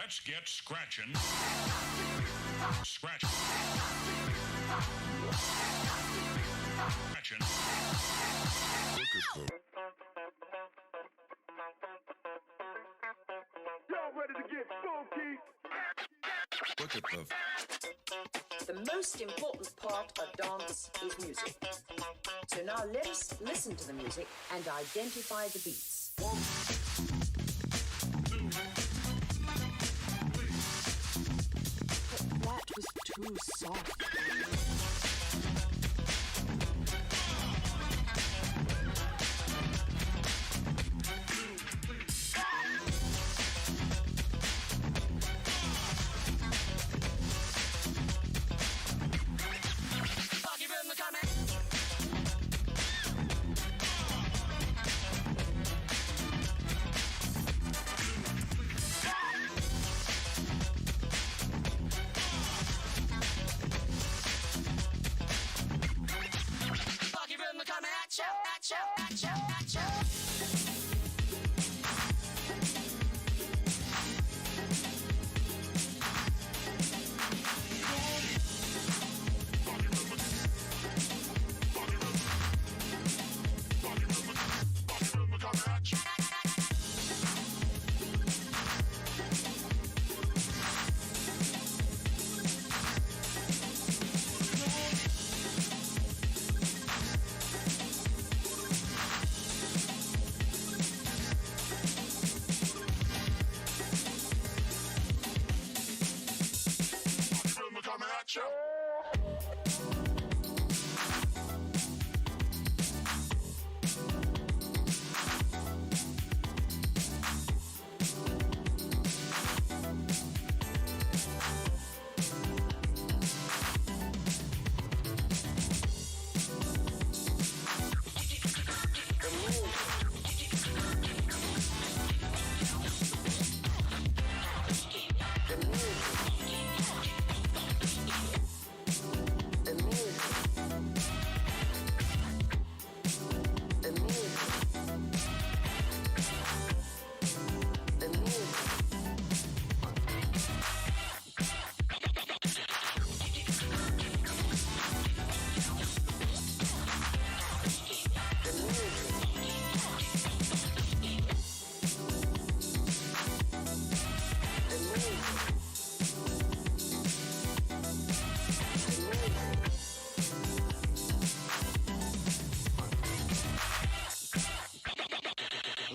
Let's get scratching. Scratch. Scratching. Y'all ready to get funky? Look at The most important part of dance is music. So now let us listen to the music and identify the beats. 1, 2, 3. But that was too soft.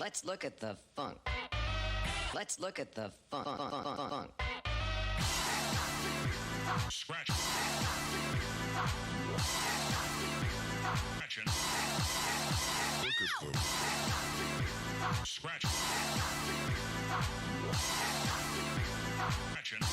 Let's look at the funk. Let's look at the funk. Scratch. Scratching. Scratch. Scratching.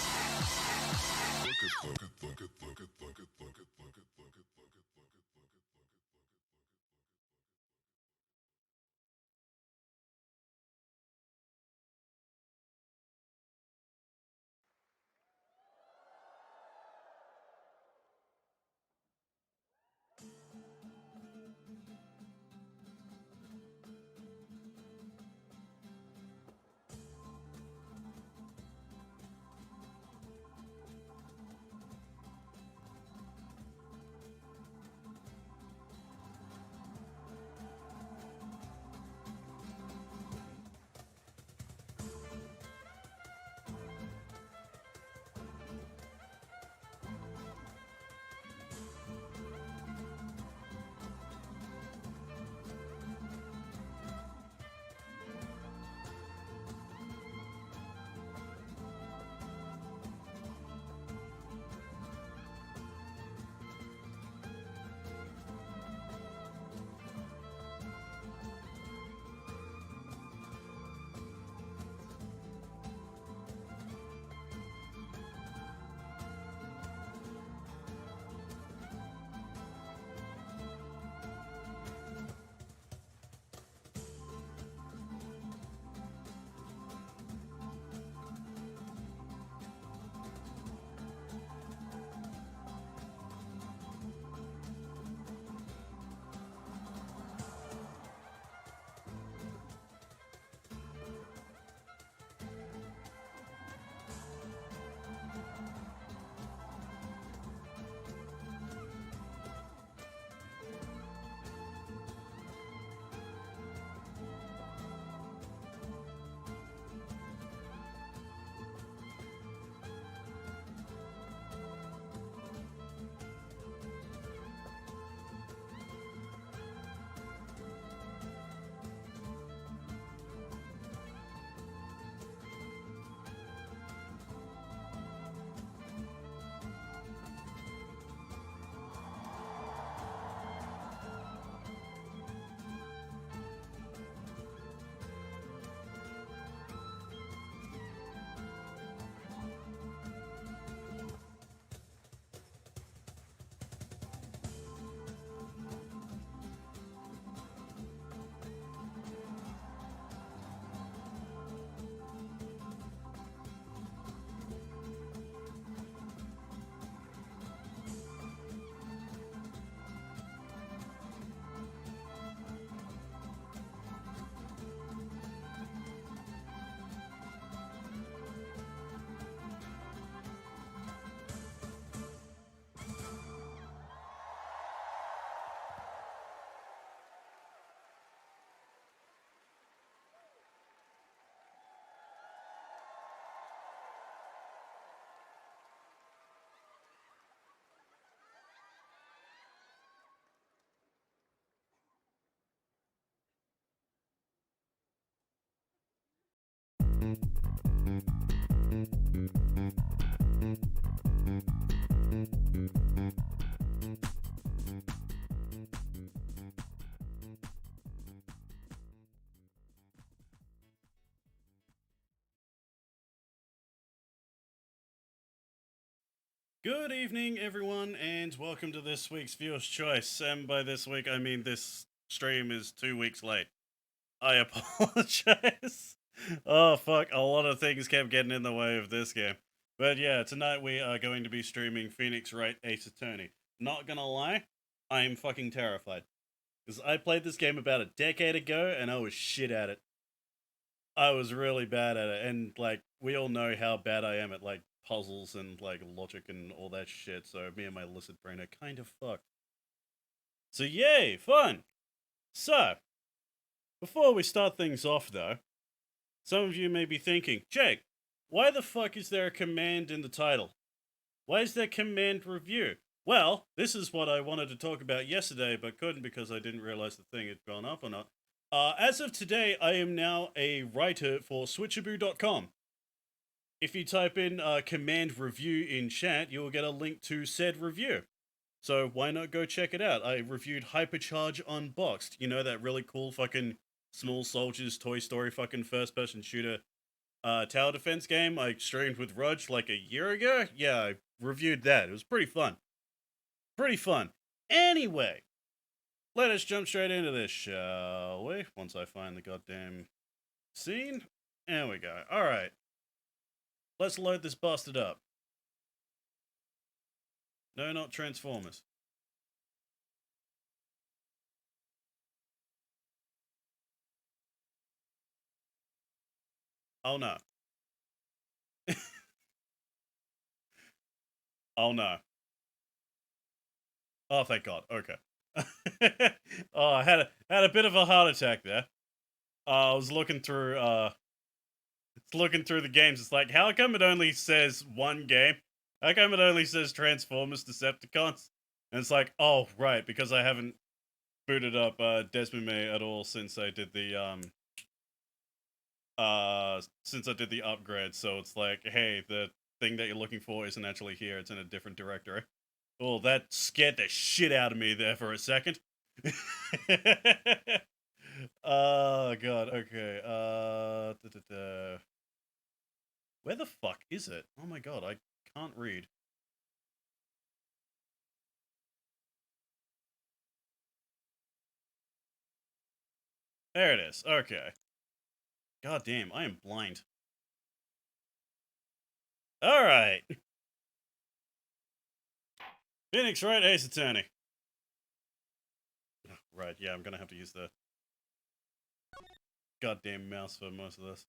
Good evening, everyone, and welcome to this week's Viewer's Choice. And by this week, I mean this stream is 2 weeks late. I apologize. Oh, fuck, a lot of things kept getting in the way of this game. But yeah, tonight we are going to be streaming Phoenix Wright Ace Attorney. Not gonna lie, I am fucking terrified. Because I played this game about a decade ago, and I was shit at it. I was really bad at it, and, like, we all know how bad I am at, like, puzzles and, like, logic and all that shit, so me and my lizard brain are kind of fucked. So yay, fun! So, before we start things off though, some of you may be thinking, Jake, why the fuck is there a command in the title? Why is there command review? Well, this is what I wanted to talk about yesterday, but couldn't because I didn't realize the thing had gone up or not. As of today, I am now a writer for switchaboo.com. If you type in command review in chat, you will get a link to said review. So why not go check it out? I reviewed Hypercharge Unboxed. You know, that really cool fucking Small Soldiers Toy Story fucking first-person shooter tower defense game I streamed with Rudge like a year ago? Yeah, I reviewed that. It was pretty fun. Pretty fun. Anyway, let us jump straight into this, shall we? Once I find the goddamn scene. There we go. Alright. Let's load this bastard up. No, not Transformers. Oh no. Oh no. Oh, thank God. Okay. Oh, I had a bit of a heart attack there. I was looking through the games. It's like, how come it only says one game? How come it only says Transformers Decepticons? And it's like, oh right, because I haven't booted up Desmond May at all since I did the upgrade. So it's like, hey, the thing that you're looking for isn't actually here. It's in a different directory. Oh, that scared the shit out of me there for a second. Oh god, okay. Where the fuck is it? Oh my god, I can't read. There it is. Okay. God damn, I am blind. Alright. Phoenix Wright Ace Attorney. Right, yeah, I'm gonna have to use the goddamn mouse for most of this.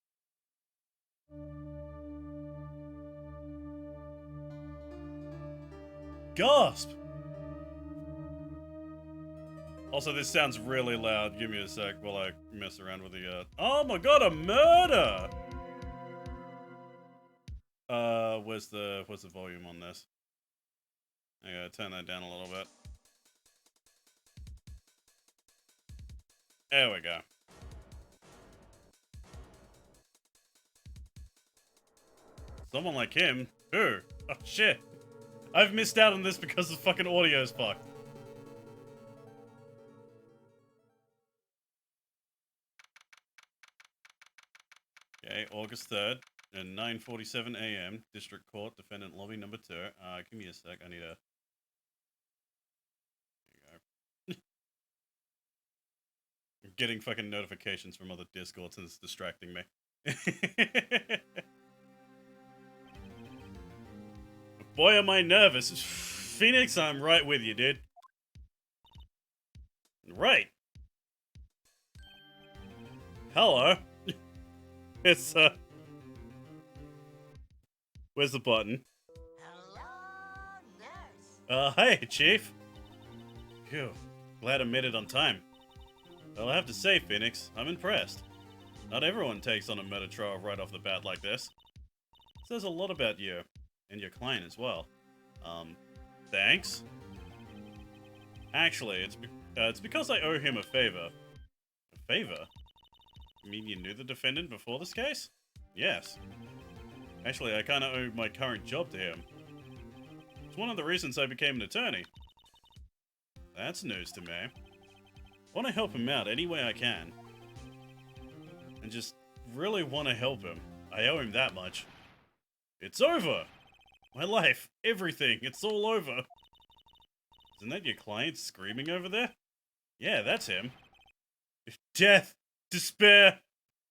Gasp! Also, this sounds really loud. Give me a sec while I mess around with the, Oh my god, a murder! Where's the volume on this? I gotta turn that down a little bit. There we go. Someone like him? Who? Oh shit. I've missed out on this because the fucking audio's fucked. Okay, August 3rd, at 9:47 a.m., District Court, Defendant Lobby number 2. Give me a sec, I need a... There you go. I'm getting fucking notifications from other Discords and it's distracting me. Boy, am I nervous. Phoenix, I'm right with you, dude. Right. Hello. It's, where's the button? Hello, nurse. Hey, Chief. Phew. Glad I made it on time. Well, I have to say, Phoenix, I'm impressed. Not everyone takes on a murder trial right off the bat like this. It says a lot about you. And your client as well. Thanks? Actually, it's because I owe him a favor. A favor? You mean you knew the defendant before this case? Yes. Actually, I kinda owe my current job to him. It's one of the reasons I became an attorney. That's news to me. I want to help him out any way I can. And just really want to help him. I owe him that much. It's over! My life, everything, it's all over. Isn't that your client screaming over there? Yeah, that's him. Death, despair,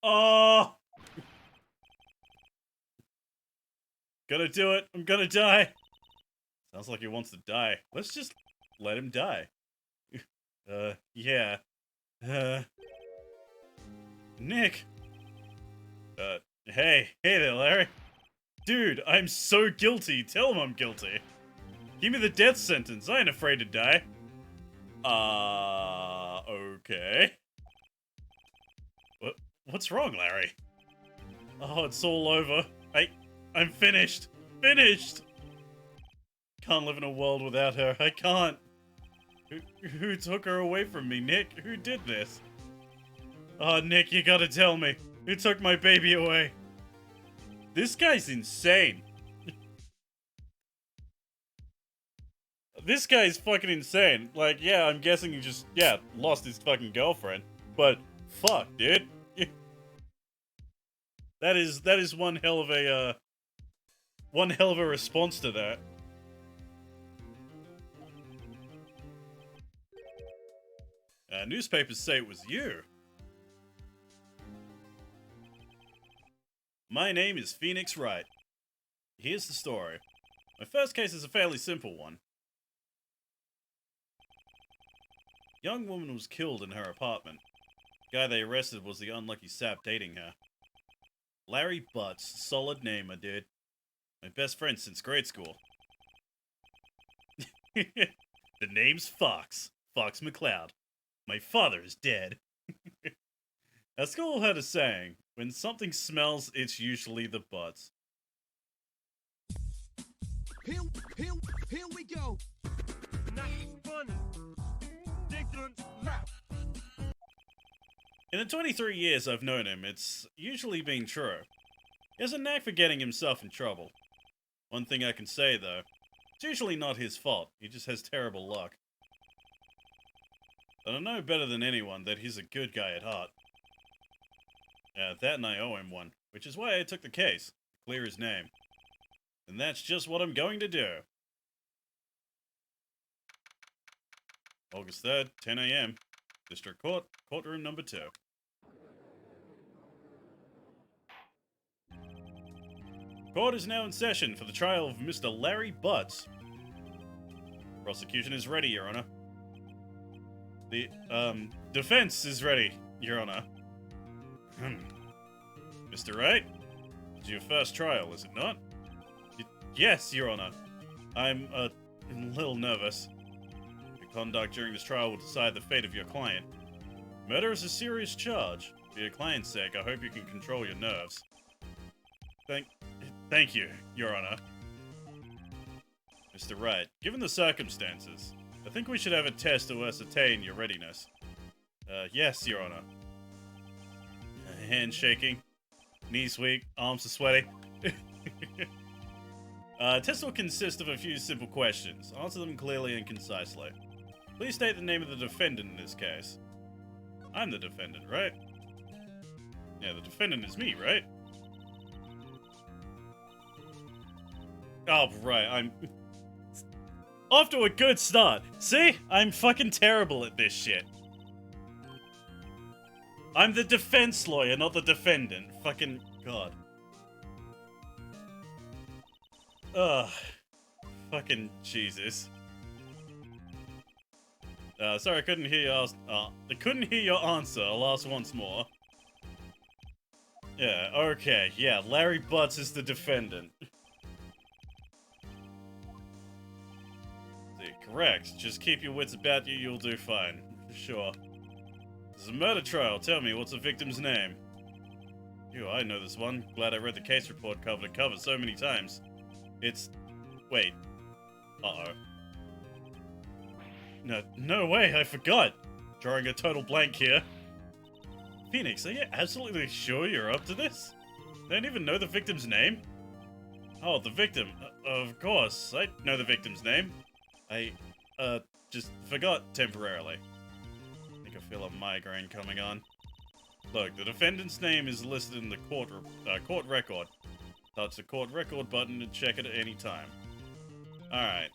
oh! Gonna do it, I'm gonna die. Sounds like he wants to die. Let's just let him die. Yeah. Nick. Hey there, Larry. Dude, I'm so guilty. Tell him I'm guilty. Give me the death sentence. I ain't afraid to die. Okay. What's wrong, Larry? Oh, it's all over. I'm finished. Finished! Can't live in a world without her. I can't. Who took her away from me, Nick? Who did this? Oh, Nick, you gotta tell me. Who took my baby away? This guy's insane. This guy's fucking insane. Like, yeah, I'm guessing he just, lost his fucking girlfriend. But, fuck, dude. That is one hell of a response to that. Newspapers say it was you. My name is Phoenix Wright. Here's the story. My first case is a fairly simple one. Young woman was killed in her apartment. The guy they arrested was the unlucky sap dating her. Larry Butts, solid name, my dude. My best friend since grade school. The name's Fox. Fox McCloud. My father is dead. At school had a saying, when something smells, it's usually the butts. Here we go. In the 23 years I've known him, it's usually been true. He has a knack for getting himself in trouble. One thing I can say, though, it's usually not his fault. He just has terrible luck. But I know better than anyone that he's a good guy at heart. That and I owe him one, which is why I took the case, to clear his name. And that's just what I'm going to do. August 3rd, 10 a.m. District Court, courtroom number 2. Court is now in session for the trial of Mr. Larry Butts. Prosecution is ready, Your Honor. The, defense is ready, Your Honor. Mr. Wright? It's your first trial, is it not? Yes, Your Honor. I'm, a little nervous. Your conduct during this trial will decide the fate of your client. Murder is a serious charge. For your client's sake, I hope you can control your nerves. Thank you, Your Honor. Mr. Wright, given the circumstances, I think we should have a test to ascertain your readiness. Yes, Your Honor. Hands shaking, knees weak, arms are sweaty. Test will consist of a few simple questions. Answer them clearly and concisely. Please state the name of the defendant in this case. I'm the defendant, right? Yeah, the defendant is me, right? Oh, right, I'm off to a good start. See? I'm fucking terrible at this shit. I'm the defense lawyer, not the defendant. Fucking God. Ugh. Fucking Jesus. Sorry, I couldn't hear your answer. I'll ask once more. Yeah, okay, yeah, Larry Butts is the defendant. Correct. Just keep your wits about you, you'll do fine. Sure. This is a murder trial. Tell me, what's the victim's name? Ew, I know this one. Glad I read the case report cover to cover so many times. It's... Wait. Uh-oh. No way, I forgot. Drawing a total blank here. Phoenix, are you absolutely sure you're up to this? Don't even know the victim's name? Oh, the victim. Of course, I know the victim's name. I, just forgot temporarily. I think I feel a migraine coming on. Look, the defendant's name is listed in the court record. Touch the court record button to check it at any time. Alright.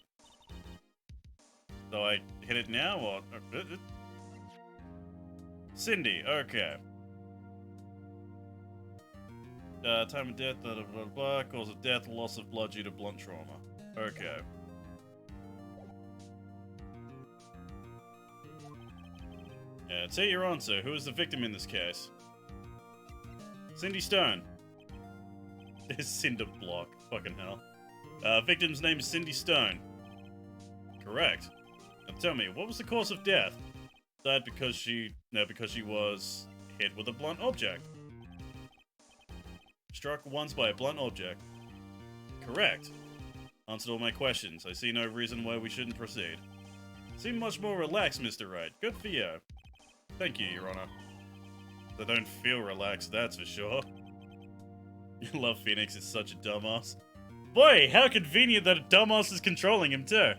So I hit it now, or... Cindy, okay. Time of death, blah, blah, blah, blah. Cause of death, loss of blood due to blunt trauma. Okay. Yeah, say your answer. Who is the victim in this case? Cindy Stone. Cinder block. Fucking hell. Victim's name is Cindy Stone. Correct. Now tell me, what was the cause of death? Died because she was hit with a blunt object. Struck once by a blunt object. Correct. Answered all my questions. I see no reason why we shouldn't proceed. Seem much more relaxed, Mr. Wright. Good for you. Thank you, Your Honor. I don't feel relaxed, that's for sure. You love Phoenix is such a dumbass. Boy, how convenient that a dumbass is controlling him, too.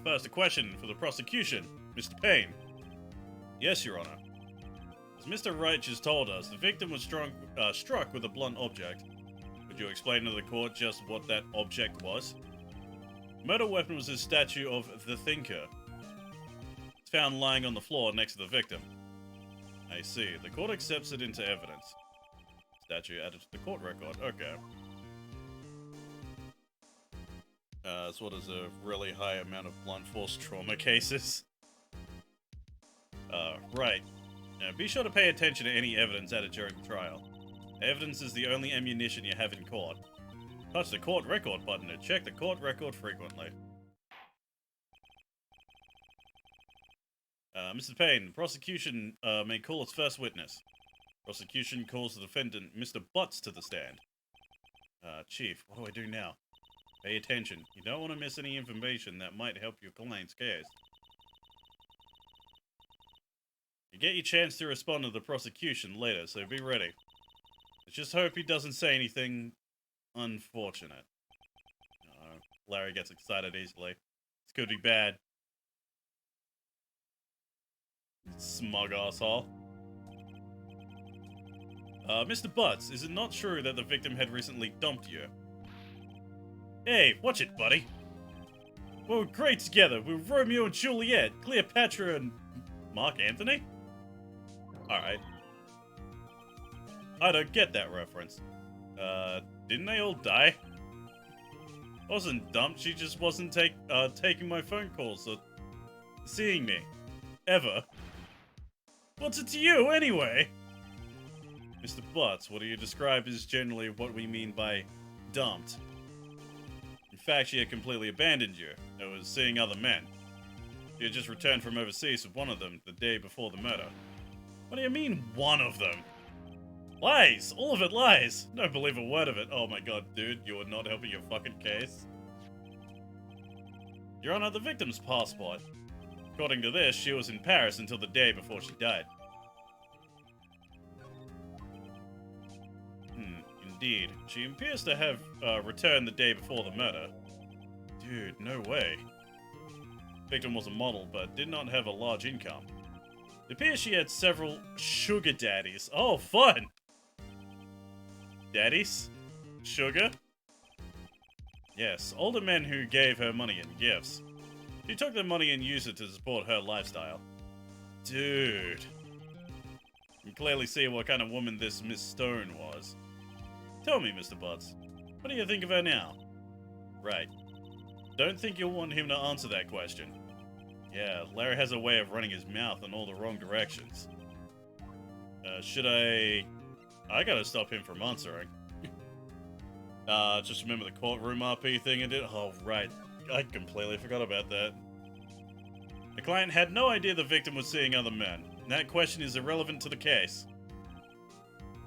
First, a question for the prosecution. Mr. Payne. Yes, Your Honor. As Mr. Wright just told us, the victim was struck with a blunt object. Could you explain to the court just what that object was? The murder weapon was a statue of the Thinker. It's found lying on the floor next to the victim. I see. The court accepts it into evidence. Statue added to the court record. Okay. So what is a really high amount of blunt force trauma cases? Right. Be sure to pay attention to any evidence added during the trial. Evidence is the only ammunition you have in court. Touch the court record button to check the court record frequently. Mr. Payne, the prosecution may call its first witness. Prosecution calls the defendant, Mr. Butts, to the stand. Chief, what do I do now? Pay attention. You don't want to miss any information that might help your client's case. You get your chance to respond to the prosecution later, so be ready. Let's just hope he doesn't say anything unfortunate. Larry gets excited easily. This could be bad. Smug asshole. Mr. Butts, is it not true that the victim had recently dumped you? Hey, watch it, buddy. We were great together. We were Romeo and Juliet, Cleopatra and Mark Anthony? Alright. I don't get that reference. Didn't they all die? I wasn't dumped, she just wasn't taking my phone calls or seeing me. Ever. What's it to you, anyway? Mr. Butts, what do you describe as generally what we mean by dumped? In fact, she had completely abandoned you. It was seeing other men. She had just returned from overseas with one of them the day before the murder. What do you mean, one of them? Lies! All of it lies! Don't believe a word of it. Oh my god, dude, you are not helping your fucking case. Your Honor, the victim's passport. According to this, she was in Paris until the day before she died. Indeed. She appears to have returned the day before the murder. Dude, no way. Victim was a model, but did not have a large income. It appears she had several sugar daddies. Oh, fun! Daddies? Sugar? Yes, older men who gave her money and gifts. She took their money and used it to support her lifestyle. Dude. You can clearly see what kind of woman this Miss Stone was. Tell me, Mr. Butts, what do you think of her now? Right. Don't think you'll want him to answer that question. Yeah, Larry has a way of running his mouth in all the wrong directions. Should I gotta stop him from answering. Just remember the courtroom RP thing and it. Oh, right. I completely forgot about that. The client had no idea the victim was seeing other men. And that question is irrelevant to the case.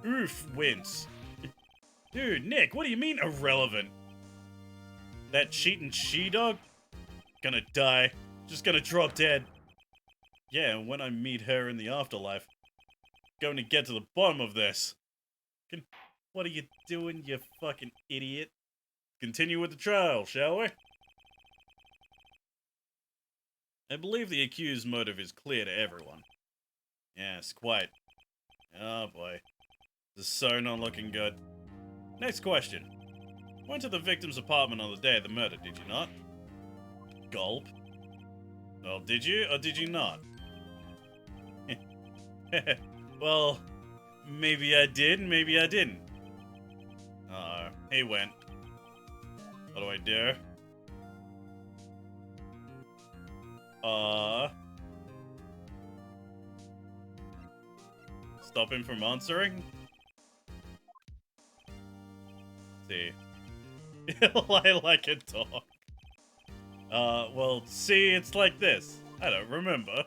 Oof, wince. Dude, Nick, what do you mean irrelevant? That cheating she-dog? Gonna die. Just gonna drop dead. Yeah, and when I meet her in the afterlife, going to get to the bottom of this. What are you doing, you fucking idiot? Continue with the trial, shall we? I believe the accused's motive is clear to everyone. Yes, quite. Oh boy. This is so not looking good. Next question. Went to the victim's apartment on the day of the murder, did you not? Gulp. Well, did you or did you not? Well, maybe I did, maybe I didn't. He went. What do I do? Stop him from answering? See. Lie like a dog. Well, see, it's like this. I don't remember.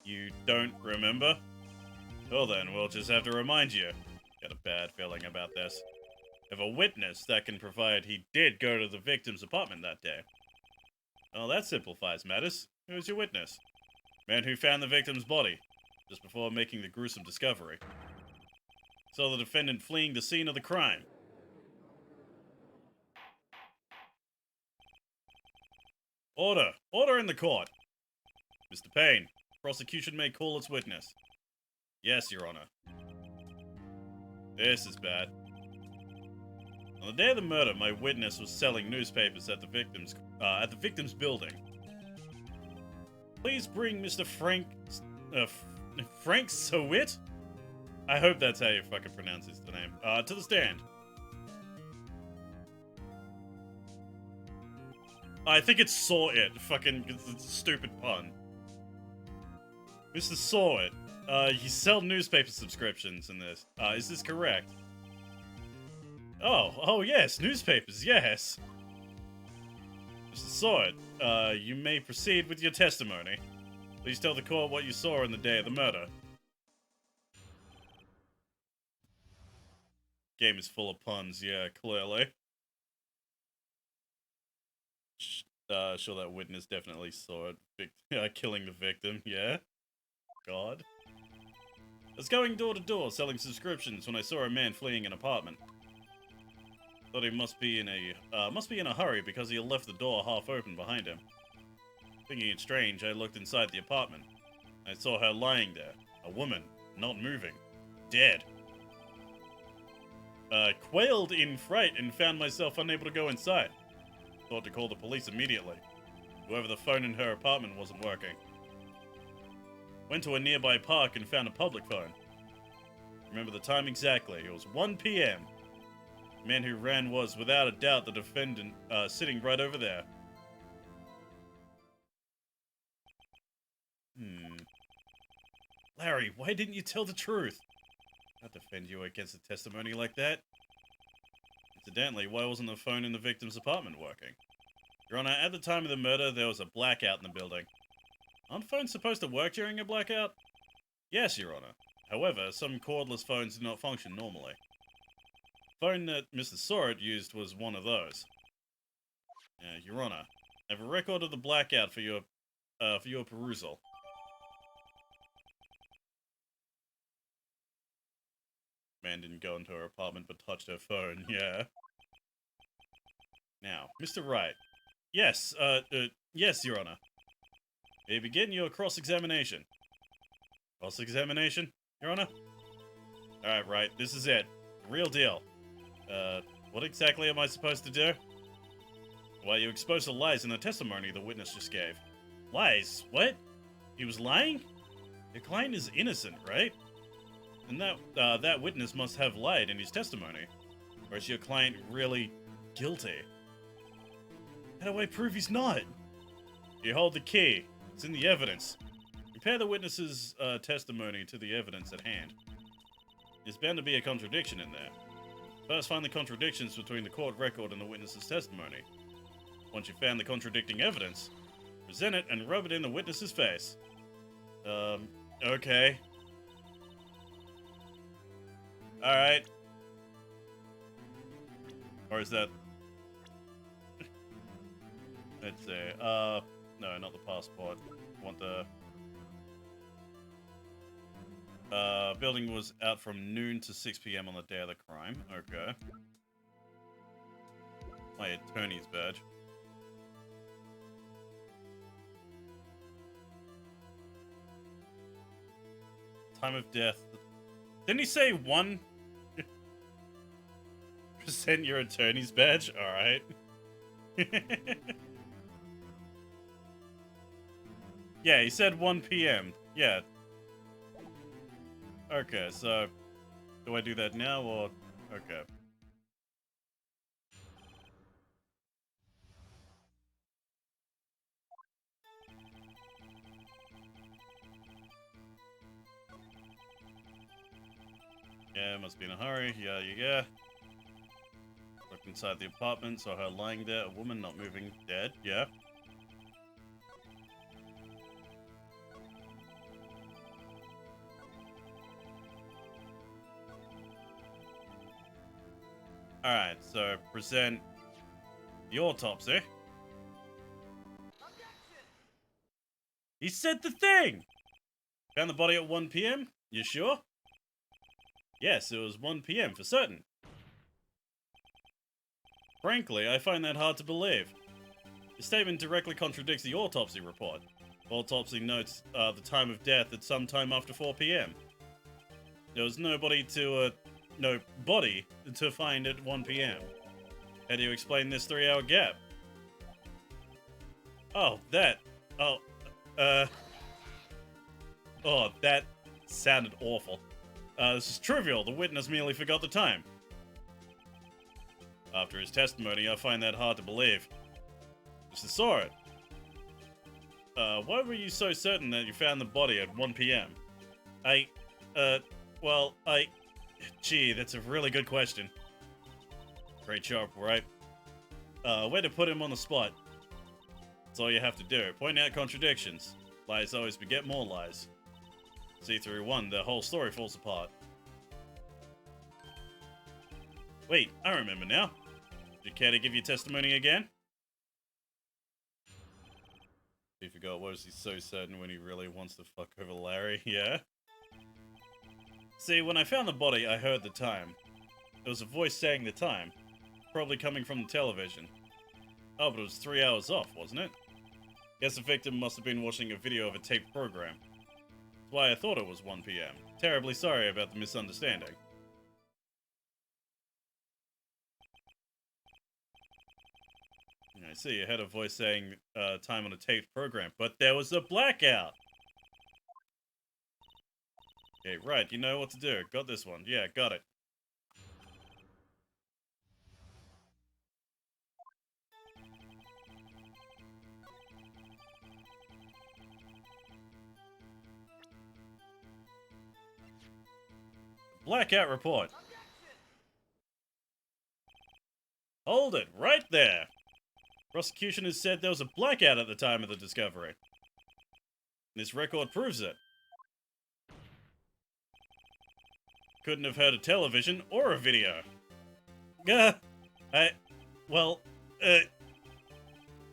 You don't remember? Well then, we'll just have to remind you. Got a bad feeling about this. Have a witness that can provide he did go to the victim's apartment that day. Well, that simplifies matters. Who's your witness? Man who found the victim's body, just before making the gruesome discovery. Saw the defendant fleeing the scene of the crime. Order! Order in the court! Mr. Payne, prosecution may call its witness. Yes, Your Honor. This is bad. On the day of the murder, my witness was selling newspapers at the victim's building. Please bring Mr. Frank Sowit? I hope that's how you fucking pronounce his name. To the stand. I think it's Saw It. Fucking it's a stupid pun. Mr. Saw It. You sell newspaper subscriptions in this. Is this correct? Oh yes, newspapers, yes. Mr. Saw It. You may proceed with your testimony. Please tell the court what you saw on the day of the murder. Game is full of puns, yeah, clearly. Sure, that witness definitely saw it. Killing the victim, yeah. God. I was going door to door selling subscriptions when I saw a man fleeing an apartment. Thought he must be in a hurry because he had left the door half open behind him. Thinking it strange, I looked inside the apartment. I saw her lying there, a woman, not moving, dead. Quailed in fright and found myself unable to go inside. Thought to call the police immediately. However, the phone in her apartment wasn't working. Went to a nearby park and found a public phone. Remember the time exactly. It was 1 p.m. The man who ran was, without a doubt, the defendant sitting right over there. Larry, why didn't you tell the truth? I'd defend you against a testimony like that. Incidentally, why wasn't the phone in the victim's apartment working? Your Honor, at the time of the murder, there was a blackout in the building. Aren't phones supposed to work during a blackout? Yes, Your Honor. However, some cordless phones do not function normally. The phone that Mr. Sawit used was one of those. Your Honor, I have a record of the blackout for your perusal. Man didn't go into her apartment but touched her phone, yeah. Now, Mr. Wright. Yes, yes, Your Honor. May begin your cross-examination. Cross-examination, Your Honor? Alright, Wright, this is it. Real deal. What exactly am I supposed to do? Well, you exposed the lies in the testimony the witness just gave. Lies? What? He was lying? Your client is innocent, right? And that witness must have lied in his testimony. Or is your client really guilty? How do I prove he's not? You hold the key. It's in the evidence. Compare the witness's testimony to the evidence at hand. There's bound to be a contradiction in there. First, find the contradictions between the court record and the witness's testimony. Once you've found the contradicting evidence, present it and rub it in the witness's face. Okay. Alright. Or is that... Let's see. No, not the passport. I want the... Building was out from noon to 6 p.m. on the day of the crime. Okay. My attorney's badge. Time of death. Didn't he say 1% your attorney's badge? Alright. Yeah, he said 1 p.m. Yeah. Okay, so do I do that now or okay. Yeah, must be in a hurry. Yeah. Looked inside the apartment, saw her lying there, a woman not moving, dead. Yeah. Alright, so present the autopsy. He said the thing! Found the body at 1 p.m.? You sure? Yes, it was 1 p.m. for certain. Frankly, I find that hard to believe. The statement directly contradicts the autopsy report. Autopsy notes the time of death at some time after 4 p.m. There was no body to find at 1 p.m. How do you explain this 3-hour gap? Oh, that. Oh, that sounded awful. This is trivial. The witness merely forgot the time. After his testimony, I find that hard to believe. Mr. Saw it. Why were you so certain that you found the body at 1 p.m.? Gee, that's a really good question. Great job, Wright. Way to put him on the spot. That's all you have to do. Point out contradictions. Lies always beget more lies. See through one, the whole story falls apart. Wait, I remember now. Do you care to give your testimony again? He forgot, what is he so certain when he really wants to fuck over Larry? Yeah? See, when I found the body, I heard the time. There was a voice saying the time. Probably coming from the television. Oh, but it was 3 hours off, wasn't it? Guess the victim must have been watching a video of a taped program. That's why I thought it was 1 p.m. Terribly sorry about the misunderstanding. I see, you had a voice saying time on a taped program, but there was a blackout! Okay, right, you know what to do. Got this one. Yeah, got it. Blackout report. Hold it, right there! Prosecution has said there was a blackout at the time of the discovery. This record proves it. Couldn't have heard a television or a video. The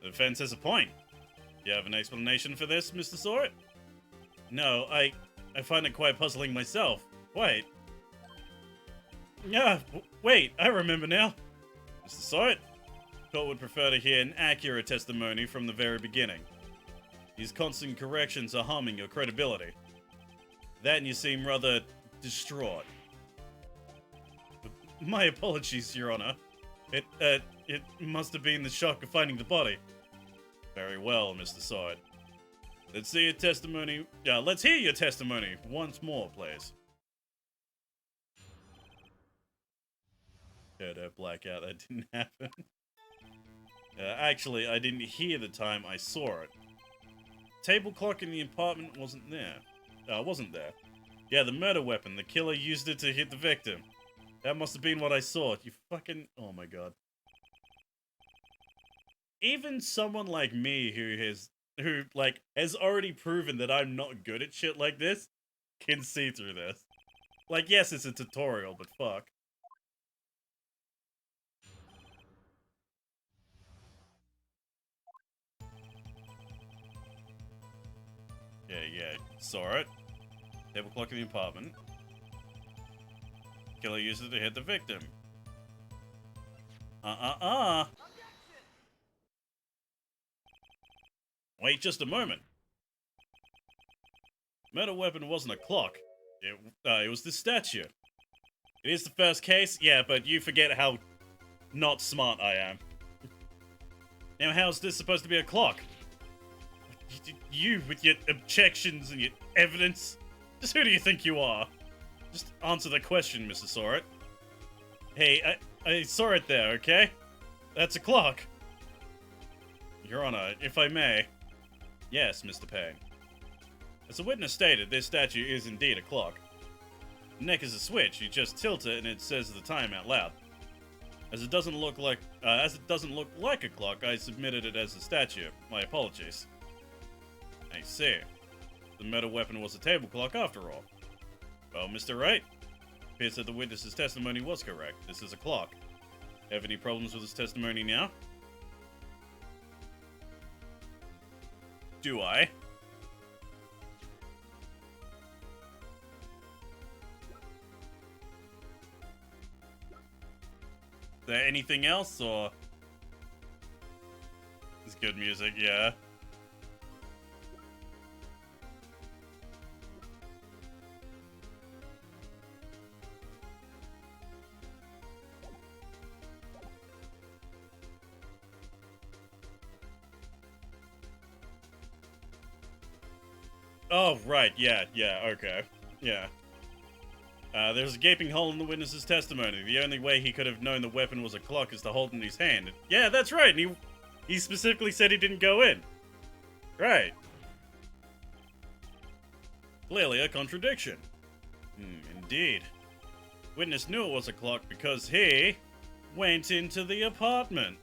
defense has a point. Do you have an explanation for this, Mr. Sort? No, I find it quite puzzling myself. Wait. Wait, I remember now. Mr. Sort? Court would prefer to hear an accurate testimony from the very beginning. These constant corrections are harming your credibility. That and you seem rather distraught. My apologies, Your Honor. It must have been the shock of finding the body. Very well, Mr. Sard. Let's hear your testimony once more, please. Heard a blackout, that didn't happen. Actually, I didn't hear the time, I saw it. Table clock in the apartment wasn't there. Yeah, the murder weapon. The killer used it to hit the victim. That must have been what I saw. You fucking... Oh my god. Even someone like me who has already proven that I'm not good at shit like this can see through this. Like, yes, it's a tutorial, but fuck. Yeah, saw it. Table clock in the apartment. Killer uses it to hit the victim. Wait just a moment. Murder weapon wasn't a clock. It was this statue. It is the first case? Yeah, but you forget how not smart I am. Now how's this supposed to be a clock? You with your objections and your evidence? Just who do you think you are? Just answer the question, Mr. Saw It. Hey, I saw it there, okay? That's a clock. Your Honor, if I may. Yes, Mr. Payne. As the witness stated, this statue is indeed a clock. The neck is a switch. You just tilt it and it says the time out loud. As it doesn't look like a clock, I submitted it as a statue. My apologies. I see. The murder weapon was a table clock after all. Well, Mr. Wright, it appears that the witness's testimony was correct. This is a clock. Have any problems with his testimony now? Do I? Is there anything else, or... It's good music, yeah. Oh, right, yeah, okay. Yeah. There's a gaping hole in the witness's testimony. The only way he could have known the weapon was a clock is to hold it in his hand. Yeah, that's right, and he specifically said he didn't go in. Right. Clearly a contradiction. Indeed. Witness knew it was a clock because he went into the apartment.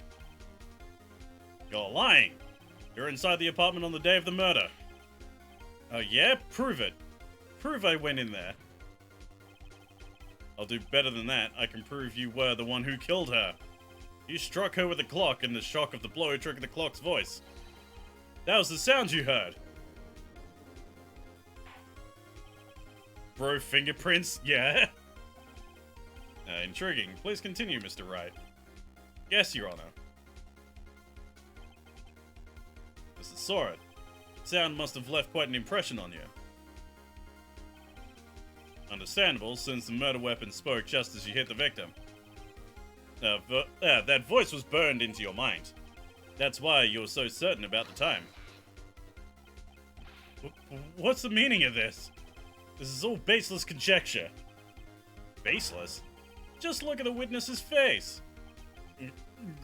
You're lying. You're inside the apartment on the day of the murder. Oh yeah? Prove it. Prove I went in there. I'll do better than that. I can prove you were the one who killed her. You struck her with the clock, and the shock of the blow triggered the clock's voice. That was the sound you heard. Bro, fingerprints? Yeah. Intriguing. Please continue, Mr. Wright. Yes, Your Honor. Mr. Saw It. Sound must have left quite an impression on you. Understandable, since the murder weapon spoke just as you hit the victim. That voice was burned into your mind. That's why you were so certain about the time. What's the meaning of this? This is all baseless conjecture. Baseless? Just look at the witness's face.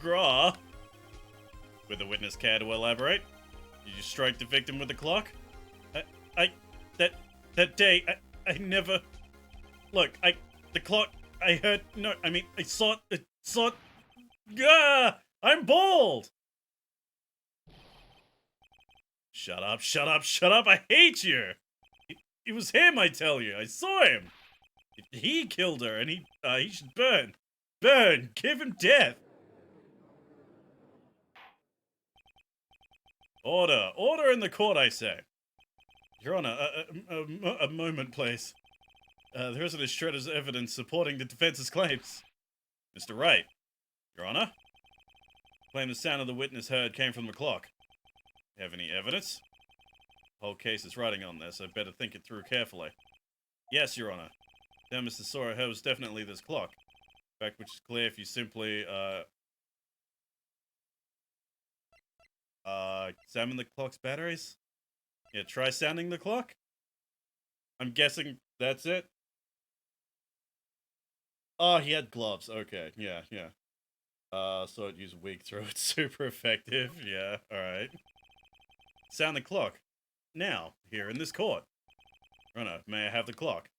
Grah. Would the witness care to elaborate? Did you strike the victim with the clock? That day, I never... Look, the clock, I heard, no, I mean, I saw it, Gah! I'm bald! Shut up, I hate you! It was him, I tell you, I saw him! He killed her, and he should burn! Burn! Give him death! Order in the court, I say. Your Honor, a moment, please. There isn't a shred of evidence supporting the defense's claims. Mr. Wright. Your Honor? Claim the sound of the witness heard came from the clock. Have any evidence? The whole case is riding on this. I better think it through carefully. Yes, Your Honor. Now, Mr. Sawyer heard was definitely this clock. Fact which is clear if you simply, examine the clock's batteries? Yeah, try sounding the clock? I'm guessing that's it? Oh, he had gloves. Okay, yeah. So it used weak throw. It's super effective. Yeah, alright. Sound the clock. Now, here in this court. Runner, may I have the clock?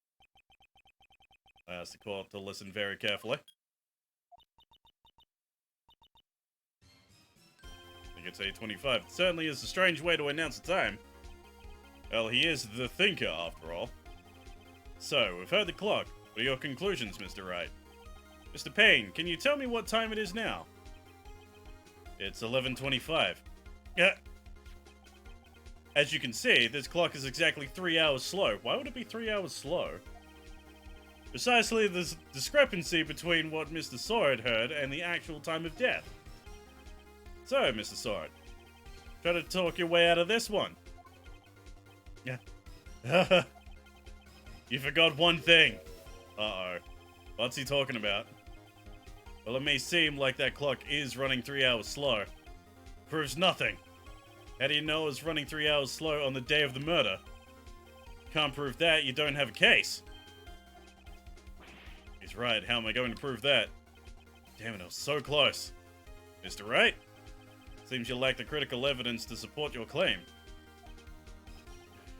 I asked the court to listen very carefully. I think it's 8:25. It certainly is a strange way to announce the time. Well, he is the thinker, after all. So, we've heard the clock. What are your conclusions, Mr. Wright? Mr. Payne, can you tell me what time it is now? It's 11:25. As you can see, this clock is exactly 3 hours slow. Why would it be 3 hours slow? Precisely the discrepancy between what Mr. Sword heard and the actual time of death. So, Mr. Sword, try to talk your way out of this one. Yeah. You forgot one thing. Uh-oh. What's he talking about? Well, it may seem like that clock is running 3 hours slow. Proves nothing. How do you know it's running 3 hours slow on the day of the murder? Can't prove that, you don't have a case. He's right, how am I going to prove that? Damn it, I was so close. Mr. Wright? Seems you lack the critical evidence to support your claim.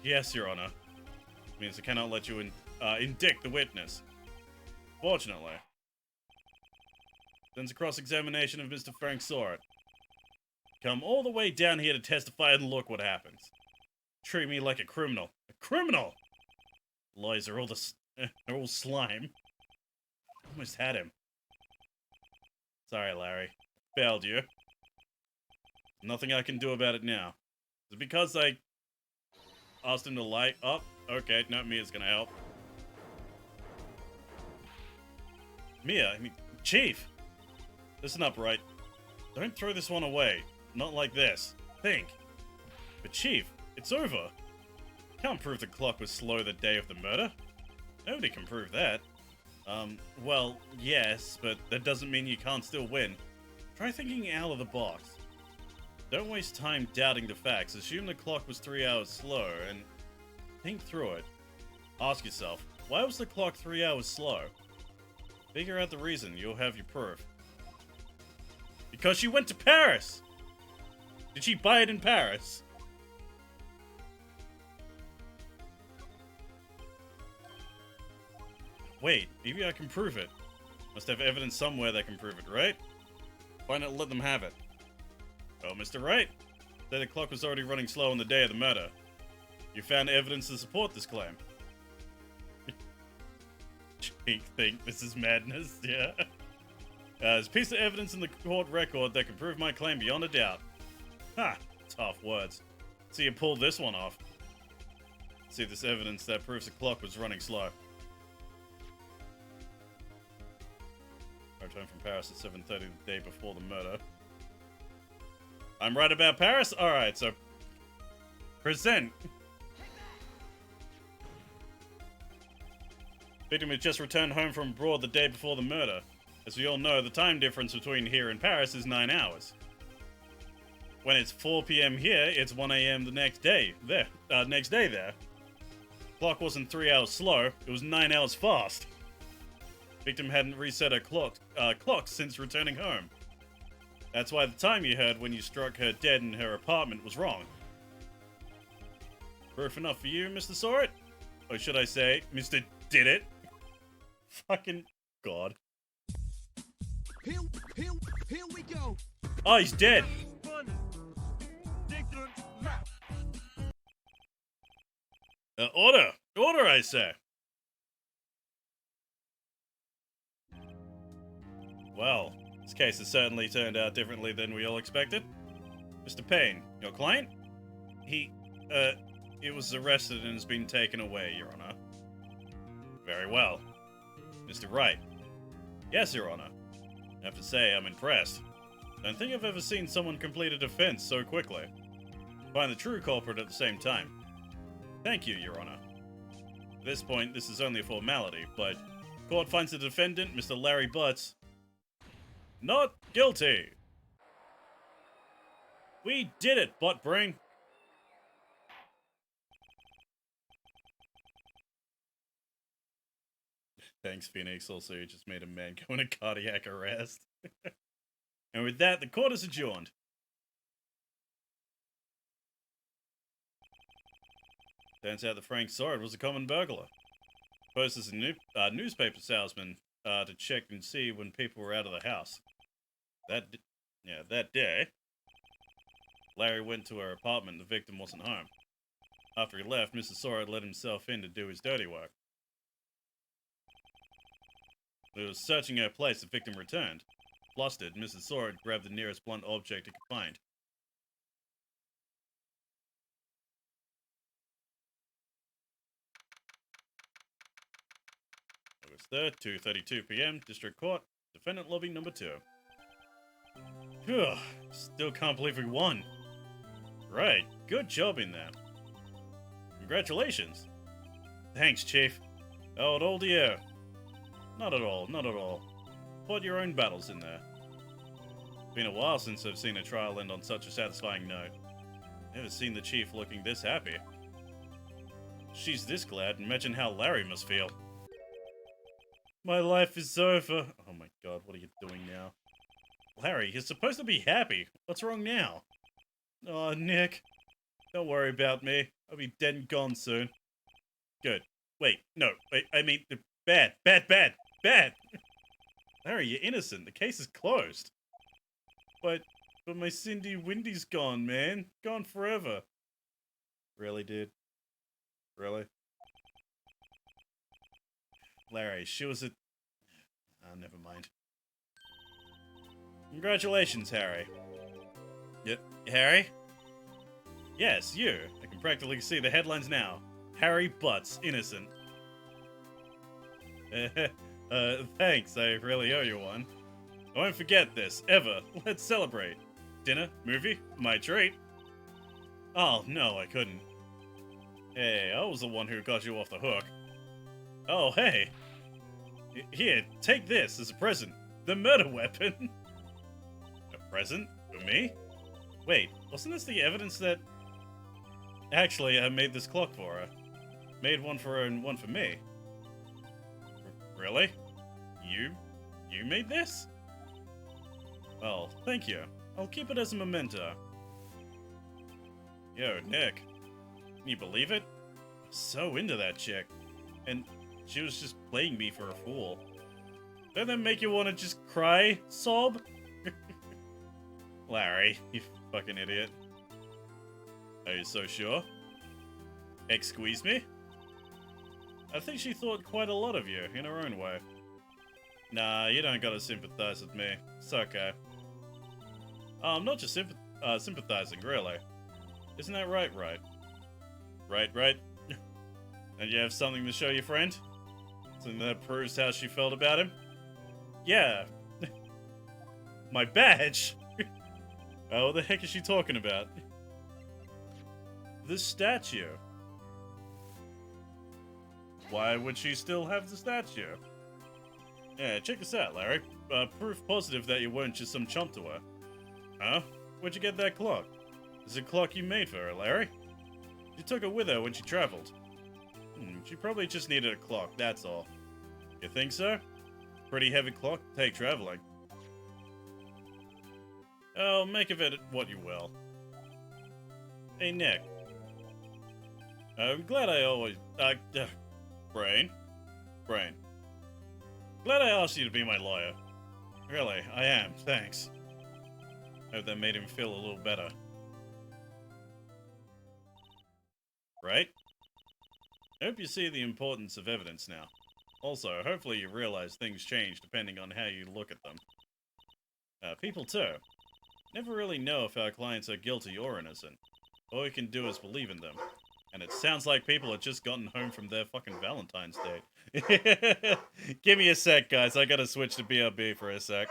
Yes, Your Honor. Means I cannot let you indict the witness. Fortunately. Sends a cross-examination of Mr. Frank Sword. Come all the way down here to testify and look what happens. Treat me like a criminal. A criminal! Lies are all slime. Almost had him. Sorry, Larry. Failed you. Nothing I can do about it now. Is it because I asked him to lie? Oh, okay, no, Mia's gonna help. Mia, I mean, Chief! Listen up, Wright. Don't throw this one away. Not like this. Think. But Chief, it's over. Can't prove the clock was slow the day of the murder. Nobody can prove that. Well, yes, but that doesn't mean you can't still win. Try thinking out of the box. Don't waste time doubting the facts. Assume the clock was 3 hours slow, and think through it. Ask yourself, why was the clock 3 hours slow? Figure out the reason, you'll have your proof. Because she went to Paris! Did she buy it in Paris? Wait, maybe I can prove it. Must have evidence somewhere that can prove it, right? Why not let them have it? Oh, Mr. Wright, said the clock was already running slow on the day of the murder. You found evidence to support this claim. You think this is madness, yeah? There's a piece of evidence in the court record that can prove my claim beyond a doubt. Ha! Tough words. See you pull this one off. See this evidence that proves the clock was running slow. I returned from Paris at 7:30 the day before the murder. I'm right about Paris? Alright, so... present! Victim had just returned home from abroad the day before the murder. As we all know, the time difference between here and Paris is 9 hours. When it's 4 p.m. here, it's 1 a.m. the next day there. Clock wasn't 3 hours slow, it was 9 hours fast. Victim hadn't reset her clock since returning home. That's why the time you heard when you struck her dead in her apartment was wrong. Proof enough for you, Mr. Saw It? Or should I say, Mr. Did It? Fucking God. Here we go. Oh, he's dead. Order! Order, I say! Well, this case has certainly turned out differently than we all expected. Mr. Payne, your client? He was arrested and has been taken away, Your Honor. Very well. Mr. Wright? Yes, Your Honor. I have to say, I'm impressed. I don't think I've ever seen someone complete a defense so quickly. Find the true culprit at the same time. Thank you, Your Honor. At this point, this is only a formality, but court finds the defendant, Mr. Larry Butts, not guilty. We did it, butt-brain. Thanks, Phoenix. Also, you just made a man go into cardiac arrest. And with that, the court is adjourned. Turns out that Frank Sword was a common burglar. Posed as a newspaper salesman to check and see when people were out of the house. That day, Larry went to her apartment and the victim wasn't home. After he left, Mr. Sword let himself in to do his dirty work. When he was searching her place, the victim returned. Flustered, Mrs. Sword grabbed the nearest blunt object he could find. August 3rd, 2:32 p.m., District Court, Defendant Lobby number 2. Phew, still can't believe we won. Right, good job in there. Congratulations. Thanks, Chief. How old are you? Not at all, not at all. Fought your own battles in there. Been a while since I've seen a trial end on such a satisfying note. Never seen the Chief looking this happy. She's this glad, imagine how Larry must feel. My life is over. Oh my god, what are you doing now? Larry, you're supposed to be happy. What's wrong now? Oh, Nick. Don't worry about me. I'll be dead and gone soon. Good. Wait, no. Wait, I mean, bad. Larry, you're innocent. The case is closed. But my Cindy Windy's gone, man. Gone forever. Really, dude? Really? Larry, she was a... Oh, never mind. Congratulations, Harry. Yep, Harry? Yes, you. I can practically see the headlines now. Harry Butts, innocent. Thanks, I really owe you one. I won't forget this, ever. Let's celebrate. Dinner? Movie? My treat. Oh, no, I couldn't. Hey, I was the one who got you off the hook. Oh, hey. Here, take this as a present. The murder weapon. A present? For me? Wait, wasn't this the evidence that... Actually, I made this clock for her. Made one for her and one for me. Really? You made this? Well, thank you. I'll keep it as a memento. Yo, Nick. Can you believe it? I was so into that chick. And she was just playing me for a fool. Don't that make you want to just cry, sob? Larry, you fucking idiot. Are you so sure? Excuse me? I think she thought quite a lot of you, in her own way. Nah, you don't gotta sympathize with me. It's okay. I'm not just sympathizing, really. Isn't that right, Wright? Right? And you have something to show your friend? Something that proves how she felt about him? Yeah. My badge? Oh, what the heck is she talking about? The statue. Why would she still have the statue? Yeah, check this out, Larry. Proof positive that you weren't just some chump to her. Huh? Where'd you get that clock? Is it a clock you made for her, Larry? She took it with her when she traveled. She probably just needed a clock, that's all. You think so? Pretty heavy clock to take traveling. Oh, make of it what you will. Hey, Nick. I'm glad I always... Brain? Glad I asked you to be my lawyer. Really, I am, thanks. Hope that made him feel a little better. Right? I hope you see the importance of evidence now. Also, hopefully you realize things change depending on how you look at them. People too. Never really know if our clients are guilty or innocent. All we can do is believe in them. And it sounds like people have just gotten home from their fucking Valentine's date. Give me a sec, guys. I gotta switch to BRB for a sec.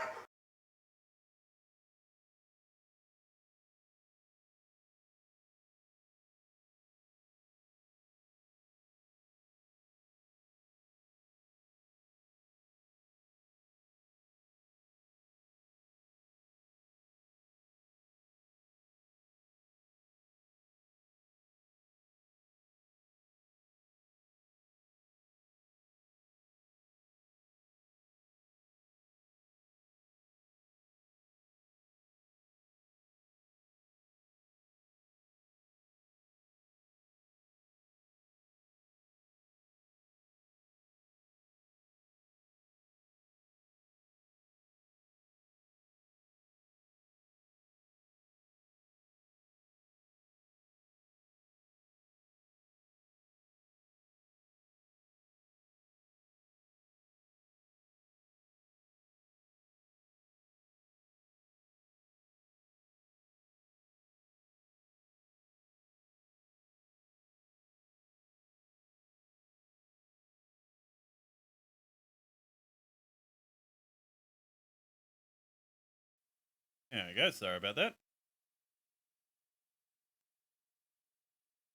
There we go, sorry about that.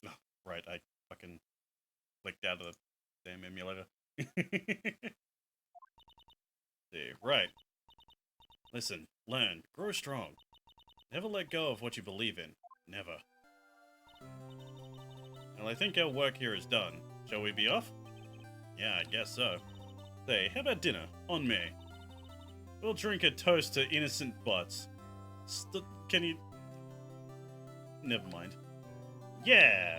Oh, right, I fucking clicked out of the damn emulator. See, right. Listen, learn, grow strong. Never let go of what you believe in. Never. Well, I think our work here is done. Shall we be off? Yeah, I guess so. Say, how about dinner? On me. We'll drink a toast to innocent butts. Can you... Never mind. Yeah!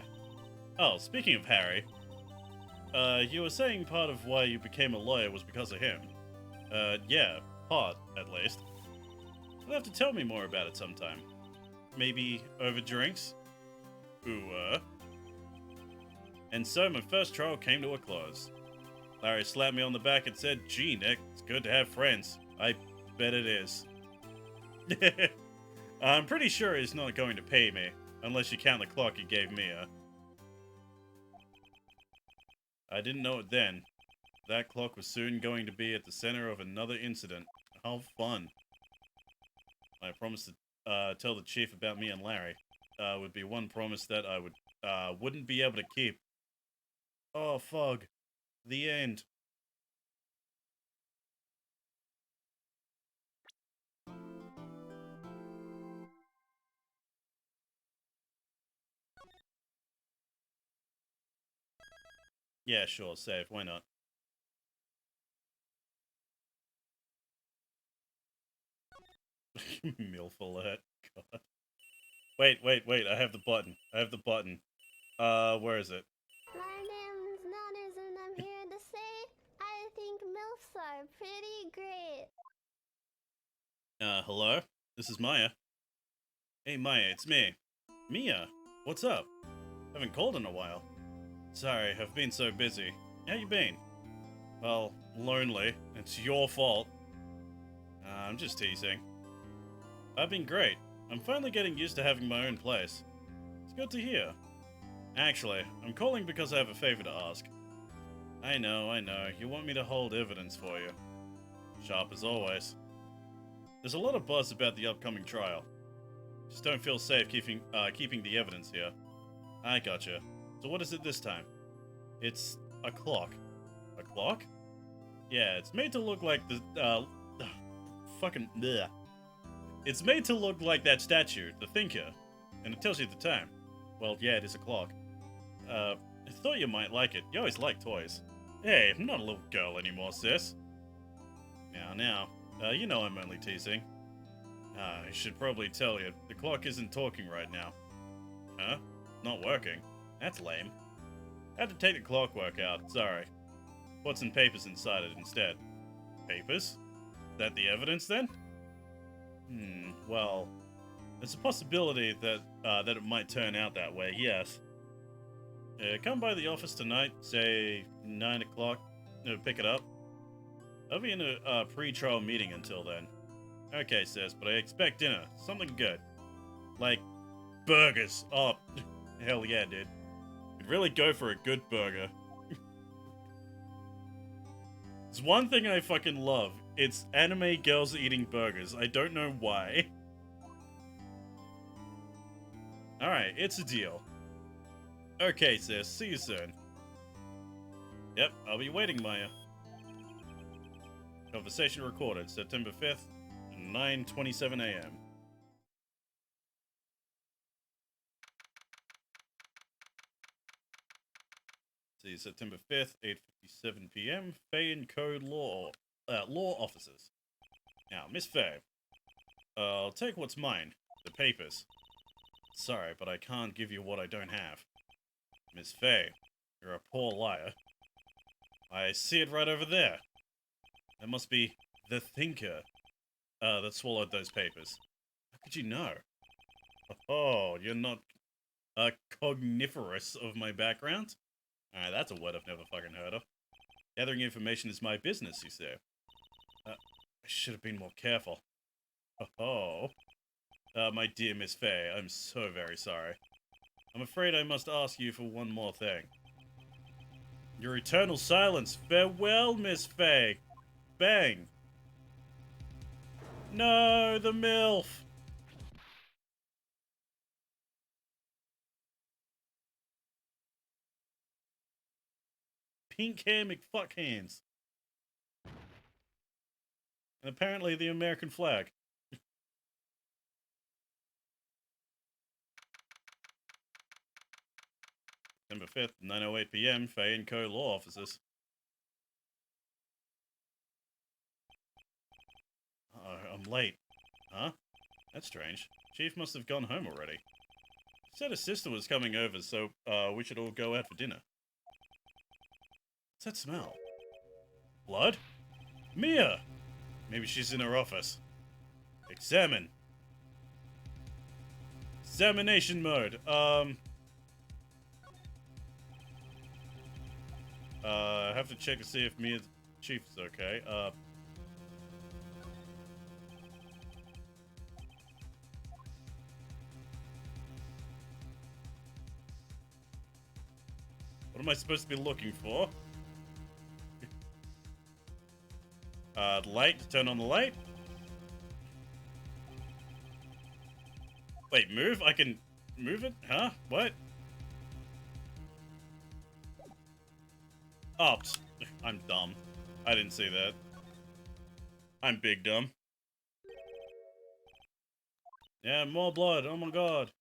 Oh, speaking of Harry. You were saying part of why you became a lawyer was because of him. Yeah, part, at least. You'll have to tell me more about it sometime. Maybe over drinks? Ooh, And so my first trial came to a close. Larry slapped me on the back and said, "Gee, Nick, it's good to have friends." I bet it is. I'm pretty sure he's not going to pay me, unless you count the clock he gave me, I didn't know it then. That clock was soon going to be at the center of another incident. How fun. I promised to tell the chief about me and Larry. Would be one promise that I wouldn't be able to keep. Oh, fog. The end. Yeah, sure, save. Why not? MILF alert. God. Wait, I have the button. Where is it? My name's Nunners and I'm here to say I think MILFs are pretty great. Hello? This is Maya. Hey, Maya, it's me. Mia, what's up? Haven't called in a while. Sorry, I've been so busy. How you been? Well, lonely. It's your fault. I'm just teasing. I've been great. I'm finally getting used to having my own place. It's good to hear. Actually, I'm calling because I have a favor to ask. I know. You want me to hold evidence for you. Sharp as always. There's a lot of buzz about the upcoming trial. Just don't feel safe keeping the evidence here. I gotcha. So what is it this time? It's a clock. A clock? Yeah, it's made to look like the, fucking bleh. It's made to look like that statue, the Thinker, and it tells you the time. Well, yeah, it is a clock. I thought you might like it. You always like toys. Hey, I'm not a little girl anymore, sis. Now, you know I'm only teasing. I should probably tell you, the clock isn't talking right now. Huh? Not working? That's lame. Had to take the clockwork out, sorry. Put some papers inside it instead. Papers? Is that the evidence then? Well, there's a possibility that that it might turn out that way, yes. Come by the office tonight, say 9 o'clock, pick it up. I'll be in a pre-trial meeting until then. Okay, sis, but I expect dinner. Something good. Like, burgers. Oh, hell yeah, dude. You'd really go for a good burger. It's one thing I fucking love. It's anime girls eating burgers. I don't know why. Alright, it's a deal. Okay, sis, see you soon. Yep, I'll be waiting, Maya. Conversation recorded, September 5th, 9:27 a.m. See, September 5th, 8:57 p.m. Fay and Co. Law offices. Now, Miss Fay, I'll take what's mine, the papers. Sorry, but I can't give you what I don't have. Miss Fay, you're a poor liar. I see it right over there. That must be the Thinker that swallowed those papers. How could you know? Oh, you're not cogniferous of my background? Alright, that's a word I've never fucking heard of. Gathering information is my business, you say. I should have been more careful. Oh. My dear Miss Fay, I'm so very sorry. I'm afraid I must ask you for one more thing. Your eternal silence. Farewell, Miss Fay. Bang. No, the MILF. pink hair McFuckhands. And apparently the American flag. December 5th, 9:08 p.m., Fay & Co. law offices. Oh, I'm late. Huh? That's strange. Chief must have gone home already. He said his sister was coming over, so we should all go out for dinner. What's that smell? Blood? Mia! Maybe she's in her office. Examine. Examination mode. I have to check to see if Mia's Chief is okay. What am I supposed to be looking for? Light, turn on the light. Wait, move? I can move it? Huh? What? Oh, I'm dumb. I didn't see that. I'm big dumb. Yeah, more blood. Oh my god.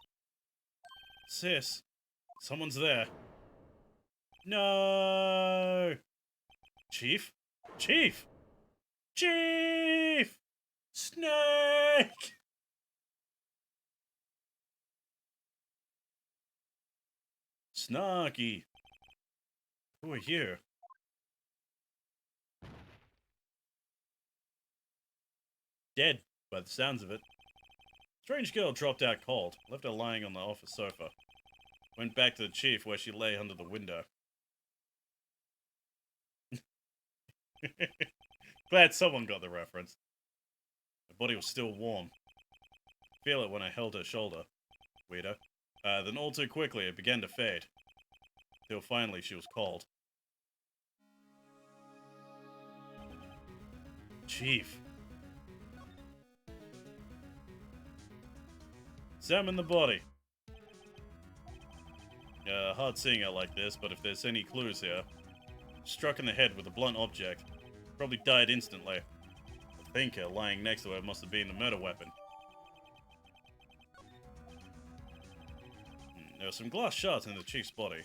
Sis. Someone's there. No! Chief? Chief! Chief! Snake! Snarky. Who are here? Dead, by the sounds of it. Strange girl dropped out cold. Left her lying on the office sofa. Went back to the chief where she lay under the window. Glad someone got the reference. Her body was still warm. Feel it when I held her shoulder. Weirdo. Then all too quickly it began to fade. Till finally she was cold. Chief. Examine the body. Hard seeing her like this, but if there's any clues here. Struck in the head with a blunt object. Probably died instantly. The thinker lying next to her must have been the murder weapon. There were some glass shards in the chief's body.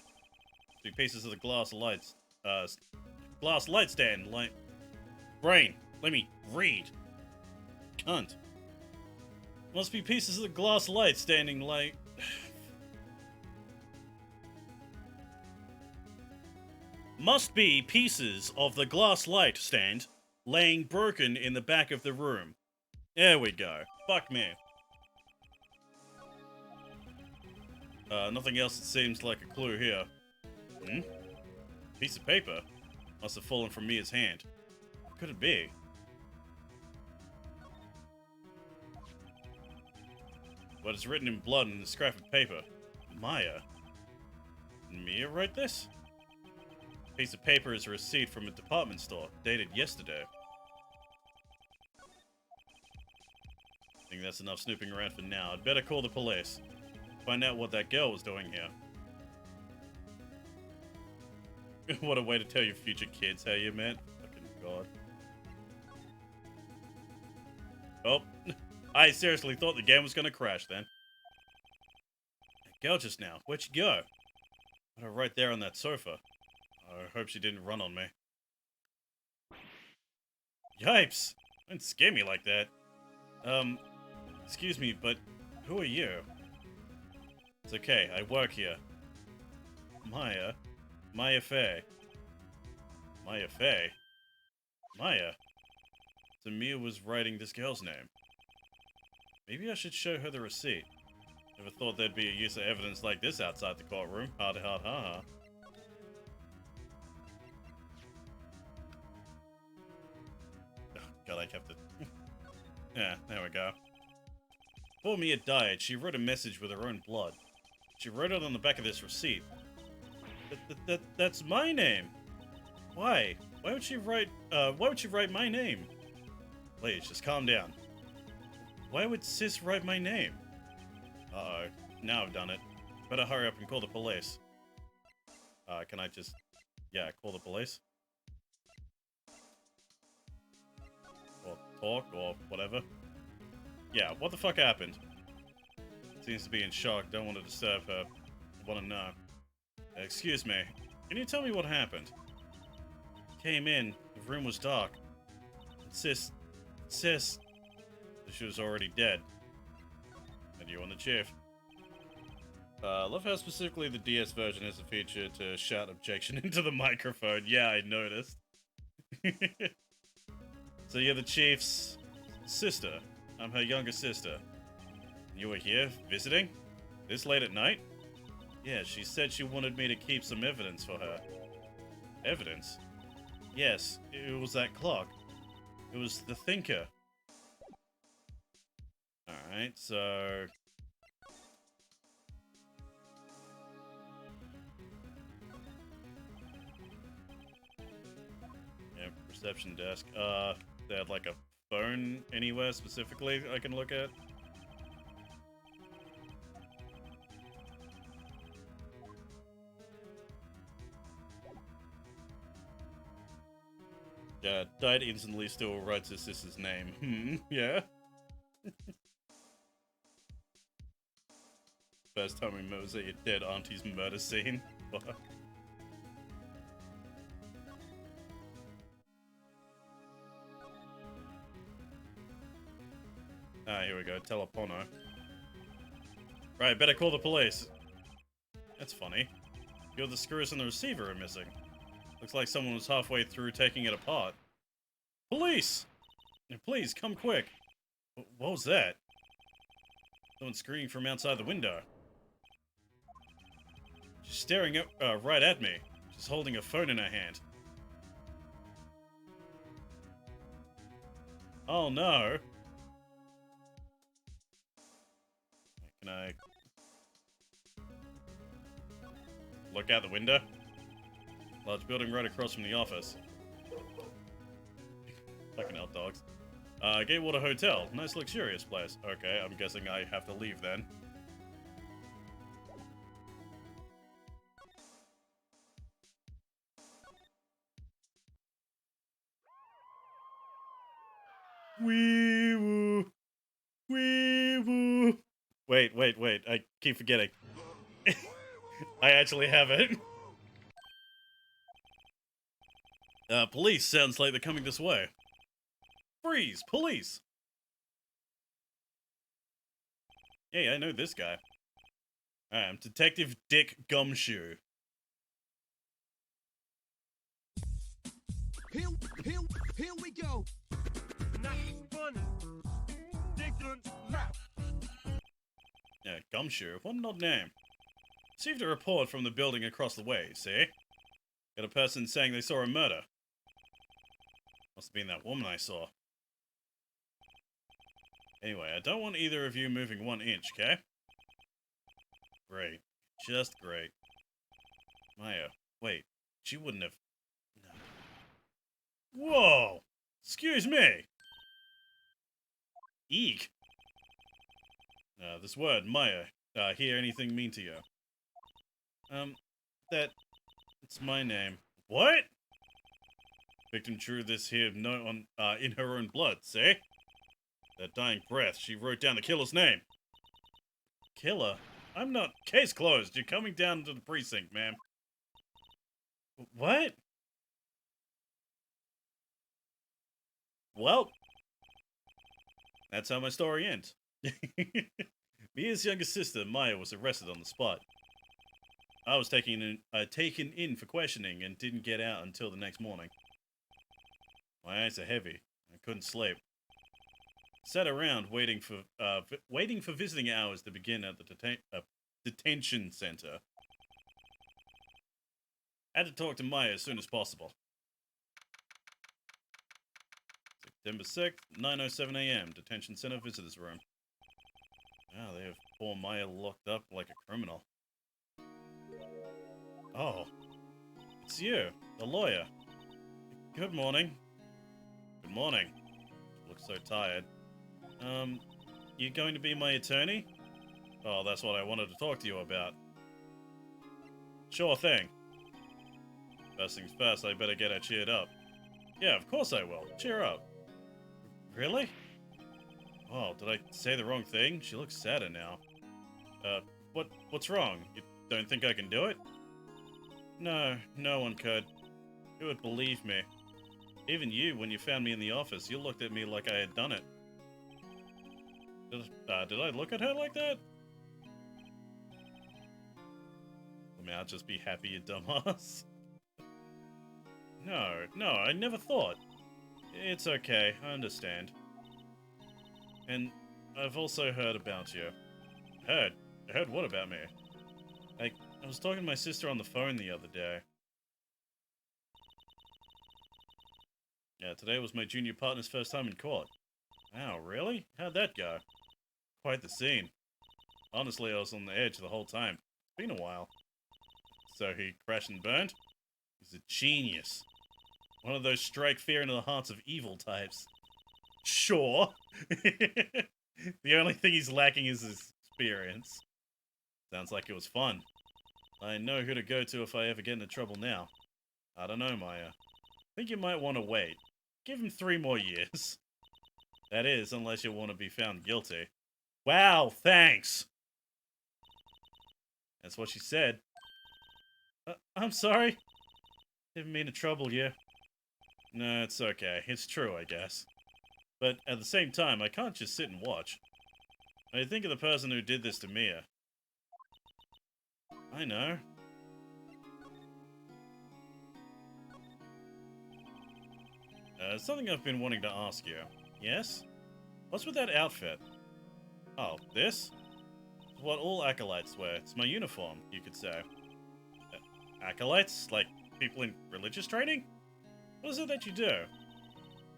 2 pieces of the glass light stand, like... Brain, let me read. Cunt. Must be pieces of the glass light standing like... Must be pieces of the glass light stand laying broken in the back of the room. There we go. Fuck me. Nothing else that seems like a clue here. Hmm? Piece of paper. Must have fallen from Mia's hand. What could it be? But it's written in blood on the scrap of paper. Maya. Did Mia write this? Piece of paper is a receipt from a department store, dated yesterday. I think that's enough snooping around for now. I'd better call the police. Find out what that girl was doing here. What a way to tell your future kids how you met. Fucking god. Oh, I seriously thought the game was gonna crash then. That girl just now, where'd she go? Put her right there on that sofa. I hope she didn't run on me. Yipes! Don't scare me like that. Excuse me, but who are you? It's okay, I work here. Maya? Maya Fey. Maya Fey? Maya? So Mia was writing this girl's name. Maybe I should show her the receipt. Never thought there'd be a use of evidence like this outside the courtroom. Ha ha ha ha. God, I have to... Yeah, there we go. Before Mia died, she wrote a message with her own blood. She wrote it on the back of this receipt. That's my name! Why? Why would she write my name? Please, just calm down. Why would Sis write my name? Uh-oh. Now I've done it. Better hurry up and call the police. Can I just... Yeah, call the police. Or talk, or whatever. Yeah, what the fuck happened? Seems to be in shock, don't want to disturb her. Want to know. Excuse me, can you tell me what happened? Came in, the room was dark. Sis, she was already dead. And you on the chief. Love how specifically the DS version has a feature to shout objection into the microphone. Yeah, I noticed. So you're the chief's sister. I'm her younger sister. You were here, visiting? This late at night? Yeah, she said she wanted me to keep some evidence for her. Evidence? Yes, it was that clock. It was the thinker. Alright, so... yeah, reception desk. They had like a phone anywhere specifically I can look at? Yeah, died instantly, still writes his sister's name. Yeah? First time we met was at your dead auntie's murder scene. Ah, here we go, telepono. Right, better call the police. That's funny. You're the screws and the receiver are missing. Looks like someone was halfway through taking it apart. Police! Please, come quick. What was that? Someone screaming from outside the window. She's staring right at me. She's holding a phone in her hand. Oh no. Can I look out the window? Large building right across from the office. Fucking hell, dogs. Gatewater Hotel. Nice luxurious place. Okay, I'm guessing I have to leave then. Wee woo. Wee woo. Wait. I keep forgetting. I actually have it. Police sounds like they're coming this way. Freeze! Police! Hey, I know this guy. I'm Detective Dick Gumshoe. Here we go. Yeah, Gumshoe. What an odd name. Received a report from the building across the way, see? Got a person saying they saw a murder. Must have been that woman I saw. Anyway, I don't want either of you moving 1 inch, okay? Great. Just great. Maya, wait. She wouldn't have... No. Whoa! Excuse me! Eek! This word, Maya, hear anything mean to you? It's my name. What? Victim drew this here note on, in her own blood, see? That dying breath, she wrote down the killer's name. Killer? I'm not... Case closed. You're coming down to the precinct, ma'am. What? Well, that's how my story ends. Mia's younger sister, Maya, was arrested on the spot. I was taken in for questioning and didn't get out until the next morning. My eyes are heavy. I couldn't sleep. Sat around waiting for visiting hours to begin at the detention center. Had to talk to Maya as soon as possible. September 6th, 9:07 a.m. Detention center visitors room. Wow, they have poor Maya locked up like a criminal. Oh, it's you, the lawyer. Good morning. Good morning. Looks so tired. You going to be my attorney? Oh, that's what I wanted to talk to you about. Sure thing. First things first, I better get her cheered up. Yeah, of course I will. Cheer up. Really? Oh, did I say the wrong thing? She looks sadder now. What's wrong? You don't think I can do it? No, no one could. Who would believe me? Even you, when you found me in the office, you looked at me like I had done it. Did I look at her like that? I mean, I'll just be happy, you dumbass. No, I never thought. It's okay, I understand. And I've also heard about you. Heard? Heard what about me? I was talking to my sister on the phone the other day. Yeah, today was my junior partner's first time in court. Wow, really? How'd that go? Quite the scene. Honestly, I was on the edge the whole time. It's been a while. So he crashed and burned? He's a genius. One of those strike fear into the hearts of evil types. Sure. The only thing he's lacking is his experience. Sounds like it was fun. I know who to go to if I ever get into trouble now. I don't know, Maya. Think you might want to wait. Give him 3 more years. That is, unless you want to be found guilty. Wow, thanks! That's what she said. I'm sorry. Didn't mean to trouble you. No, it's okay. It's true, I guess. But at the same time, I can't just sit and watch. I think of the person who did this to Mia. I know. Something I've been wanting to ask you. Yes? What's with that outfit? Oh, this? It's what all acolytes wear. It's my uniform, you could say. Acolytes? Like people in religious training? What is it that you do?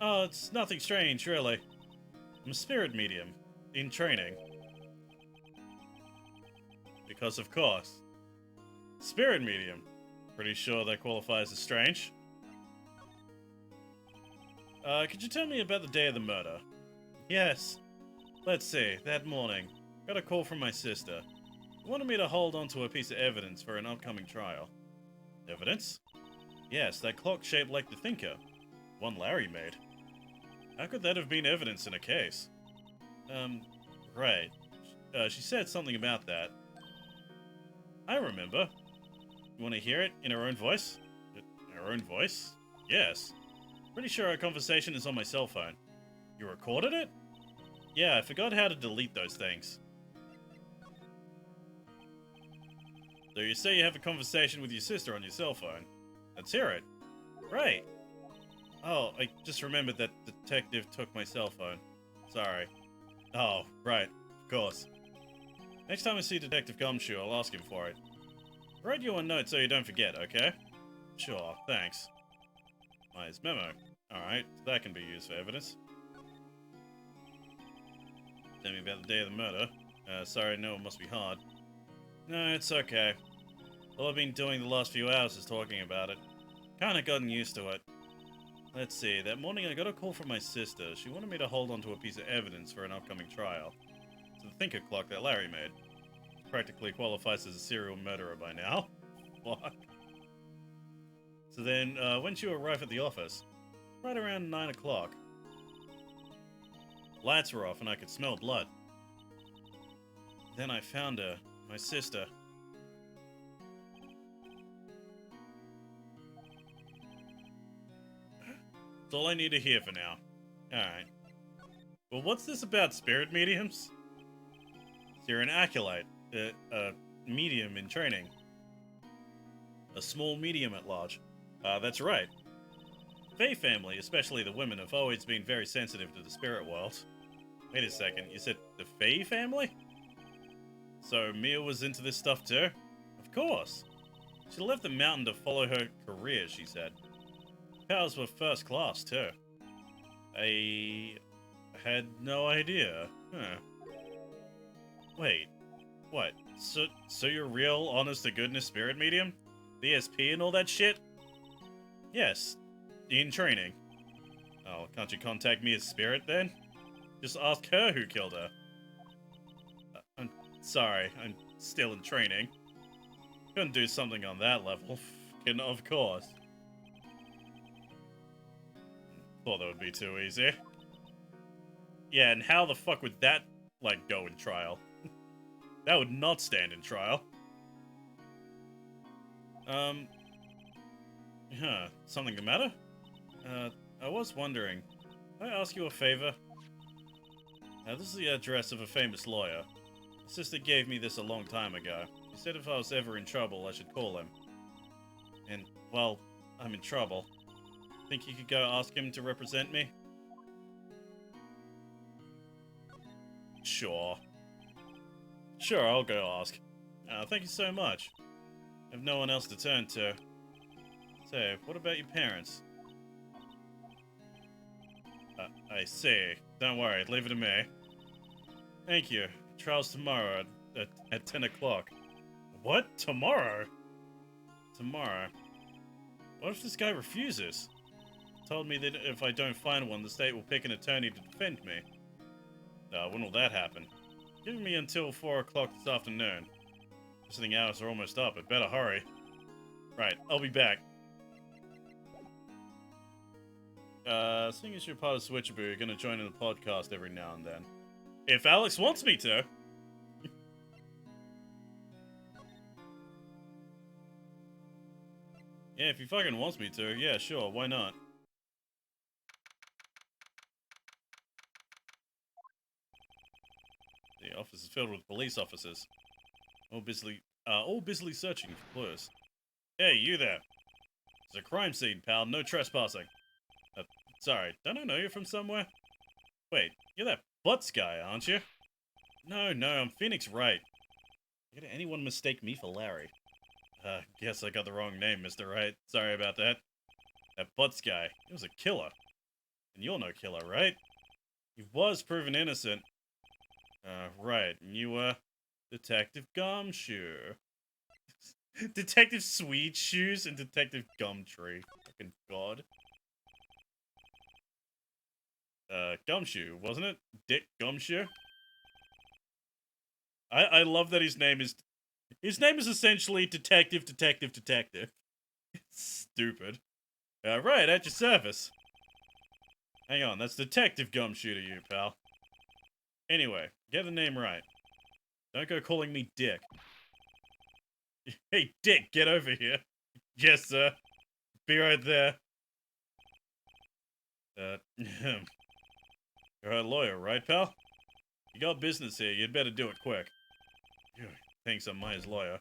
Oh, it's nothing strange, really. I'm a spirit medium. In training. Because of course. Spirit medium. Pretty sure that qualifies as strange. Could you tell me about the day of the murder? Yes. Let's see, that morning, got a call from my sister. She wanted me to hold on to a piece of evidence for an upcoming trial. Evidence? Yes, that clock shaped like the Thinker. One Larry made. How could that have been evidence in a case? Right. She said something about that. I remember. You want to hear it in her own voice? In her own voice? Yes. Pretty sure our conversation is on my cell phone. You recorded it? Yeah, I forgot how to delete those things. So you say you have a conversation with your sister on your cell phone. Let's hear it. Right. Oh, I just remembered that detective took my cell phone. Sorry. Oh, right. Of course. Next time I see Detective Gumshoe, I'll ask him for it. Write you a note so you don't forget, okay? Sure, thanks. Maya's memo. Alright, that can be used for evidence. Tell me about the day of the murder. Sorry, no, it must be hard. No, it's okay. All I've been doing the last few hours is talking about it. Kinda gotten used to it. Let's see, that morning I got a call from my sister. She wanted me to hold on to a piece of evidence for an upcoming trial. It's the Thinker clock that Larry made. Practically qualifies as a serial murderer by now. What? So then, when did you arrive at the office? Right around 9 o'clock. Lights were off and I could smell blood. Then I found her, my sister. That's all I need to hear for now. Alright. Well, what's this about spirit mediums? So you're an acolyte, a medium in training. A small medium at large. That's right. Fae family, especially the women, have always been very sensitive to the spirit world. Wait a second, you said the Fae family? So Mia was into this stuff too? Of course. She left the mountain to follow her career, she said. Powers were first class too. I had no idea. Huh. Wait, what? So you're real, honest-to-goodness spirit medium? DSP and all that shit? Yes, in training. Oh, can't you contact me as spirit then? Just ask her who killed her. I'm sorry, I'm still in training. Couldn't do something on that level. Of course. Thought that would be too easy. Yeah, and how the fuck would that, like, go in trial? That would not stand in trial. Something the matter? I was wondering, can I ask you a favor? This is the address of a famous lawyer. My sister gave me this a long time ago. She said if I was ever in trouble, I should call him. And, well, I'm in trouble. Think you could go ask him to represent me? Sure. Sure, I'll go ask. Thank you so much. I have no one else to turn to. Say, what about your parents? I see. Don't worry, leave it to me. Thank you. Trial's tomorrow at 10 o'clock. What? Tomorrow? Tomorrow. What if this guy refuses? Told me that if I don't find one, the state will pick an attorney to defend me. When will that happen? Give me until 4 o'clock this afternoon. Visiting hours are almost up, I'd better hurry. Right, I'll be back. Seeing as you're part of Switchaboo, you're gonna join in the podcast every now and then. If Alex wants me to! Yeah, if he fucking wants me to, yeah, sure, why not? The office is filled with police officers. All busily searching for clues. Hey, you there! It's a crime scene, pal. No trespassing. Sorry, don't I know you from somewhere? Wait, you're that Butts guy, aren't you? No, I'm Phoenix Wright. Did anyone mistake me for Larry? Guess I got the wrong name, Mr. Wright. Sorry about that. That Butts guy, he was a killer. And you're no killer, right? He was proven innocent. Right, and you, Detective Gumshoe. Detective Sweet Shoes and Detective Gumtree. Fucking god. Gumshoe, wasn't it? Dick Gumshoe? I love that his name is essentially Detective. It's stupid. Right, at your service. Hang on, that's Detective Gumshoe to you, pal. Anyway, get the name right. Don't go calling me Dick. Hey, Dick, get over here. Yes, sir. Be right there. You're a lawyer, right, pal? You got business here, you'd better do it quick. Thinks I'm his lawyer.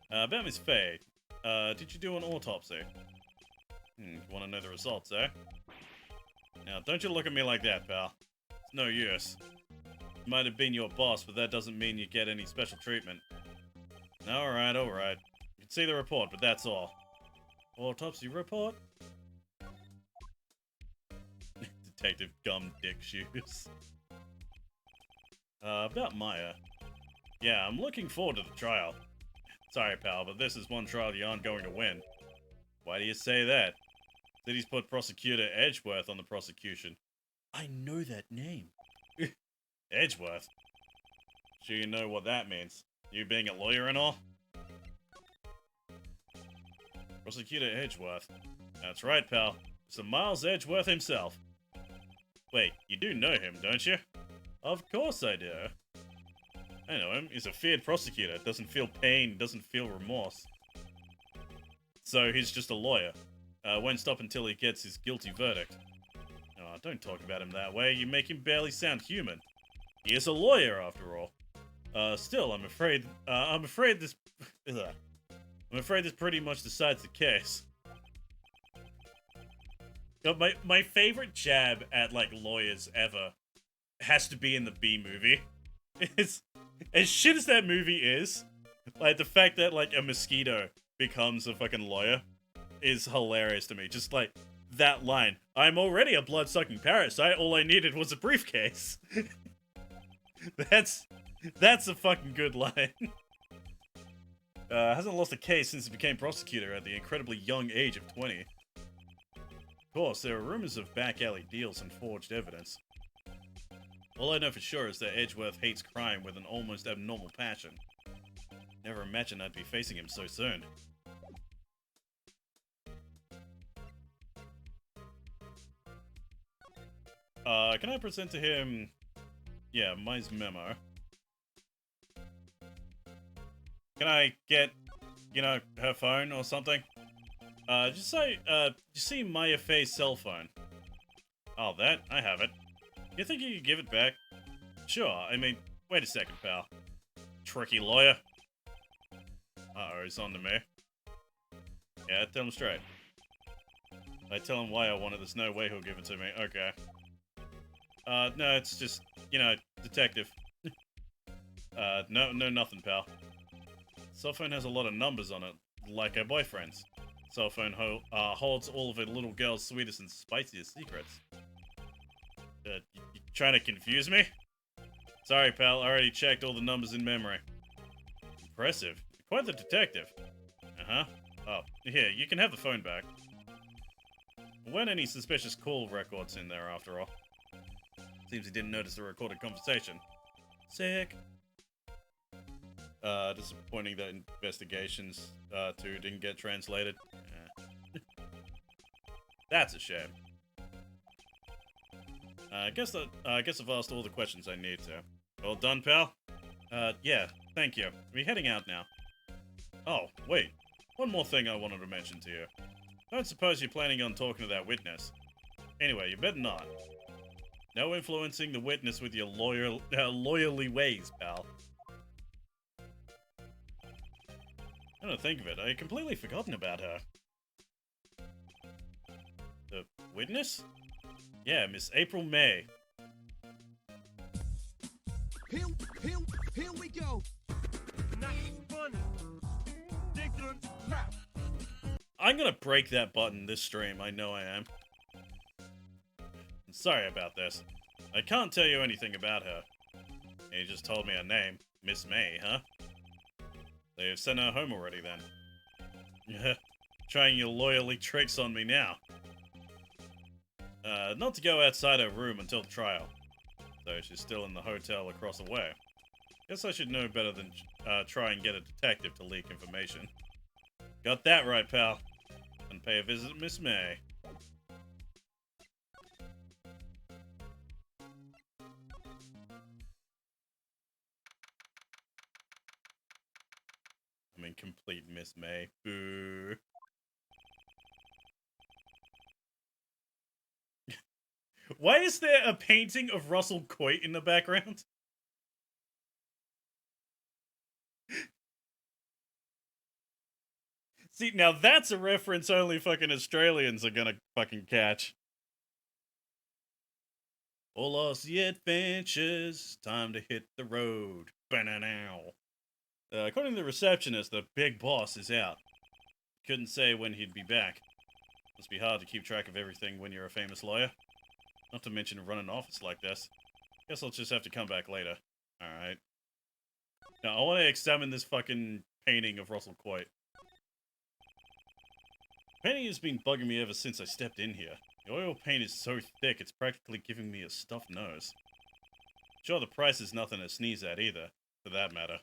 About Miss Faye. Did you do an autopsy? You wanna know the results, eh? Now, don't you look at me like that, pal. It's no use. Might have been your boss, but that doesn't mean you get any special treatment. Alright. You can see the report, but that's all. Autopsy report? Detective Gum Dick Shoes. About Maya. Yeah, I'm looking forward to the trial. Sorry, pal, but this is one trial you aren't going to win. Why do you say that? City's put Prosecutor Edgeworth on the prosecution. I know that name. Edgeworth? Sure you know what that means. You being a lawyer and all? Prosecutor Edgeworth. That's right, pal. It's Miles Edgeworth himself. Wait, you do know him, don't you? Of course I do. I know him. He's a feared prosecutor. Doesn't feel pain, doesn't feel remorse. So he's just a lawyer. Won't stop until he gets his guilty verdict. Oh, don't talk about him that way. You make him barely sound human. He is a lawyer, after all. Still, I'm afraid this pretty much decides the case. My favorite jab at, like, lawyers ever has to be in the B movie. It's, as shit as that movie is, like, the fact that, like, a mosquito becomes a fucking lawyer is hilarious to me. Just, like, that line. I'm already a blood-sucking parasite, all I needed was a briefcase. That's a fucking good line. Hasn't lost a case since he became prosecutor at the incredibly young age of 20. Of course, there are rumors of back-alley deals and forged evidence. All I know for sure is that Edgeworth hates crime with an almost abnormal passion. Never imagined I'd be facing him so soon. Can I present to him... Yeah, Mai's memo. Can I get, you know, her phone or something? Just say, you see Maya Fei's cell phone? Oh, that? I have it. You think you could give it back? Sure, I mean, wait a second, pal. Tricky lawyer. Uh-oh, he's on to me. Yeah, tell him straight. I tell him why I want it, there's no way he'll give it to me. Okay. No, it's just, you know, detective. No, nothing, pal. Cell phone has a lot of numbers on it, like her boyfriend's. Cell phone holds all of a little girl's sweetest and spiciest secrets. You trying to confuse me? Sorry, pal, I already checked all the numbers in memory. Impressive. Quite the detective. Uh-huh. Oh, here, you can have the phone back. There weren't any suspicious call records in there, after all. Seems he didn't notice the recorded conversation. Sick. Disappointing that investigations, too, didn't get translated. That's a shame. I guess I've asked all the questions I need to. All done, pal? Yeah, thank you. We're heading out now. Oh, wait. One more thing I wanted to mention to you. Don't suppose you're planning on talking to that witness. Anyway, you better not. No influencing the witness with your lawyerly ways, pal. Come to think of it, I had completely forgotten about her. The witness? Yeah, Miss April May. Here we go. I'm gonna break that button this stream, I know I am. Sorry about this. I can't tell you anything about her. You just told me her name. Miss May, huh? They've sent her home already then. Trying your lawyerly tricks on me now. Not to go outside her room until the trial. Though she's still in the hotel across the way. Guess I should know better than try and get a detective to leak information. Got that right, pal. And pay a visit to Miss May. I'm in complete Miss May. Boo. Why is there a painting of Russell Coit in the background? See, now that's a reference only fucking Australians are gonna fucking catch. All Aussie adventures, time to hit the road. Ba-na-now. According to the receptionist, the big boss is out. Couldn't say when he'd be back. Must be hard to keep track of everything when you're a famous lawyer. Not to mention run an office like this. Guess I'll just have to come back later. Alright. Now, I want to examine this fucking painting of Russell Coit. Painting has been bugging me ever since I stepped in here. The oil paint is so thick, it's practically giving me a stuffed nose. Sure, the price is nothing to sneeze at either, for that matter.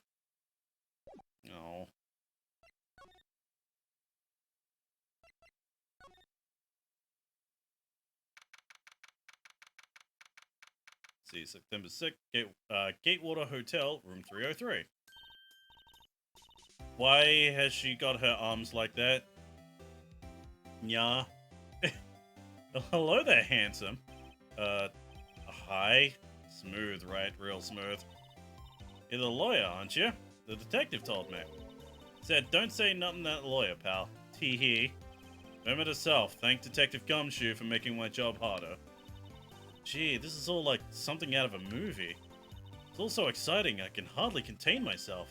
Oh. See, September 6th, Gatewater Hotel, room 303. Why has she got her arms like that? Yeah. Hello there, handsome. Hi. Smooth, right? Real smooth. You're the lawyer, aren't you? The detective told me. Said, don't say nothing to that lawyer, pal. Tee hee. Moment of self. Thank Detective Gumshoe for making my job harder. Gee, this is all like something out of a movie. It's all so exciting, I can hardly contain myself.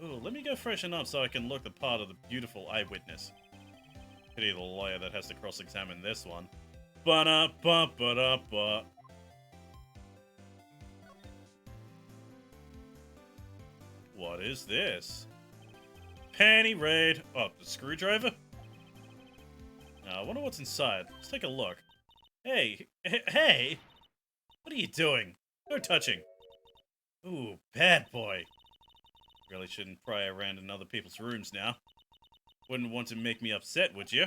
Ooh, let me go freshen up so I can look the part of the beautiful eyewitness. Pity the lawyer that has to cross-examine this one. Ba-da-ba-ba-da-ba. What is this? Panty raid. Oh, the screwdriver? I wonder what's inside. Let's take a look. Hey! Hey! What are you doing? No touching. Ooh, bad boy. Really shouldn't pry around in other people's rooms now. Wouldn't want to make me upset, would you?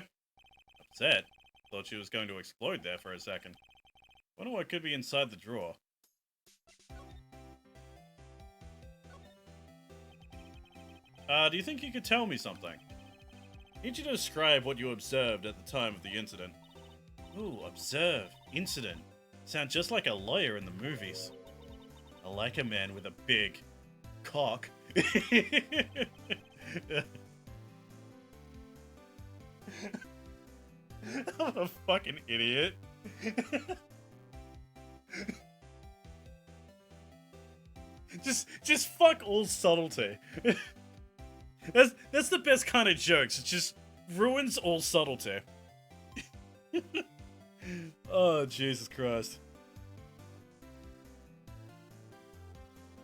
Upset? Thought she was going to explode there for a second. Wonder what could be inside the drawer. Do you think you could tell me something? Need you to describe what you observed at the time of the incident. Ooh, observe. Incident. Sound just like a lawyer in the movies. I like a man with a big cock. I'm a fucking idiot. just fuck all subtlety. That's the best kind of jokes. It just ruins all subtlety. Oh, Jesus Christ.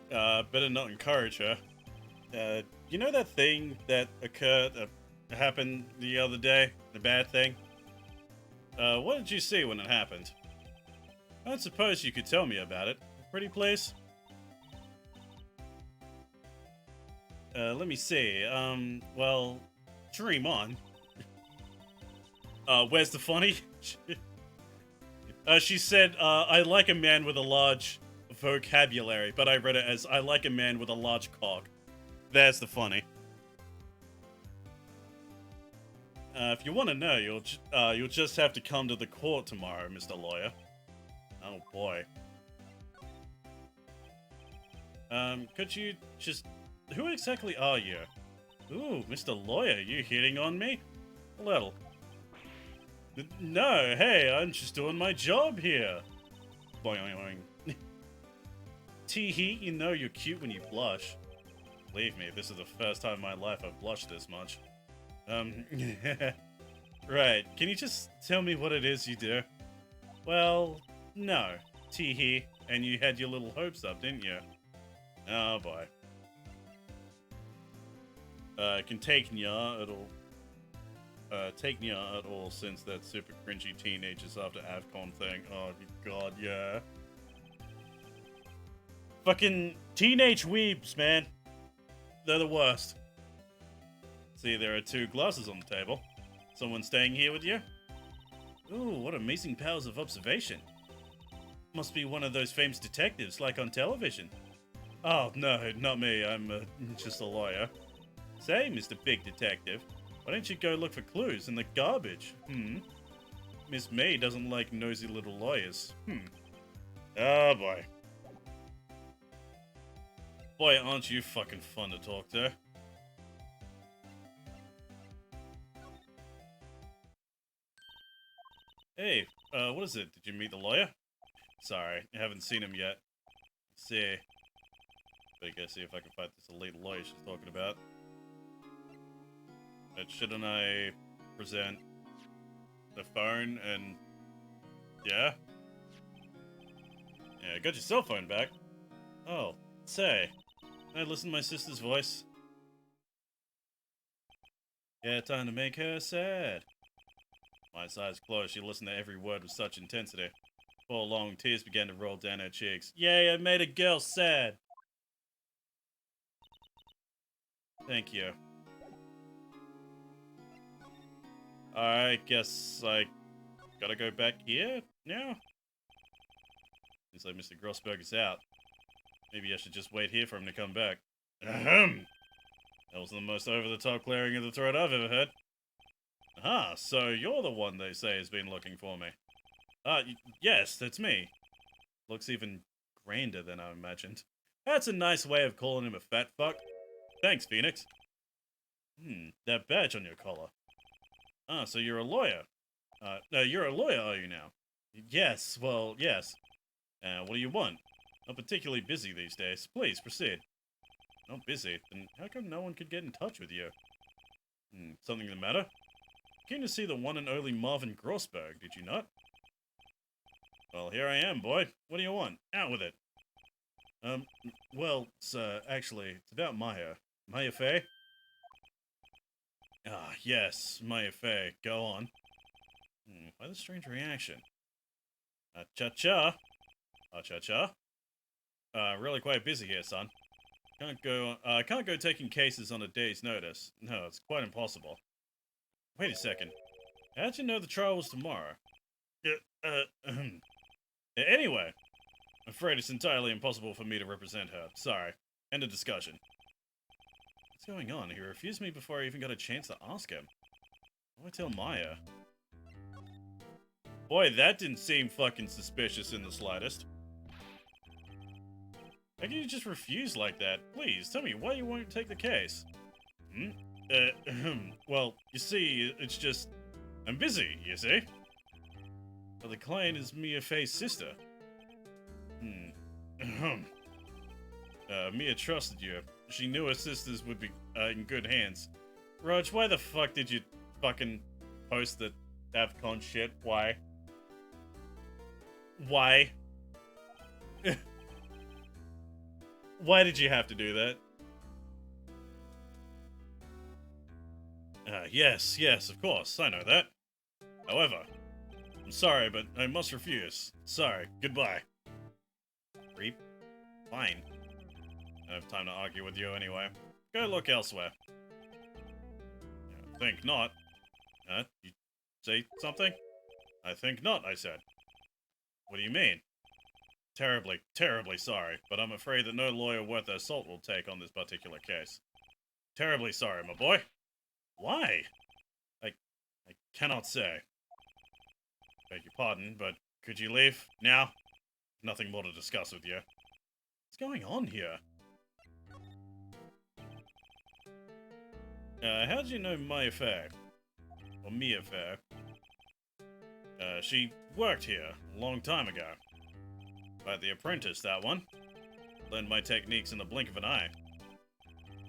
Better not encourage her. You know that thing that happened the other day? The bad thing? What did you see when it happened? I suppose you could tell me about it. Pretty please? Let me see. Well, dream on. Where's the funny? She said, I like a man with a large vocabulary, but I read it as, I like a man with a large cock. There's the funny. If you want to know, you'll just have to come to the court tomorrow, Mr. Lawyer. Oh boy. Could you just... Who exactly are you? Ooh, Mr. Lawyer, you hitting on me? A little. No, hey, I'm just doing my job here. Boing, boing, boing. Tee-hee, you know you're cute when you blush. Believe me, this is the first time in my life I've blushed this much. Right, can you just tell me what it is you do? Well, no. Tee-hee, and you had your little hopes up, didn't you? Oh boy. Can take nya at all. Take nya at all since that super cringy teenagers after AvCon thing. Oh god, yeah. Fucking teenage weebs, man. They're the worst. See, there are 2 glasses on the table. Someone staying here with you? Ooh, what amazing powers of observation. Must be one of those famous detectives, like on television. Oh, no, not me. I'm just a lawyer. Say, Mr. Big Detective, why don't you go look for clues in the garbage? Miss May doesn't like nosy little lawyers. Oh, boy. Boy, aren't you fucking fun to talk to. Hey, what is it? Did you meet the lawyer? Sorry, I haven't seen him yet. Let's see. But I gotta see if I can find this elite lawyer she's talking about. But shouldn't I present the phone and... Yeah? Yeah, got your cell phone back. Oh, say. Can I listen to my sister's voice? Yeah, time to make her sad. My eyes closed, she listened to every word with such intensity. Before long, tears began to roll down her cheeks. Yay, I made a girl sad! Thank you. I guess I gotta go back here now? Seems like Mr. Grossberg is out. Maybe I should just wait here for him to come back. Ahem! That was the most over-the-top clearing of the throat I've ever heard. Aha, so you're the one they say has been looking for me. Yes, that's me. Looks even grander than I imagined. That's a nice way of calling him a fat fuck. Thanks, Phoenix. That badge on your collar. Ah, so you're a lawyer. No, you're a lawyer, are you now? Yes, well, yes. What do you want? Not particularly busy these days. Please, proceed. Not busy? Then how come no one could get in touch with you? Something the matter? Came to see the one and only Marvin Grossberg, did you not? Well, here I am, boy. What do you want? Out with it. Well, sir, actually, it's about Maya. Maya Fey? Ah, yes, Maya Fey. Go on. Why the strange reaction? Cha-cha. Cha-cha. Really quite busy here, son. Can't go taking cases on a day's notice. No, it's quite impossible. Wait a second. How'd you know the trial was tomorrow? Anyway, I'm afraid it's entirely impossible for me to represent her. Sorry. End of discussion. What's going on? He refused me before I even got a chance to ask him. What do I tell Maya? Boy, that didn't seem fucking suspicious in the slightest. How can you just refuse like that? Please, tell me why you won't take the case. Well, you see, it's just... I'm busy, you see? But the client is Mia Fey's sister. Mia trusted you. She knew her sisters would be in good hands. Raj, why the fuck did you fucking post the AvCon shit? Why? Why? Why did you have to do that? Yes, of course, I know that. However, I'm sorry, but I must refuse. Sorry, goodbye. Creep. Fine. I don't have time to argue with you anyway. Go look elsewhere. I think not. You say something? I think not, I said. What do you mean? Terribly, terribly sorry, but I'm afraid that no lawyer worth their salt will take on this particular case. Terribly sorry, my boy. Why? I cannot say. Beg your pardon, but could you leave now? Nothing more to discuss with you. What's going on here? How did you know Maya Fair? Or Mia Fair? She worked here a long time ago. Like the apprentice, that one. Learned my techniques in the blink of an eye.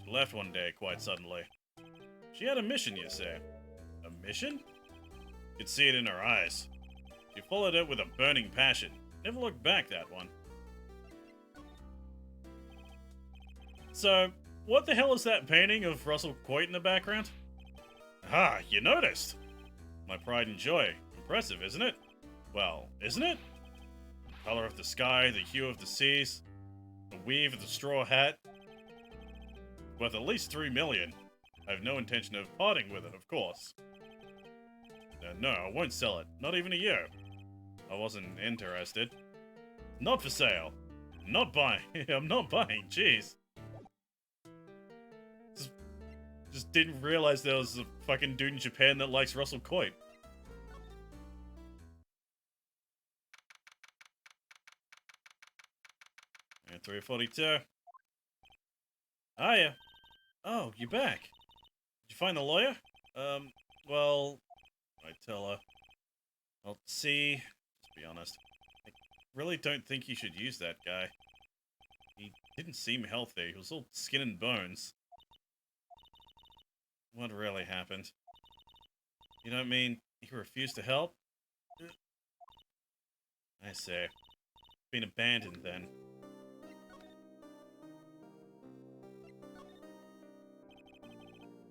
She left one day quite suddenly. She had a mission, you see. A mission? You could see it in her eyes. She followed it with a burning passion. Never looked back, that one. So, what the hell is that painting of Russell Coit in the background? Ah, you noticed! My pride and joy. Impressive, isn't it? Well, isn't it? The color of the sky, the hue of the seas, the weave of the straw hat. Worth at least 3 million. I have no intention of parting with it, of course. No, I won't sell it. Not even a year. I wasn't interested. Not for sale. Not buying. I'm not buying, jeez. Just didn't realize there was a fucking dude in Japan that likes Russell Coit. And 342. Hiya. Oh, you're back. Did you find the lawyer? Well, I tell her. Well, see, just be honest. I really don't think you should use that guy. He didn't seem healthy. He was all skin and bones. What really happened? You don't mean he refused to help? I see. Been abandoned then.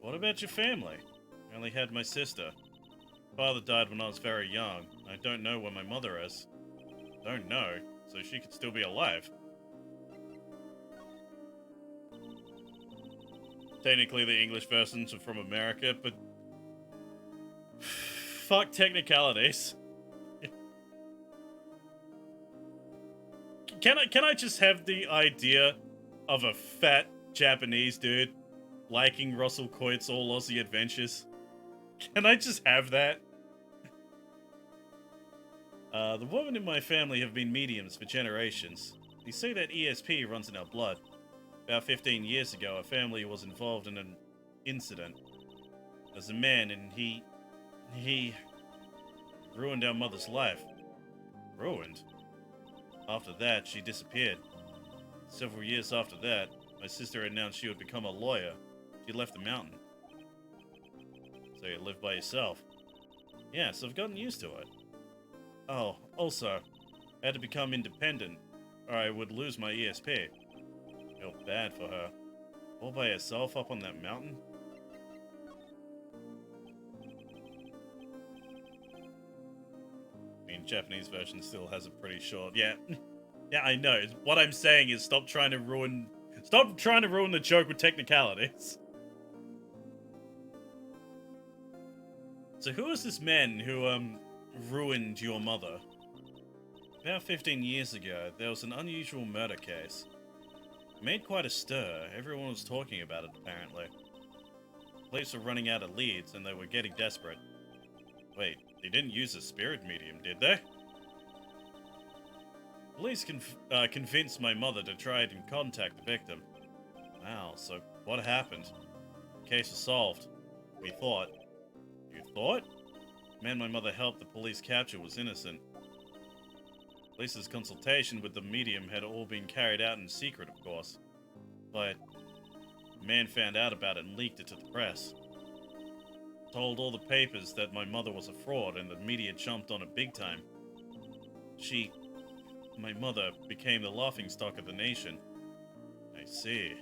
What about your family? I only had my sister. Father died when I was very young. I don't know where my mother is. Don't know, so she could still be alive. Technically, the English versions are from America, but fuck technicalities. Can I just have the idea of a fat Japanese dude liking Russell Coit's All Aussie Adventures? Can I just have that? The women in my family have been mediums for generations. They say that ESP runs in our blood. About 15 years ago, a family was involved in an incident. There's a man, and he ruined our mother's life. Ruined? After that, she disappeared. Several years after that, my sister announced she would become a lawyer. She left the mountain. So you live by yourself? Yes, I've gotten used to it. Oh, also, I had to become independent, or I would lose my ESP. Felt bad for her. All by herself up on that mountain? I mean, Japanese version still has a pretty short... Yeah, I know. What I'm saying is stop trying to ruin Stop trying to ruin the joke with technicalities. So who is this man who, ruined your mother? About 15 years ago, there was an unusual murder case. It made quite a stir. Everyone was talking about it, apparently. Police were running out of leads, and they were getting desperate. Wait, they didn't use a spirit medium, did they? Police convinced my mother to try and contact the victim. Wow, so what happened? The case was solved. We thought. You thought? The man my mother helped the police capture was innocent. Police's consultation with the medium had all been carried out in secret, of course. But the man found out about it and leaked it to the press. Told all the papers that my mother was a fraud and the media jumped on it big time. My mother became the laughingstock of the nation. I see.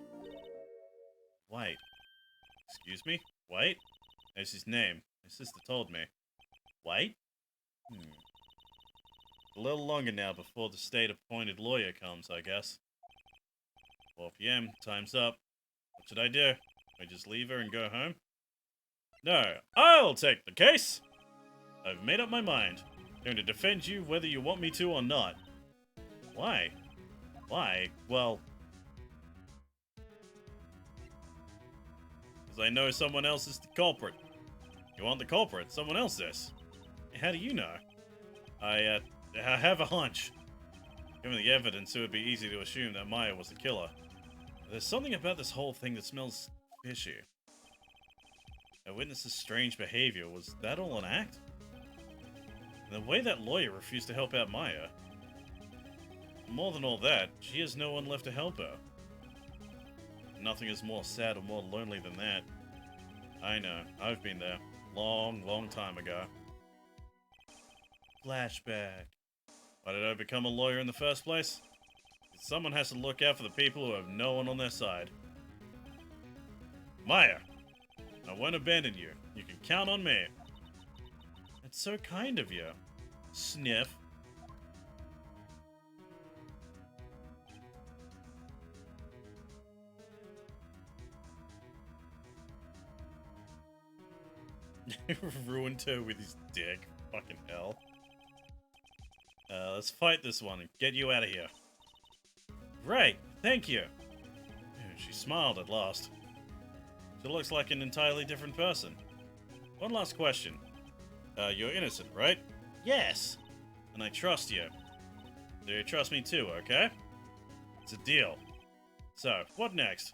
White. Excuse me? White? That's his name. My sister told me. White? A little longer now before the state-appointed lawyer comes, I guess. 4 p.m. Time's up. What should I do? I just leave her and go home? No, I'll take the case! I've made up my mind. I'm going to defend you whether you want me to or not. Why? Why? Well... because I know someone else is the culprit. You want the culprit? Someone else is. How do you know? I have a hunch. Given the evidence, it would be easy to assume that Maya was the killer. There's something about this whole thing that smells fishy. I witnessed this strange behavior. Was that all an act? And the way that lawyer refused to help out Maya. More than all that, she has no one left to help her. Nothing is more sad or more lonely than that. I know, I've been there. Long time ago. Flashback. Why did I become a lawyer in the first place? Someone has to look out for the people who have no one on their side. Maya! I won't abandon you. You can count on me. That's so kind of you. Sniff. Ruined her with his dick. Fucking hell. Let's fight this one and get you out of here. Right, thank you. She smiled at last. She looks like an entirely different person. One last question. You're innocent, right? Yes. And I trust you. Do you trust me too, okay? It's a deal. So, what next?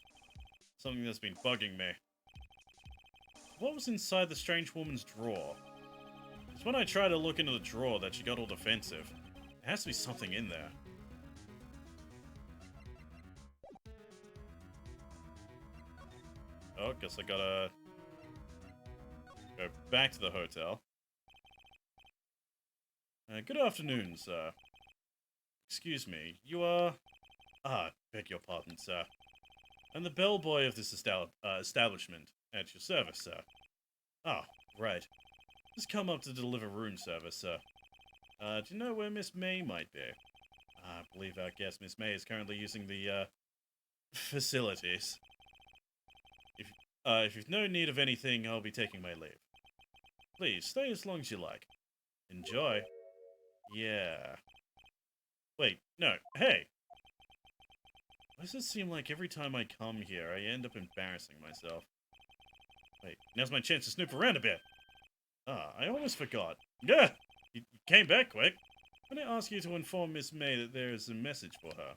Something that's been bugging me. What was inside the strange woman's drawer? It's when I tried to look into the drawer that she got all defensive. There has to be something in there. Oh, guess I gotta go back to the hotel. Good afternoon, sir. Excuse me, you are... beg your pardon, sir. I'm the bellboy of this establishment. At your service, sir. Oh, right. Just come up to deliver room service, sir. Do you know where Miss May might be? I believe our guest, Miss May, is currently using the, facilities. If you've no need of anything, I'll be taking my leave. Please, stay as long as you like. Enjoy. Yeah. Wait, no, hey! Why does it seem like every time I come here, I end up embarrassing myself? Wait, now's my chance to snoop around a bit. I almost forgot. Yeah, you came back quick. I'm going to ask you to inform Miss May that there is a message for her.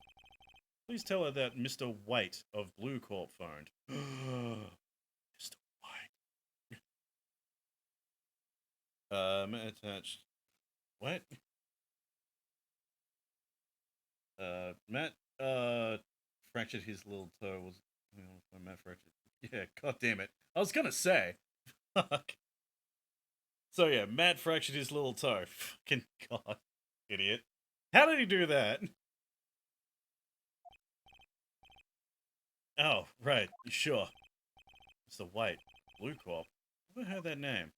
Please tell her that Mr. White of Blue Corp phoned. Mr. White. Attached. What? Matt, fractured his little toe. Matt fractured. Yeah, god damn it. I was gonna say. Fuck. So yeah, Matt fractured his little toe. Fucking god. Idiot. How did he do that? Oh, right. Sure. Mr. White. Blue Corp. Never heard that name.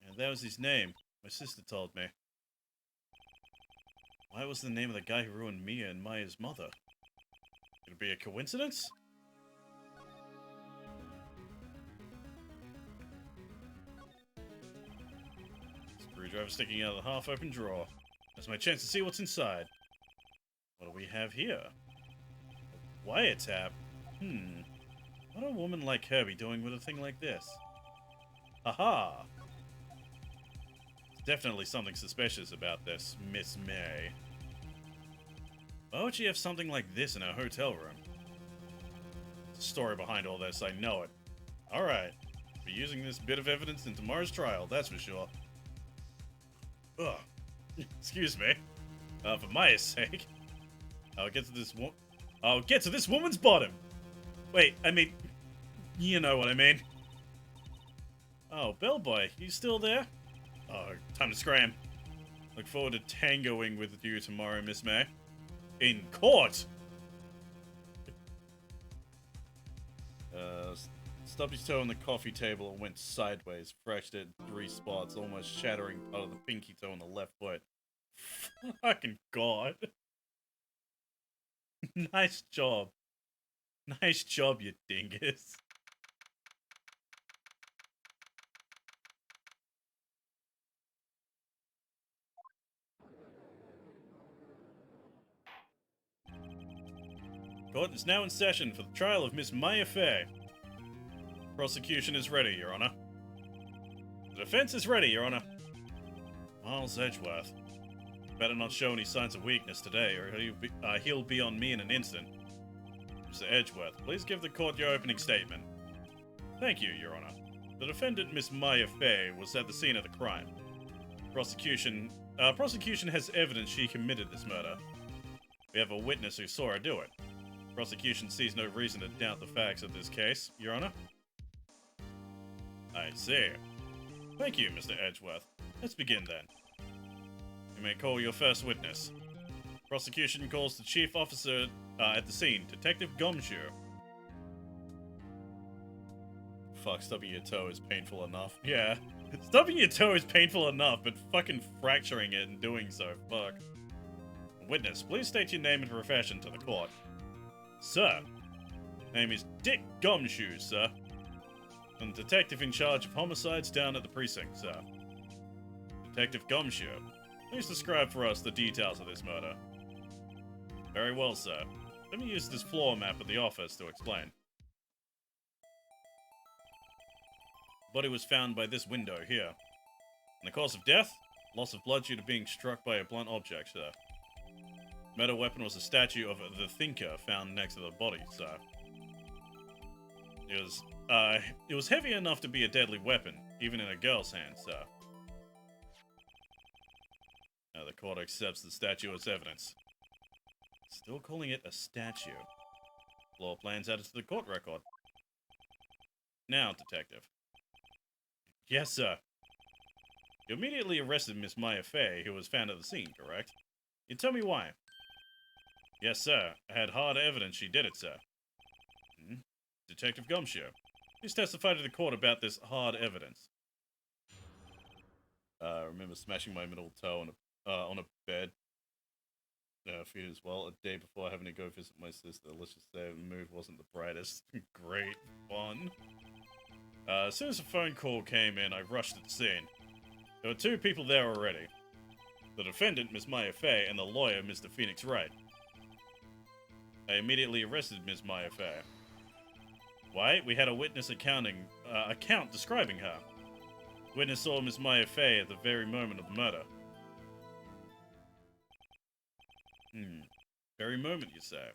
Yeah, that was his name. My sister told me. Why was the name of the guy who ruined Mia and Maya's mother? Could it be a coincidence? Screwdriver sticking out of the half-open drawer. That's my chance to see what's inside. What do we have here? A wiretap? What would a woman like her be doing with a thing like this? Haha! There's definitely something suspicious about this, Miss May. Why would she have something like this in her hotel room? There's a story behind all this, I know it. Alright. Be using this bit of evidence in tomorrow's trial, that's for sure. Ugh. Excuse me. For Maya's sake. I'll get to this woman's bottom! Wait, I mean... You know what I mean. Oh, Bellboy, you still there? Oh, time to scram. Look forward to tangoing with you tomorrow, Miss May. In court! Stubbed his toe on the coffee table and went sideways, fractured it in 3 spots, almost shattering part of the pinky toe on the left foot. Fucking God. Nice job. Nice job, you dingus. Court is now in session for the trial of Miss Maya Fay. Prosecution is ready, Your Honor. The defense is ready, Your Honor. Miles Edgeworth. Better not show any signs of weakness today, or he'll be on me in an instant. Mr. Edgeworth, please give the court your opening statement. Thank you, Your Honor. The defendant, Miss Maya Fay, was at the scene of the crime. Prosecution has evidence she committed this murder. We have a witness who saw her do it. Prosecution sees no reason to doubt the facts of this case, Your Honor. I see. Thank you, Mr. Edgeworth. Let's begin then. You may call your first witness. Prosecution calls the chief officer at the scene, Detective Gumshoe. Fuck, stubbing your toe is painful enough. Yeah, stubbing your toe is painful enough, but fucking fracturing it and doing so, fuck. Witness, please state your name and profession to the court. Sir, name is Dick Gumshoe, sir. I'm the detective in charge of homicides down at the precinct, sir. Detective Gumshoe, please describe for us the details of this murder. Very well, sir. Let me use this floor map at the office to explain. Body was found by this window here. In the cause of death, loss of blood due to being struck by a blunt object, sir. Murder weapon was a statue of the Thinker found next to the body, sir. It was heavy enough to be a deadly weapon, even in a girl's hand, sir. Now the court accepts the statue as evidence. Still calling it a statue. Floor plans added to the court record. Now, detective. Yes, sir. You immediately arrested Miss Maya Fay, who was found at the scene, correct? You tell me why. Yes, sir. I had hard evidence she did it, sir. Detective Gumshoe, please testify to the court about this hard evidence. I remember smashing my middle toe on a bed. Feet as well, a day before having to go visit my sister. Let's just say the mood wasn't the brightest. Great fun. As soon as the phone call came in, I rushed to the scene. There were 2 people there already. The defendant, Miss Maya Fay, and the lawyer, Mr. Phoenix Wright. I immediately arrested Miss Maya Fay. Why? We had a witness account describing her. Witness saw Miss Maya Fay at the very moment of the murder. Very moment, you say?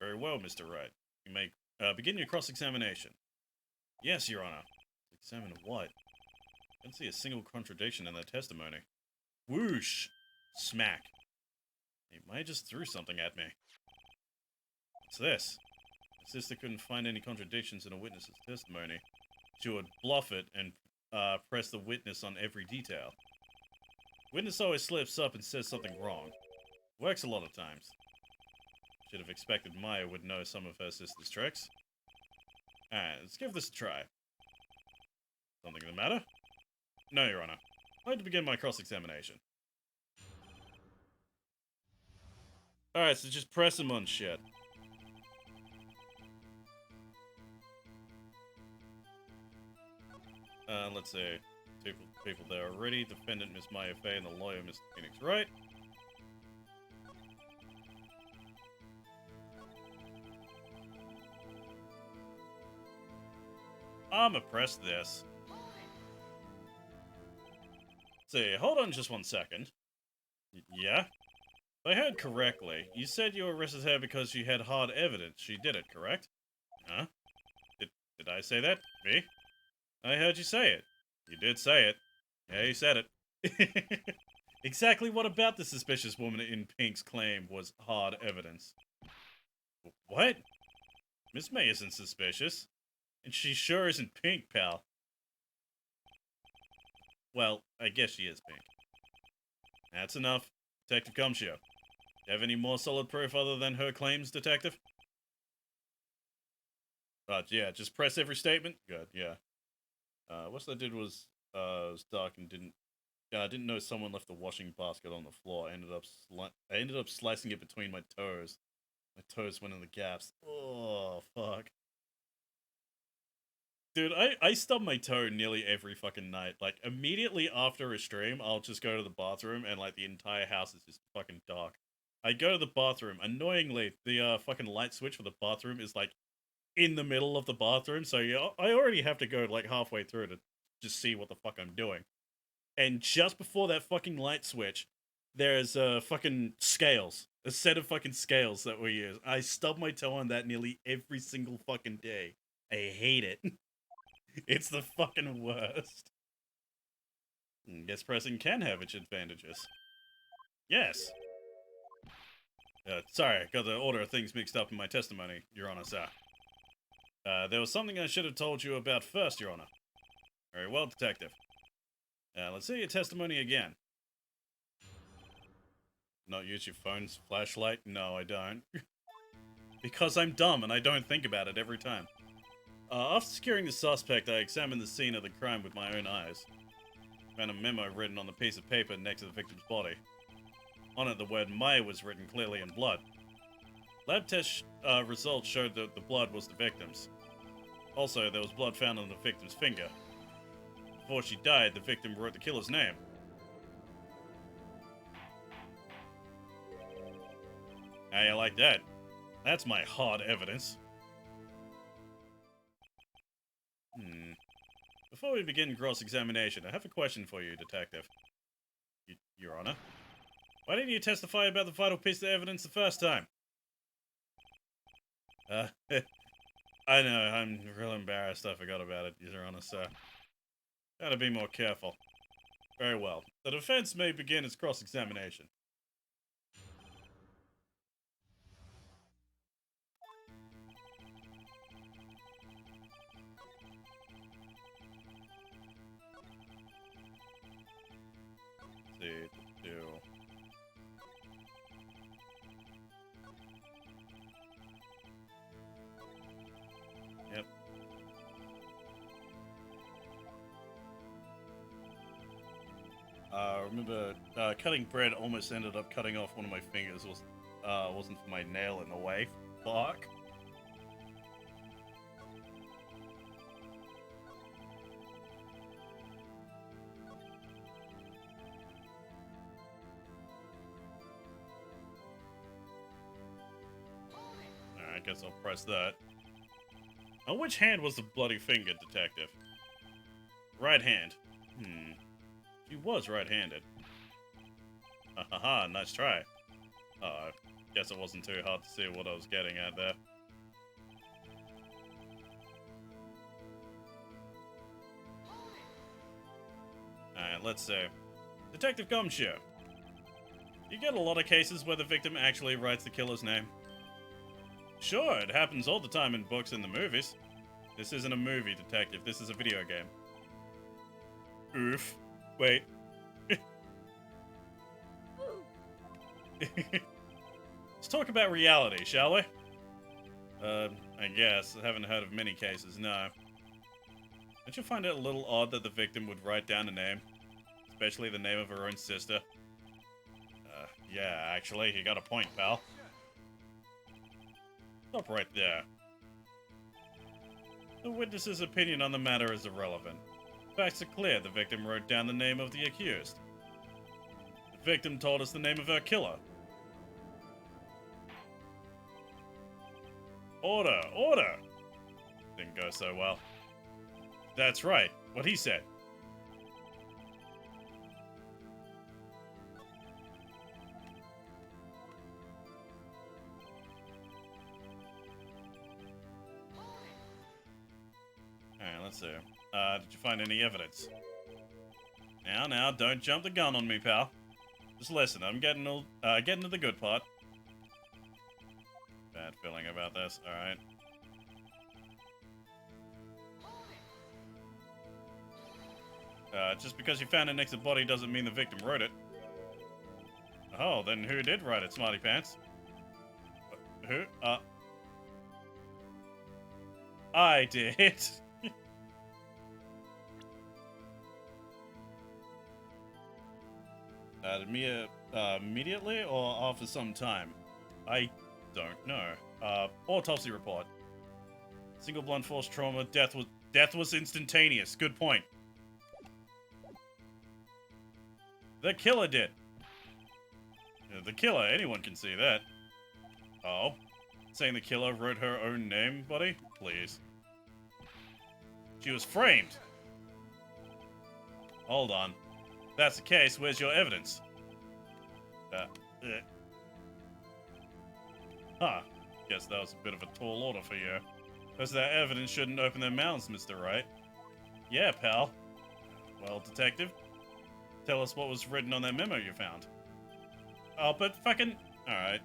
Very well, Mr. Wright. You may begin your cross-examination. Yes, Your Honor. Examine what? I don't see a single contradiction in their testimony. Whoosh! Smack. Hey, Maya just threw something at me. What's this? My sister couldn't find any contradictions in a witness's testimony. She would bluff it and press the witness on every detail. Witness always slips up and says something wrong. Works a lot of times. Should have expected Maya would know some of her sister's tricks. Alright, let's give this a try. Something the matter? No, Your Honor. I'd like to begin my cross-examination. Alright, so just press him on shit. Let's see. Two people there already. Defendant Miss Maya Fey and the lawyer Mr. Phoenix Wright. I'ma press this. See, hold on just 1 second. Yeah? If I heard correctly, you said you arrested her because she had hard evidence. She did it, correct? Huh? Did I say that? Me? I heard you say it. You did say it. Yeah, you said it. Exactly what about the suspicious woman in Pink's claim was hard evidence? What? Miss May isn't suspicious. And she sure isn't Pink, pal. Well, I guess she is Pink. That's enough. Detective Gumshoe. Do you have any more solid proof other than her claims, Detective? Yeah, just press every statement? Good, yeah. What I did was, it was dark and didn't know someone left the washing basket on the floor. I ended up slicing it between my toes. My toes went in the gaps. Oh, fuck. Dude, I stub my toe nearly every fucking night. Like, immediately after a stream, I'll just go to the bathroom and, like, the entire house is just fucking dark. I go to the bathroom. Annoyingly, the fucking light switch for the bathroom is, like, in the middle of the bathroom. So, yeah, I already have to go, like, halfway through to just see what the fuck I'm doing. And just before that fucking light switch, there's, fucking scales. A set of fucking scales that we use. I stub my toe on that nearly every single fucking day. I hate it. It's the fucking worst. Guess pressing can have its advantages. Yes. Sorry, I got the order of things mixed up in my testimony, Your Honor, sir. There was something I should have told you about first, Your Honor. Very well, Detective. Let's see your testimony again. Not use your phone's flashlight? No, I don't. Because I'm dumb and I don't think about it every time. After securing the suspect, I examined the scene of the crime with my own eyes. Found a memo written on the piece of paper next to the victim's body. On it, the word Maya was written clearly in blood. Lab test results showed that the blood was the victim's. Also, there was blood found on the victim's finger. Before she died, the victim wrote the killer's name. How you like that? That's my hard evidence. Before we begin cross-examination, I have a question for you, Detective. Your Honor. Why didn't you testify about the vital piece of evidence the first time? I know, I'm real embarrassed I forgot about it, Your Honor, sir. Gotta be more careful. Very well. The defense may begin its cross-examination. Yep. Remember, cutting bread almost ended up cutting off one of my fingers. Wasn't for my nail in the way. Fuck. I guess I'll press that. On which hand was the bloody finger, Detective? Right hand. She was right-handed. Haha, nice try. I guess it wasn't too hard to see what I was getting at there. Alright, let's see. Detective Gumshoe. You get a lot of cases where the victim actually writes the killer's name. Sure, it happens all the time in books and the movies. This isn't a movie, Detective. This is a video game. Oof. Wait. Let's talk about reality, shall we? I guess. I haven't heard of many cases, no. Don't you find it a little odd that the victim would write down a name? Especially the name of her own sister? Yeah, actually, you got a point, pal. Stop right there. The witness's opinion on the matter is irrelevant. Facts are clear. The victim wrote down the name of the accused. The victim told us the name of her killer. Order! Order! Didn't go so well. That's right. What he said. Alright, let's see. Did you find any evidence? Now, don't jump the gun on me, pal. Just listen, I'm getting to the good part. Bad feeling about this, alright. Just because you found it next to the body doesn't mean the victim wrote it. Oh, then who did write it, Smarty Pants? Who? I did. Immediately or after some time? I don't know. Autopsy report. Single blunt force trauma. Death was instantaneous. Good point. The killer did. The killer. Anyone can see that. Oh, saying the killer wrote her own name, buddy? Please. She was framed. Hold on. If that's the case, where's your evidence? Huh. Guess that was a bit of a tall order for you. Because that evidence shouldn't open their mouths, Mr. Wright. Yeah, pal. Well, detective, tell us what was written on that memo you found. Oh, but fucking... Alright.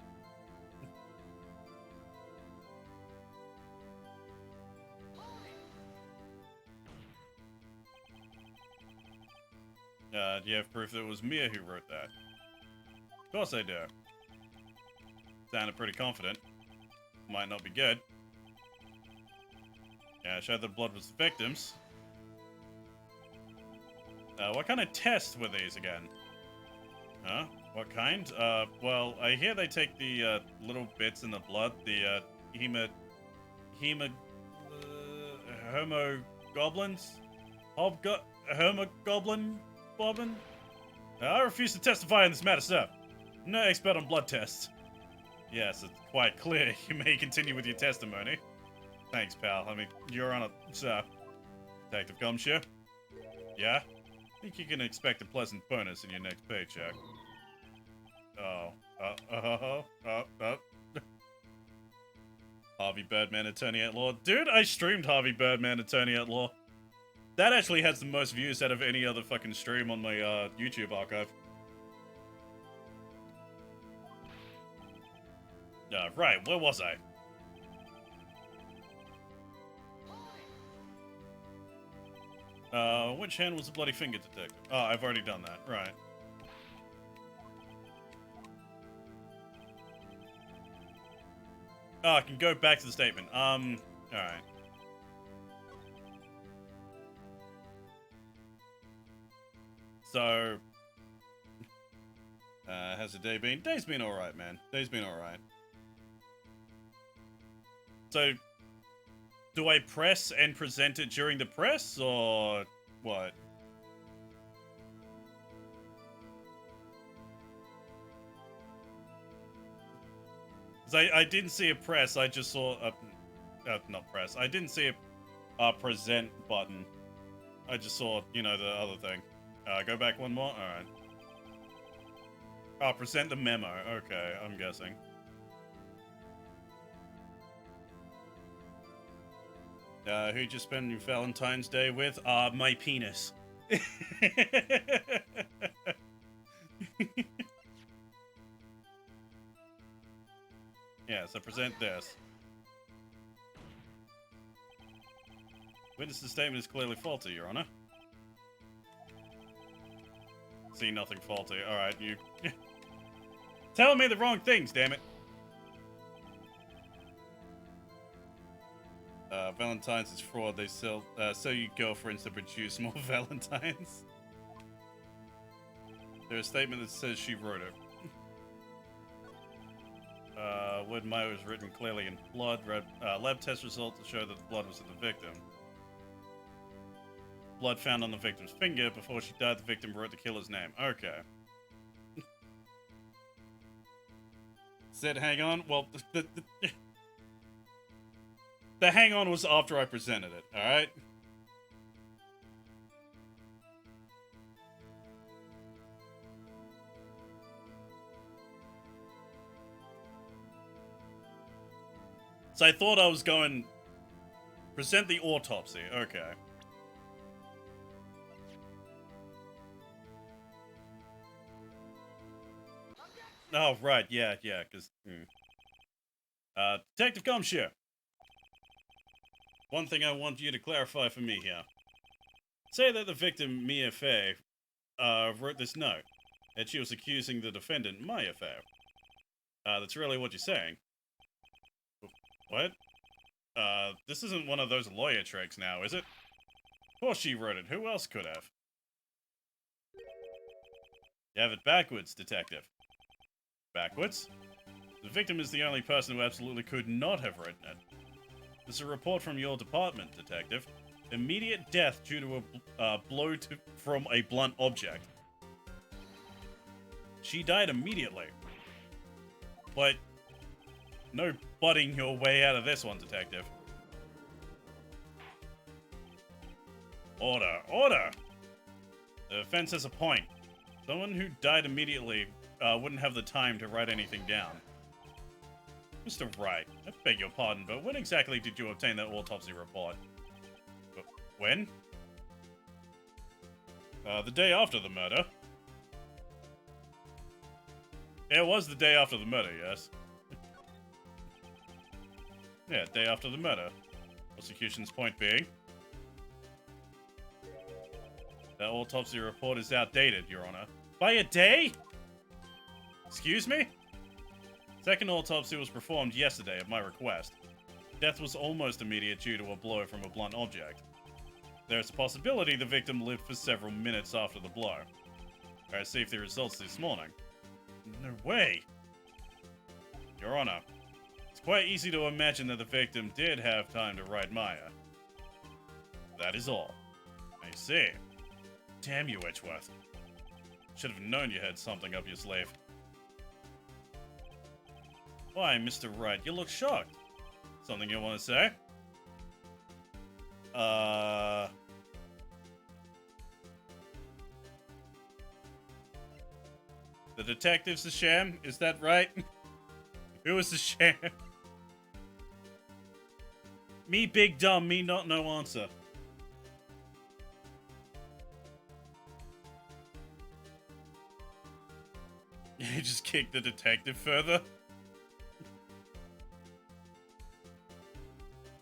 Do you have proof that it was Mia who wrote that? Of course I do. Sounded pretty confident. Might not be good. Yeah, showed the blood was the victim's. What kind of tests were these again? Huh? What kind? Well, I hear they take the, little bits in the blood, the, homogoblins? Homogoblin? Bobbin? I refuse to testify in this matter, sir. I'm no expert on blood tests. Yes, it's quite clear. You may continue with your testimony. Thanks, pal. I mean, you're on a... Sir. Detective Gumshoe? Yeah? I think you can expect a pleasant bonus in your next paycheck. Harvey Birdman, Attorney at Law. Dude, I streamed Harvey Birdman, Attorney at Law. That actually has the most views out of any other fucking stream on my YouTube archive. Right, where was I? Which hand was the bloody finger detected? Oh, I've already done that, right. Oh, I can go back to the statement. Alright. So, how's the day been? Day's been alright, man. Day's been alright. So, do I press and present it during the press, or what? Because I didn't see a press, I just saw a... not press. I didn't see a present button. I just saw, you know, the other thing. Go back one more? Alright. Oh, present the memo. Okay, I'm guessing. Who'd you spend your Valentine's Day with? My penis. Yeah, so present this. Witness's statement is clearly faulty, Your Honor. See nothing faulty. Alright, you... telling me the wrong things, damn it! Valentine's is fraud. They sell you girlfriends to produce more Valentines. There's a statement that says she wrote it. word Maya was written clearly in blood. Lab test results show that the blood was of the victim. Blood found on the victim's finger. Before she died, the victim wrote the killer's name. Okay. Said hang on? Well, the hang on was after I presented it, alright? So I thought I was going... Present the autopsy, okay. Oh, right, yeah, because... Detective Gumshoe. One thing I want you to clarify for me here. Say that the victim, Mia Fey, wrote this note, that she was accusing the defendant, Maya Fey. That's really what you're saying. What? This isn't one of those lawyer tricks now, is it? Of course she wrote it. Who else could have? You have it backwards, detective. Backwards? The victim is the only person who absolutely could not have written it. There's a report from your department, detective. Immediate death due to a blow from a blunt object. She died immediately. But no butting your way out of this one, detective. Order, order! The defense has a point. Someone who died immediately wouldn't have the time to write anything down. Mr. Wright, I beg your pardon, but when exactly did you obtain that autopsy report? When? The day after the murder. It was the day after the murder, yes. Yeah, day after the murder. Prosecution's point being... that autopsy report is outdated, Your Honor. By a day? Excuse me? Second autopsy was performed yesterday at my request. Death was almost immediate due to a blow from a blunt object. There is a possibility the victim lived for several minutes after the blow. I received the results this morning. No way! Your Honor, it's quite easy to imagine that the victim did have time to write Maya. That is all. I see. Damn you, Edgeworth. Should have known you had something up your sleeve. Why, Mr. Wright, you look shocked. Something you want to say? The detective's a sham? Is that right? Who is the sham? Me big dumb, me not no answer. You just kicked the detective further?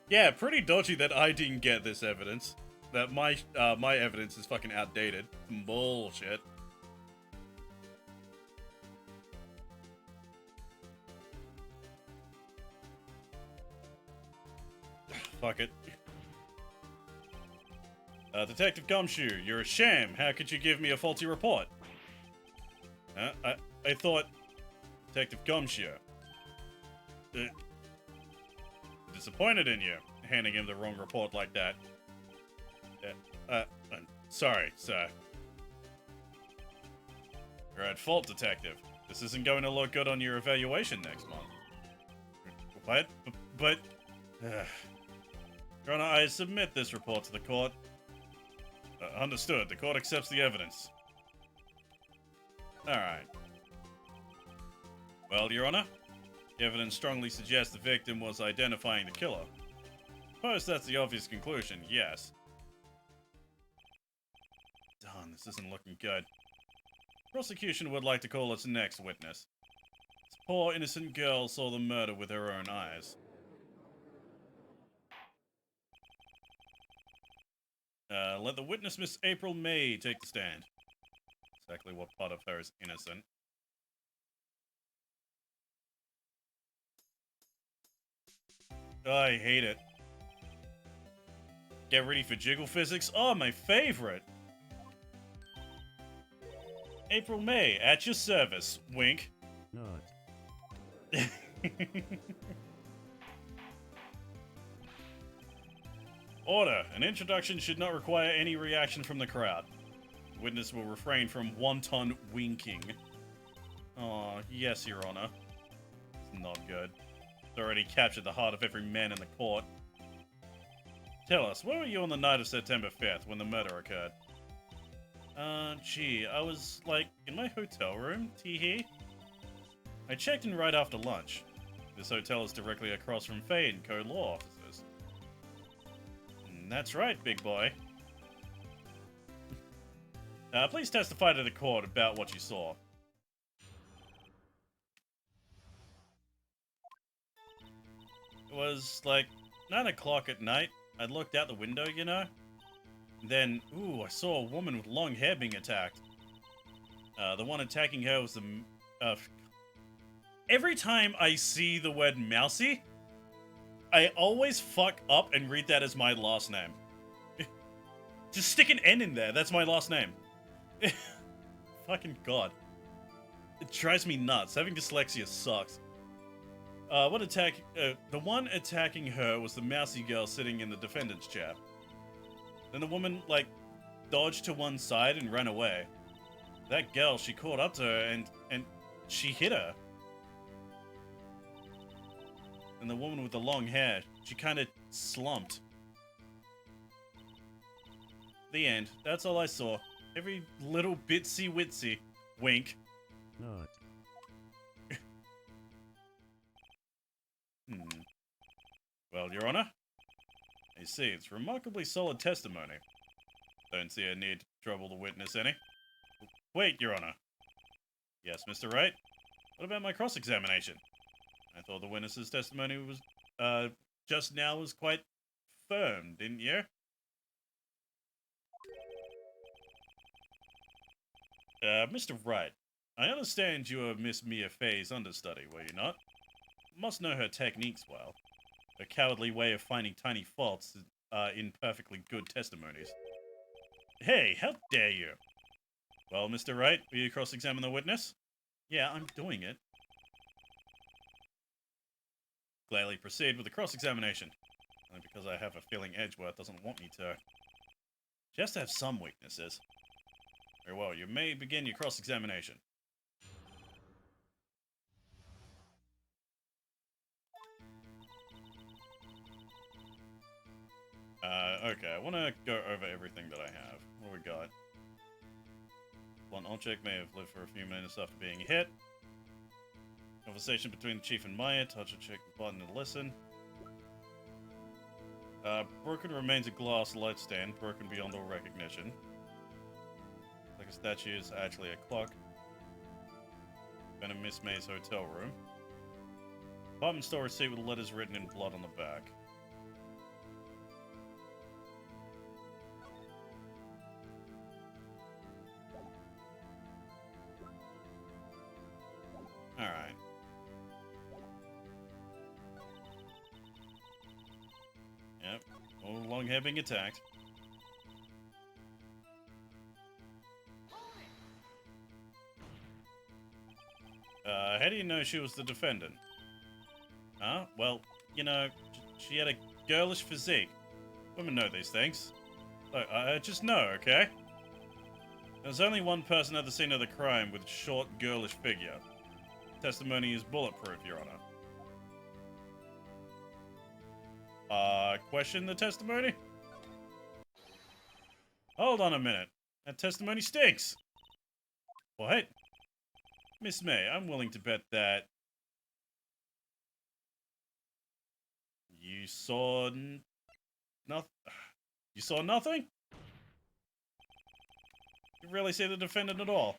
Yeah, pretty dodgy that I didn't get this evidence. That my evidence is fucking outdated. Bullshit. Fuck it. Detective Gumshoe, you're a sham. How could you give me a faulty report? I thought... Detective Gumshoe. Disappointed in you, handing him the wrong report like that. I'm sorry, sir. You're at fault, detective. This isn't going to look good on your evaluation next month. What? But... Your Honor, I submit this report to the court. Understood. The court accepts the evidence. Alright. Well, Your Honor, the evidence strongly suggests the victim was identifying the killer. Suppose that's the obvious conclusion, yes. Darn, this isn't looking good. Prosecution would like to call its next witness. This poor innocent girl saw the murder with her own eyes. Let the witness, Miss April May, take the stand. Exactly what part of her is innocent. I hate it. Get ready for jiggle physics? Oh, my favorite! April May, at your service. Wink. Not. Order. An introduction should not require any reaction from the crowd. The witness will refrain from wanton winking. Oh, yes, Your Honor. It's not good. It's already captured the heart of every man in the court. Tell us, where were you on the night of September 5th when the murder occurred? Gee, I was, like, in my hotel room, tee-hee. I checked in right after lunch. This hotel is directly across from Faye and Co. law offices. That's right, big boy. Please testify to the court about what you saw. It was, like, 9 o'clock at night. I looked out the window, you know? Then, ooh, I saw a woman with long hair being attacked. The one attacking her was the... Every time I see the word mousy, I always fuck up and read that as my last name. Just stick an N in there, that's my last name. Fucking god. It drives me nuts. Having dyslexia sucks. The one attacking her was the mousy girl sitting in the defendant's chair. Then the woman, like, dodged to one side and ran away. That girl, she caught up to her and she hit her. And the woman with the long hair, she kind of slumped. The end. That's all I saw. Every little bitsy witsy. Wink. Not. Well, Your Honor, I see it's remarkably solid testimony. Don't see a need to trouble the witness any. Wait, Your Honor. Yes, Mr. Wright? What about my cross-examination? I thought the witness's testimony was, just now was quite firm, didn't you? Mr. Wright, I understand you were Miss Mia Fey's understudy, were you not? Must know her techniques well. Her cowardly way of finding tiny faults in perfectly good testimonies. Hey, how dare you? Well, Mr. Wright, will you cross-examine the witness? Yeah, I'm doing it. Gladly proceed with the cross-examination. Only because I have a feeling Edgeworth doesn't want me to. She has to have some weaknesses. Very well, you may begin your cross-examination. Okay, I want to go over everything that I have. What we got? One object may have lived for a few minutes after being hit. Conversation between the chief and Maya. Touch and check the button and listen. Broken remains a glass light stand, broken beyond all recognition. Like a statue is actually a clock. Been in Miss May's hotel room. Apartment store receipt with letters written in blood on the back. Alright. Yep. All long hair being attacked. How do you know she was the defendant? Huh? Well, you know, she had a girlish physique. Women know these things. Look, I just know, okay? There's only one person at the scene of the crime with short, girlish figure. Testimony is bulletproof, Your Honor. Question the testimony? Hold on a minute. That testimony stinks. What? Miss May, I'm willing to bet that you saw nothing. You saw nothing? You really see the defendant at all?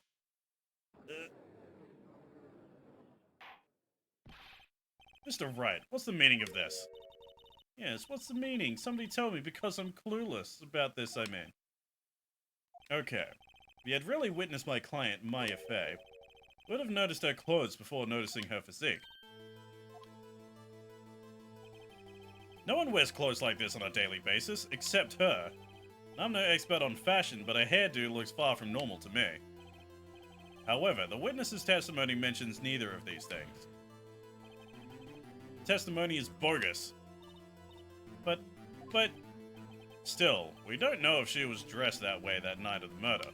Mr. Wright, what's the meaning of this? Yes, what's the meaning? Somebody tell me, because I'm clueless about this, I mean. Okay. If you had really witnessed my client, Maya Fey, would have noticed her clothes before noticing her physique. No one wears clothes like this on a daily basis, except her. I'm no expert on fashion, but her hairdo looks far from normal to me. However, the witness's testimony mentions neither of these things. testimony is bogus. But, still, we don't know if she was dressed that way that night of the murder.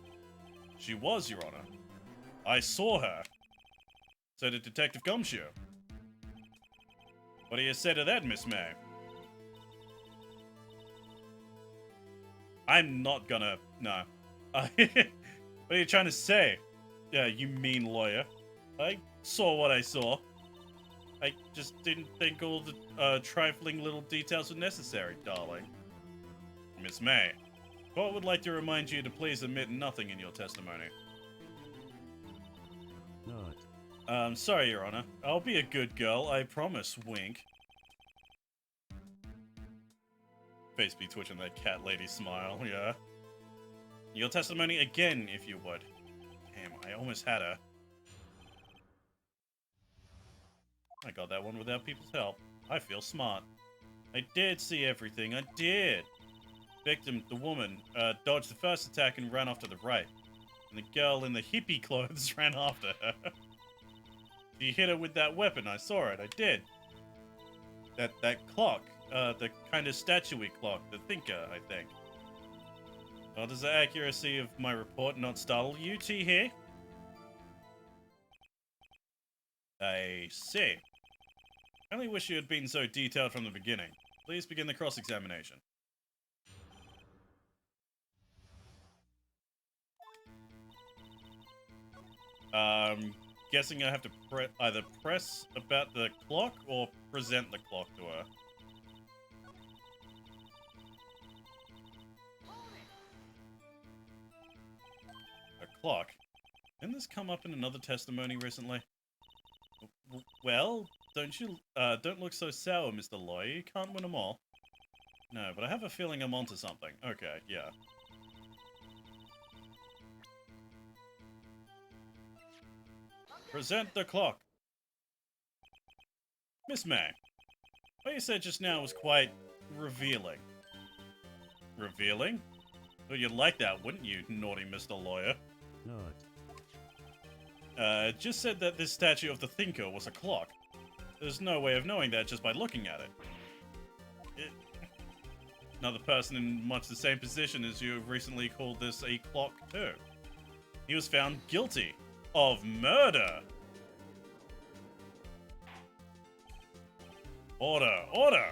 She was, Your Honor. I saw her. So did Detective Gumshoe. What do you say to that, Miss May? I'm not gonna... No. What are you trying to say? Yeah, you mean lawyer. I saw what I saw. I just didn't think all the trifling little details were necessary, darling. Miss May, court would like to remind you to please omit nothing in your testimony. Not. Sorry, Your Honor. I'll be a good girl, I promise, wink. Face be twitching that cat lady smile, yeah. Your testimony again, if you would. Damn, I almost had her. I got that one without people's help. I feel smart. I did see everything, I did. Victim, the woman, dodged the first attack and ran off to the right. And the girl in the hippie clothes ran after her. She hit her with that weapon, I saw it, I did. That clock, the kind of statue-y clock, the thinker, I think. Well, does the accuracy of my report not startle you, T here? I see. I only wish you had been so detailed from the beginning. Please begin the cross-examination. Guessing I have to either press about the clock or present the clock to her. A clock? Didn't this come up in another testimony recently? Well, don't look so sour, Mr. Lawyer. You can't win them all. No, but I have a feeling I'm onto something. Okay, yeah. Present the clock. Miss May, what you said just now was quite revealing. Revealing? Well, you'd like that, wouldn't you, naughty Mr. Lawyer? Not. Just said that this statue of the thinker was a clock. There's no way of knowing that just by looking at it. Another person in much the same position as you have recently called this a clock too. He was found guilty of murder. Order, order!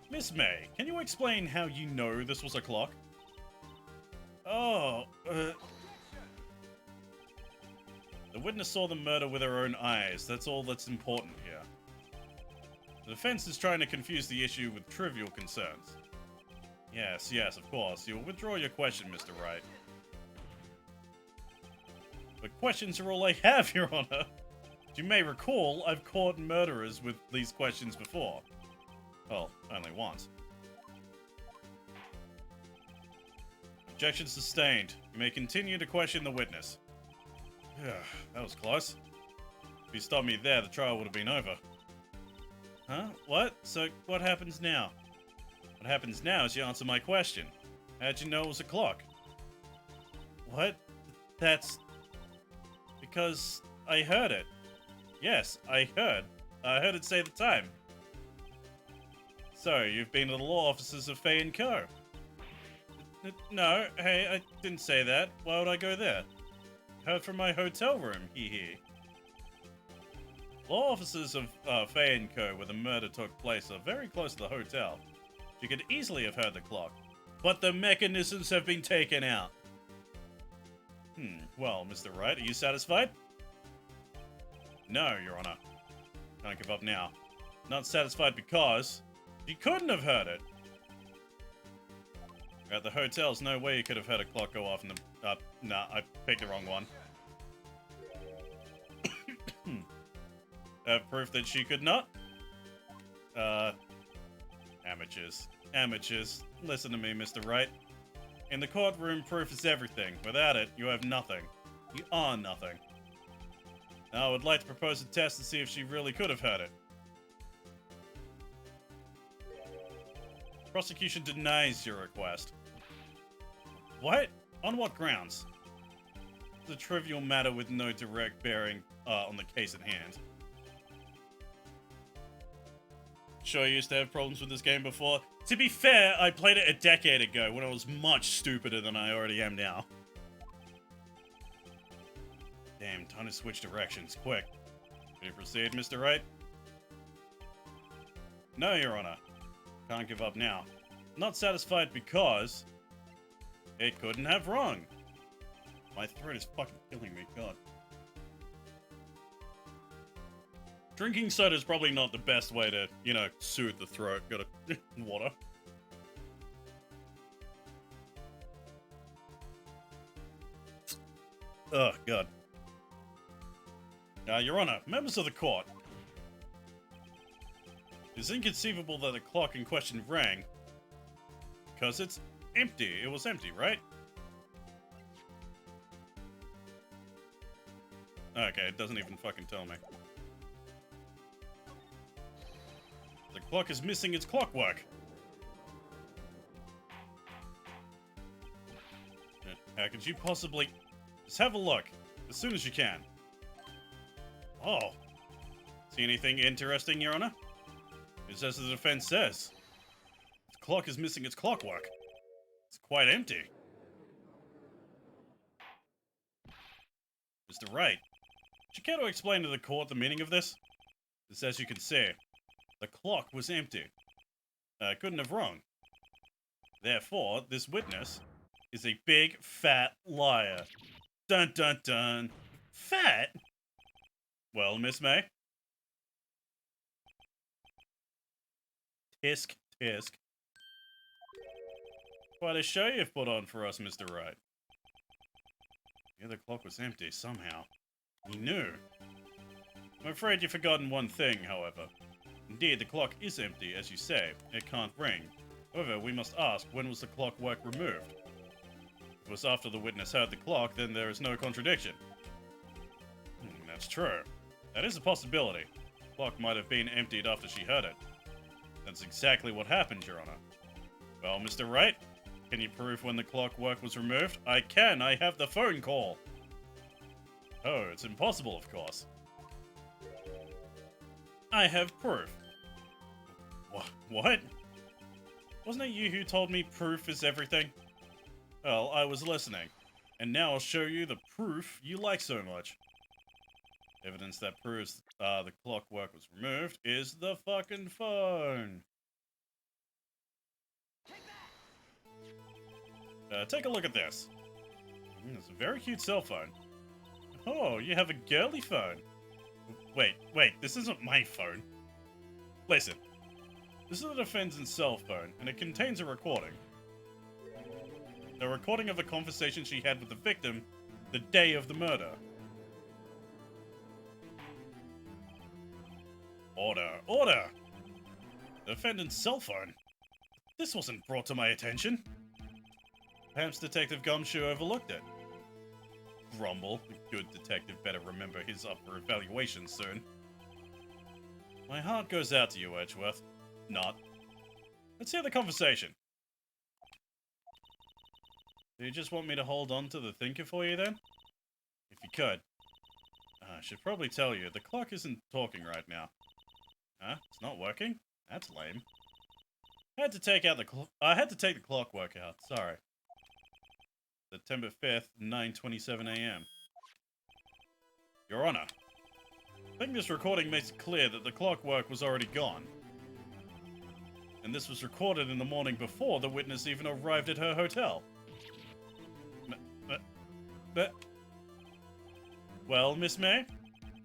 Miss May, can you explain how you know this was a clock? Oh, the witness saw the murder with her own eyes. That's all that's important here. The defense is trying to confuse the issue with trivial concerns. Yes, of course. You'll withdraw your question, Mr. Wright. But questions are all I have, Your Honor. As you may recall, I've caught murderers with these questions before. Well, only once. Objection sustained. You may continue to question the witness. That was close. If you stopped me there, the trial would have been over. Huh? What? So, what happens now? What happens now is you answer my question. How'd you know it was a clock? What? That's... because I heard it. Yes, I heard it say the time. So, you've been to the law offices of Fay & Co.? No, hey, I didn't say that. Why would I go there? Heard from my hotel room, hee hee. Law offices of Fay & Co., where the murder took place, are very close to the hotel. You could easily have heard the clock. But the mechanisms have been taken out. Well, Mr. Wright, are you satisfied? No, Your Honor. Can't give up now. Not satisfied because... you couldn't have heard it! At the hotel's no way you could have heard a clock go off in the... nah, I picked the wrong one. Proof that she could not? Amateurs. Amateurs. Listen to me, Mr. Wright. In the courtroom, proof is everything. Without it, you have nothing. You are nothing. Now, I would like to propose a test to see if she really could have heard it. Prosecution denies your request. What? On what grounds? It's a trivial matter with no direct bearing on the case at hand. sure used to have problems with this game before. To be fair, I played it a decade ago when I was much stupider than I already am now. Damn, time to switch directions, quick. Can you proceed, Mr. Wright? No, Your Honor. Can't give up now. Not satisfied because... it couldn't have wrong. My throat is fucking killing me, god. Drinking soda is probably not the best way to, you know, soothe the throat. Gotta... water. Oh, god. Your Honor, members of the court. It's inconceivable that the clock in question rang. Because it's empty. It was empty, right? Okay, it doesn't even fucking tell me. The clock is missing its clockwork. How could you possibly... Just have a look. As soon as you can. Oh. See anything interesting, Your Honor? It's as the defense says. The clock is missing its clockwork. It's quite empty. Mr. Wright, would you care to explain to the court the meaning of this? It's as you can see. The clock was empty. I couldn't have wrong. Therefore, this witness is a big, fat liar. Dun dun dun. Fat? Well, Miss May? Tisk, tisk. Quite a show you've put on for us, Mr. Wright. Yeah, the clock was empty, somehow. He knew. I'm afraid you've forgotten one thing, however. Indeed, the clock is empty, as you say. It can't ring. However, we must ask, when was the clockwork removed? If it was after the witness heard the clock, then there is no contradiction. That's true. That is a possibility. The clock might have been emptied after she heard it. That's exactly what happened, Your Honor. Well, Mr. Wright, can you prove when the clockwork was removed? I can! I have the phone call! Oh, it's impossible, of course. I have proof. What? Wasn't it you who told me proof is everything? Well, I was listening. And now I'll show you the proof you like so much. Evidence that proves the clockwork was removed is the fucking phone. Take a look at this. It's a very cute cell phone. Oh, you have a girly phone. Wait, this isn't my phone. Listen, this is the defendant's cell phone, and it contains a recording. A recording of a conversation she had with the victim the day of the murder. Order! The defendant's cell phone? This wasn't brought to my attention. Perhaps Detective Gumshoe overlooked it. Grumble. A good detective better remember his up for evaluation soon. My heart goes out to you, Edgeworth. Not. Let's hear the conversation. Do you just want me to hold on to the thinker for you then? If you could. I should probably tell you, the clock isn't talking right now. Huh? It's not working? That's lame. I had to take the clockwork out, sorry. September 5th, 9:27 AM. Your Honor, I think this recording makes it clear that the clockwork was already gone. And this was recorded in the morning before the witness even arrived at her hotel. But... Well, Miss May,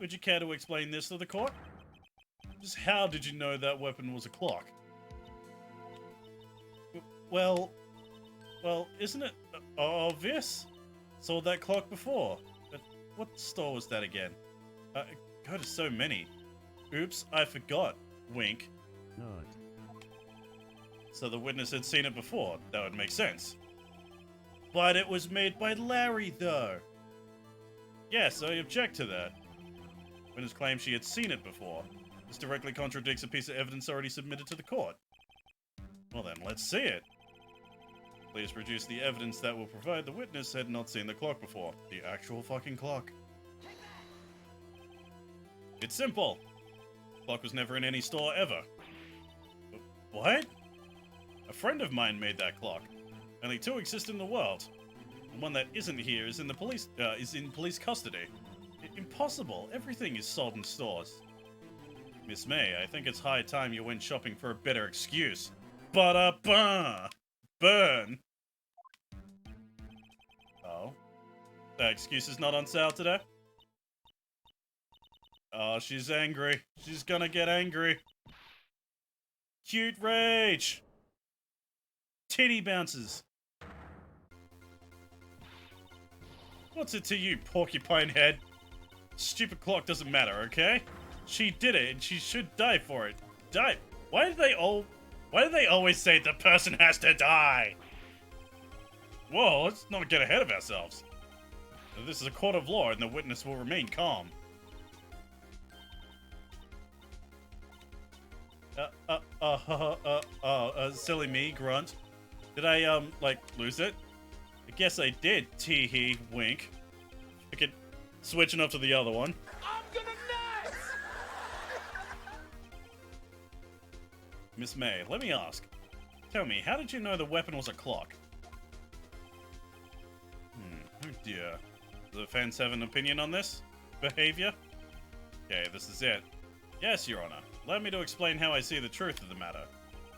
would you care to explain this to the court? Just how did you know that weapon was a clock? Well, isn't it obvious? Saw that clock before. But what store was that again? I go to so many. Oops, I forgot. Wink. Nod. So the witness had seen it before. That would make sense. But it was made by Larry, though. Yes, I object to that. Witness claimed she had seen it before. This directly contradicts a piece of evidence already submitted to the court. Well then, let's see it. Please produce the evidence that will provide the witness had not seen the clock before. The actual fucking clock. It's simple. The clock was never in any store ever. What? A friend of mine made that clock. Only two exist in the world. The one that isn't here is in police custody. Impossible. Everything is sold in stores. Miss May, I think it's high time you went shopping for a better excuse. Ba-da-ba! Burn! Oh? That excuse is not on sale today? Oh, she's angry. She's gonna get angry. Cute rage! Titty bounces. What's it to you, porcupine head? Stupid clock doesn't matter, okay? She did it, and she should die for it. Die? Why do they always say the person has to die? Whoa, let's not get ahead of ourselves. This is a court of law, and the witness will remain calm. Silly me, grunt. Did I, lose it? I guess I did, tee-hee, wink. I could switching up to the other one. I'm gonna nuts! Miss May, let me ask. Tell me, how did you know the weapon was a clock? Oh dear. Does the fans have an opinion on this behavior? Okay, this is it. Yes, Your Honor. Allow me to explain how I see the truth of the matter.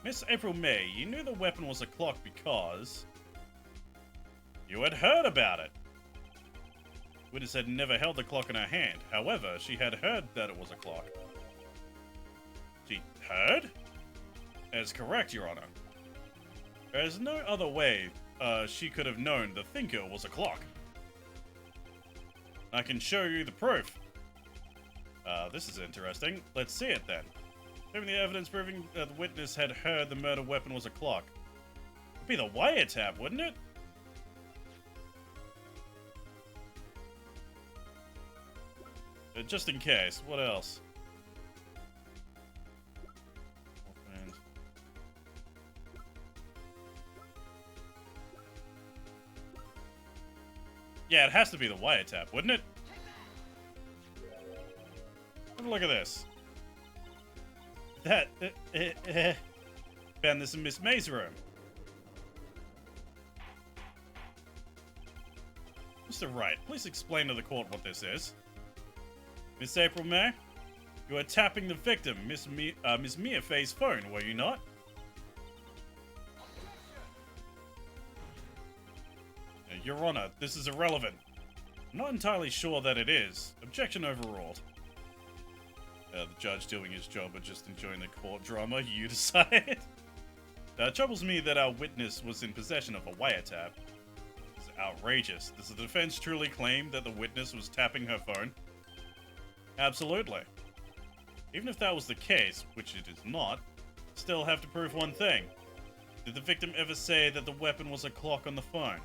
Miss April May, you knew the weapon was a clock because you had heard about it. Witness had never held the clock in her hand. However, she had heard that it was a clock. She heard? That is correct, Your Honor. There is no other way she could have known the thinker was a clock. I can show you the proof. This is interesting. Let's see it then. Given the evidence proving that the witness had heard the murder weapon was a clock. It'd be the wiretap, wouldn't it? Just in case, what else? And yeah, it has to be the wiretap, wouldn't it? Have a look at this. That found this in Miss May's room. Mr. Wright, please explain to the court what this is. Miss April May, you were tapping the victim, Miss Mia Fay's phone, were you not? Your Honor, this is irrelevant. I'm not entirely sure that it is. Objection overruled. The judge doing his job or just enjoying the court drama, you decide. It troubles me that our witness was in possession of a wiretap. It's outrageous. Does the defense truly claim that the witness was tapping her phone? Absolutely. Even if that was the case, which it is not, still have to prove one thing. Did the victim ever say that the weapon was a clock on the phone?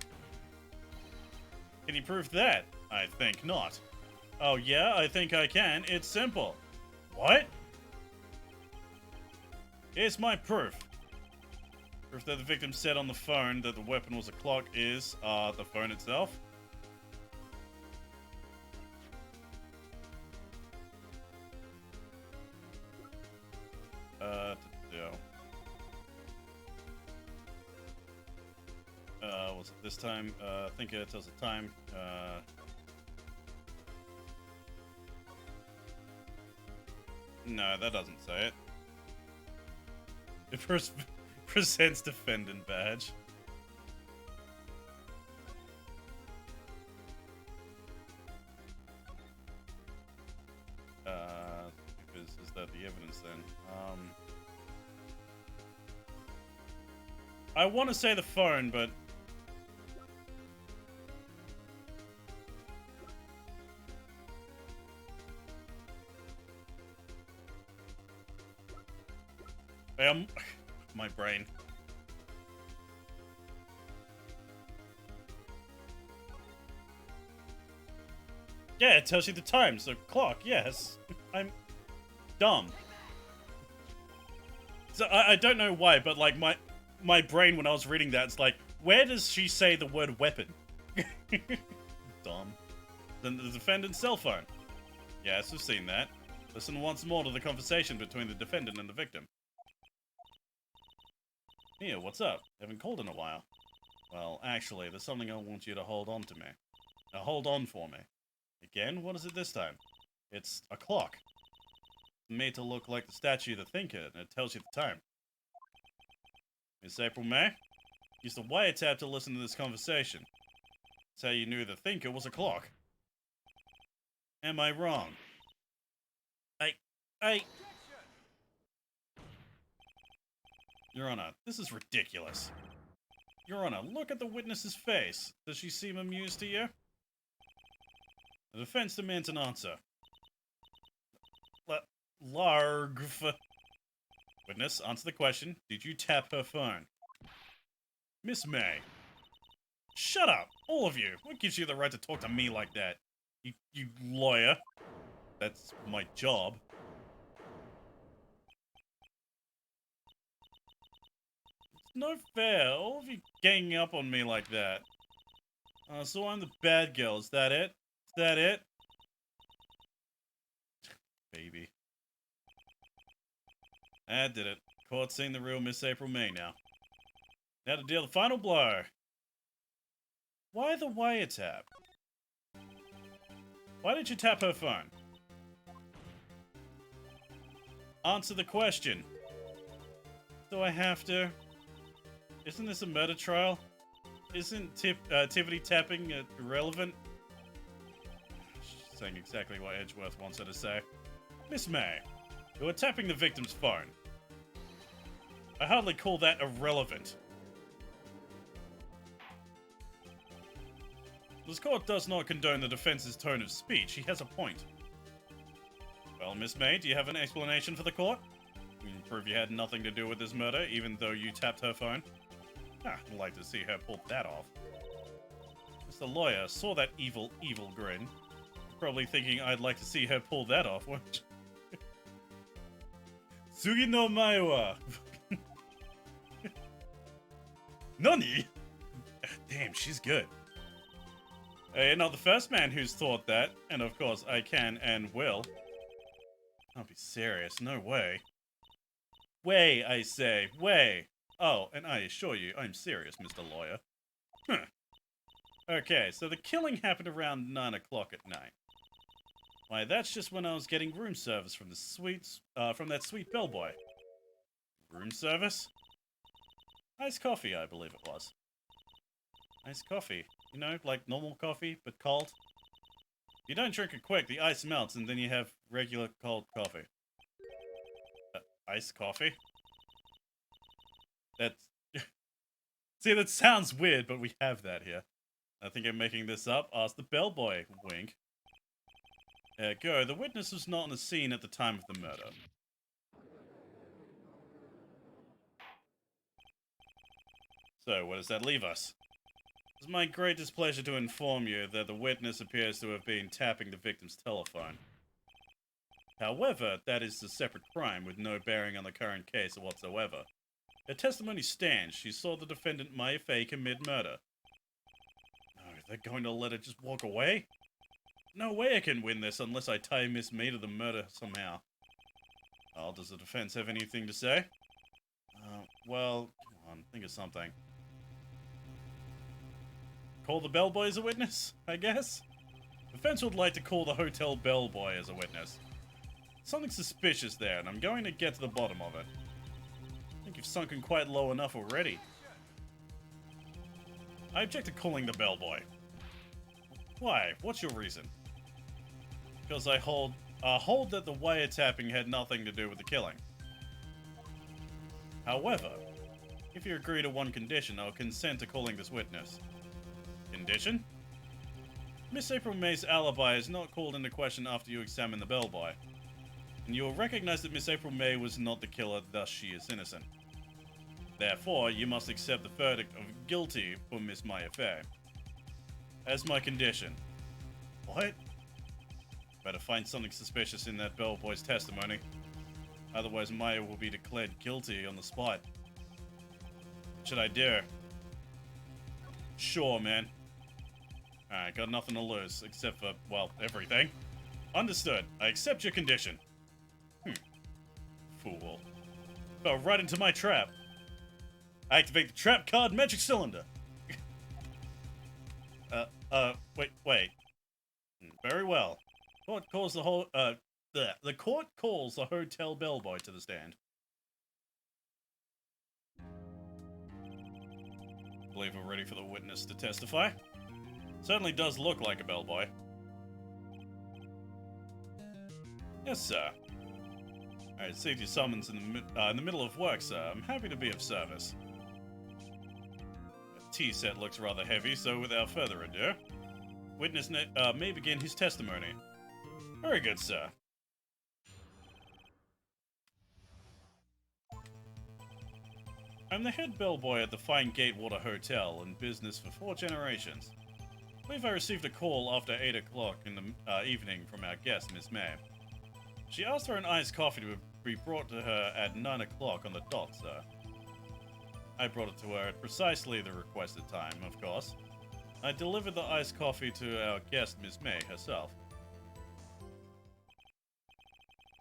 Can you prove that? I think not. Oh yeah, I think I can. It's simple. What? Here's my proof. Proof that the victim said on the phone that the weapon was a clock is, the phone itself. Was it this time? I think it tells the time. No, that doesn't say it. It presents defendant badge. Because is that the evidence then? I want to say the phone, but my brain. Yeah, it tells you the times, the clock, yes. I'm dumb. So I don't know why, but like my brain when I was reading that, it's like, where does she say the word weapon? Dumb. Then the defendant's cell phone. Yes, we've seen that. Listen once more to the conversation between the defendant and the victim. Here, what's up? Haven't called in a while. Well, actually, there's something I want you to hold on to me. Hold on for me. Again? What is it this time? It's a clock. Made to look like the statue of the Thinker, and it tells you the time. Miss April May? Used the wiretap to listen to this conversation. That's how you knew the Thinker was a clock. Am I wrong? Your Honor, this is ridiculous. Your Honor, look at the witness's face. Does she seem amused to you? The defense demands an answer. Largf. Witness, answer the question. Did you tap her phone? Miss May. Shut up, all of you. What gives you the right to talk to me like that? You lawyer. That's my job. It's no fair. All of you ganging up on me like that. So I'm the bad girl. Is that it? Is that it? Baby. I did it. Court's seen the real Miss April May now. Now to deal the final blow. Why the wiretap? Why did you tap her phone? Answer the question. Do I have to? Isn't this a murder trial? Isn't Tiffany tapping irrelevant? She's saying exactly what Edgeworth wants her to say. Miss May, you are tapping the victim's phone. I hardly call that irrelevant. This court does not condone the defense's tone of speech. He has a point. Well, Miss May, do you have an explanation for the court? You can prove you had nothing to do with this murder, even though you tapped her phone. I'd like to see her pull that off. Mr. Lawyer saw that evil grin. Probably thinking I'd like to see her pull that off, won't you? Sugi no Maewa! Nani? Damn, she's good. You're not the first man who's thought that, and of course I can and will. Can't be serious, no way. Way, I say, way. Oh, and I assure you, I'm serious, Mr. Lawyer. Huh. Okay, so the killing happened around 9 o'clock at night. Why, that's just when I was getting room service from that sweet bellboy. Room service? Iced coffee, I believe it was. Iced coffee. You know, like normal coffee, but cold. You don't drink it quick, the ice melts, and then you have regular cold coffee. Iced coffee? That's... See, that sounds weird, but we have that here. I think I'm making this up. Ask the bellboy. Wink. Go. The witness was not on the scene at the time of the murder. So, where does that leave us? It's my great displeasure to inform you that the witness appears to have been tapping the victim's telephone. However, that is a separate crime with no bearing on the current case whatsoever. Her testimony stands. She saw the defendant Maya Fey commit murder. No, they're going to let her just walk away? No way I can win this unless I tie Miss May to the murder somehow. Well, does the defense have anything to say? Well, come on, think of something. Call the bellboy as a witness, I guess? Defense would like to call the hotel bellboy as a witness. Something suspicious there, and I'm going to get to the bottom of it. I think you've sunken quite low enough already. I object to calling the bellboy. Why? What's your reason? Because I hold that the wiretapping had nothing to do with the killing. However, if you agree to one condition, I'll consent to calling this witness. Condition? Miss April May's alibi is not called into question after you examine the bellboy. And you will recognize that Miss April May was not the killer, thus she is innocent. Therefore, you must accept the verdict of guilty for Miss Maya Fey. As my condition. What? Better find something suspicious in that bellboy's testimony. Otherwise, Maya will be declared guilty on the spot. What should I do? Sure, man. Alright, got nothing to lose, except for, well, everything. Understood. I accept your condition. Fool. Fell right into my trap. Activate the trap card magic cylinder. Wait. Very well. Court calls the whole, the court calls the hotel bellboy to the stand. Believe we're ready for the witness to testify. Certainly does look like a bellboy. Yes, sir. I received your summons in the middle of work, sir. I'm happy to be of service. The tea set looks rather heavy, so without further ado, witness may begin his testimony. Very good, sir. I'm the head bellboy at the Fine Gatewater Hotel, in business for 4 generations. I believe I received a call after 8 o'clock in the evening from our guest, Miss May. She asked for an iced coffee to be brought to her at 9 o'clock on the dot, sir. I brought it to her at precisely the requested time, of course. I delivered the iced coffee to our guest, Miss May, herself.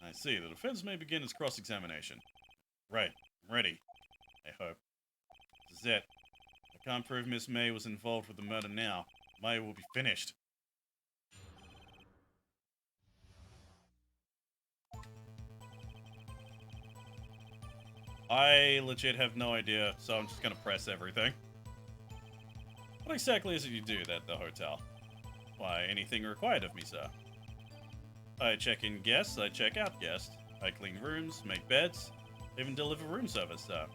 I see. The defense may begin its cross-examination. Right. I'm ready. I hope. This is it. I can't prove Miss May was involved with the murder now. May will be finished. I legit have no idea, so I'm just gonna press everything. What exactly is it you do at the hotel? Why, anything required of me, sir. I check in guests, I check out guests. I clean rooms, make beds, even deliver room service, sir.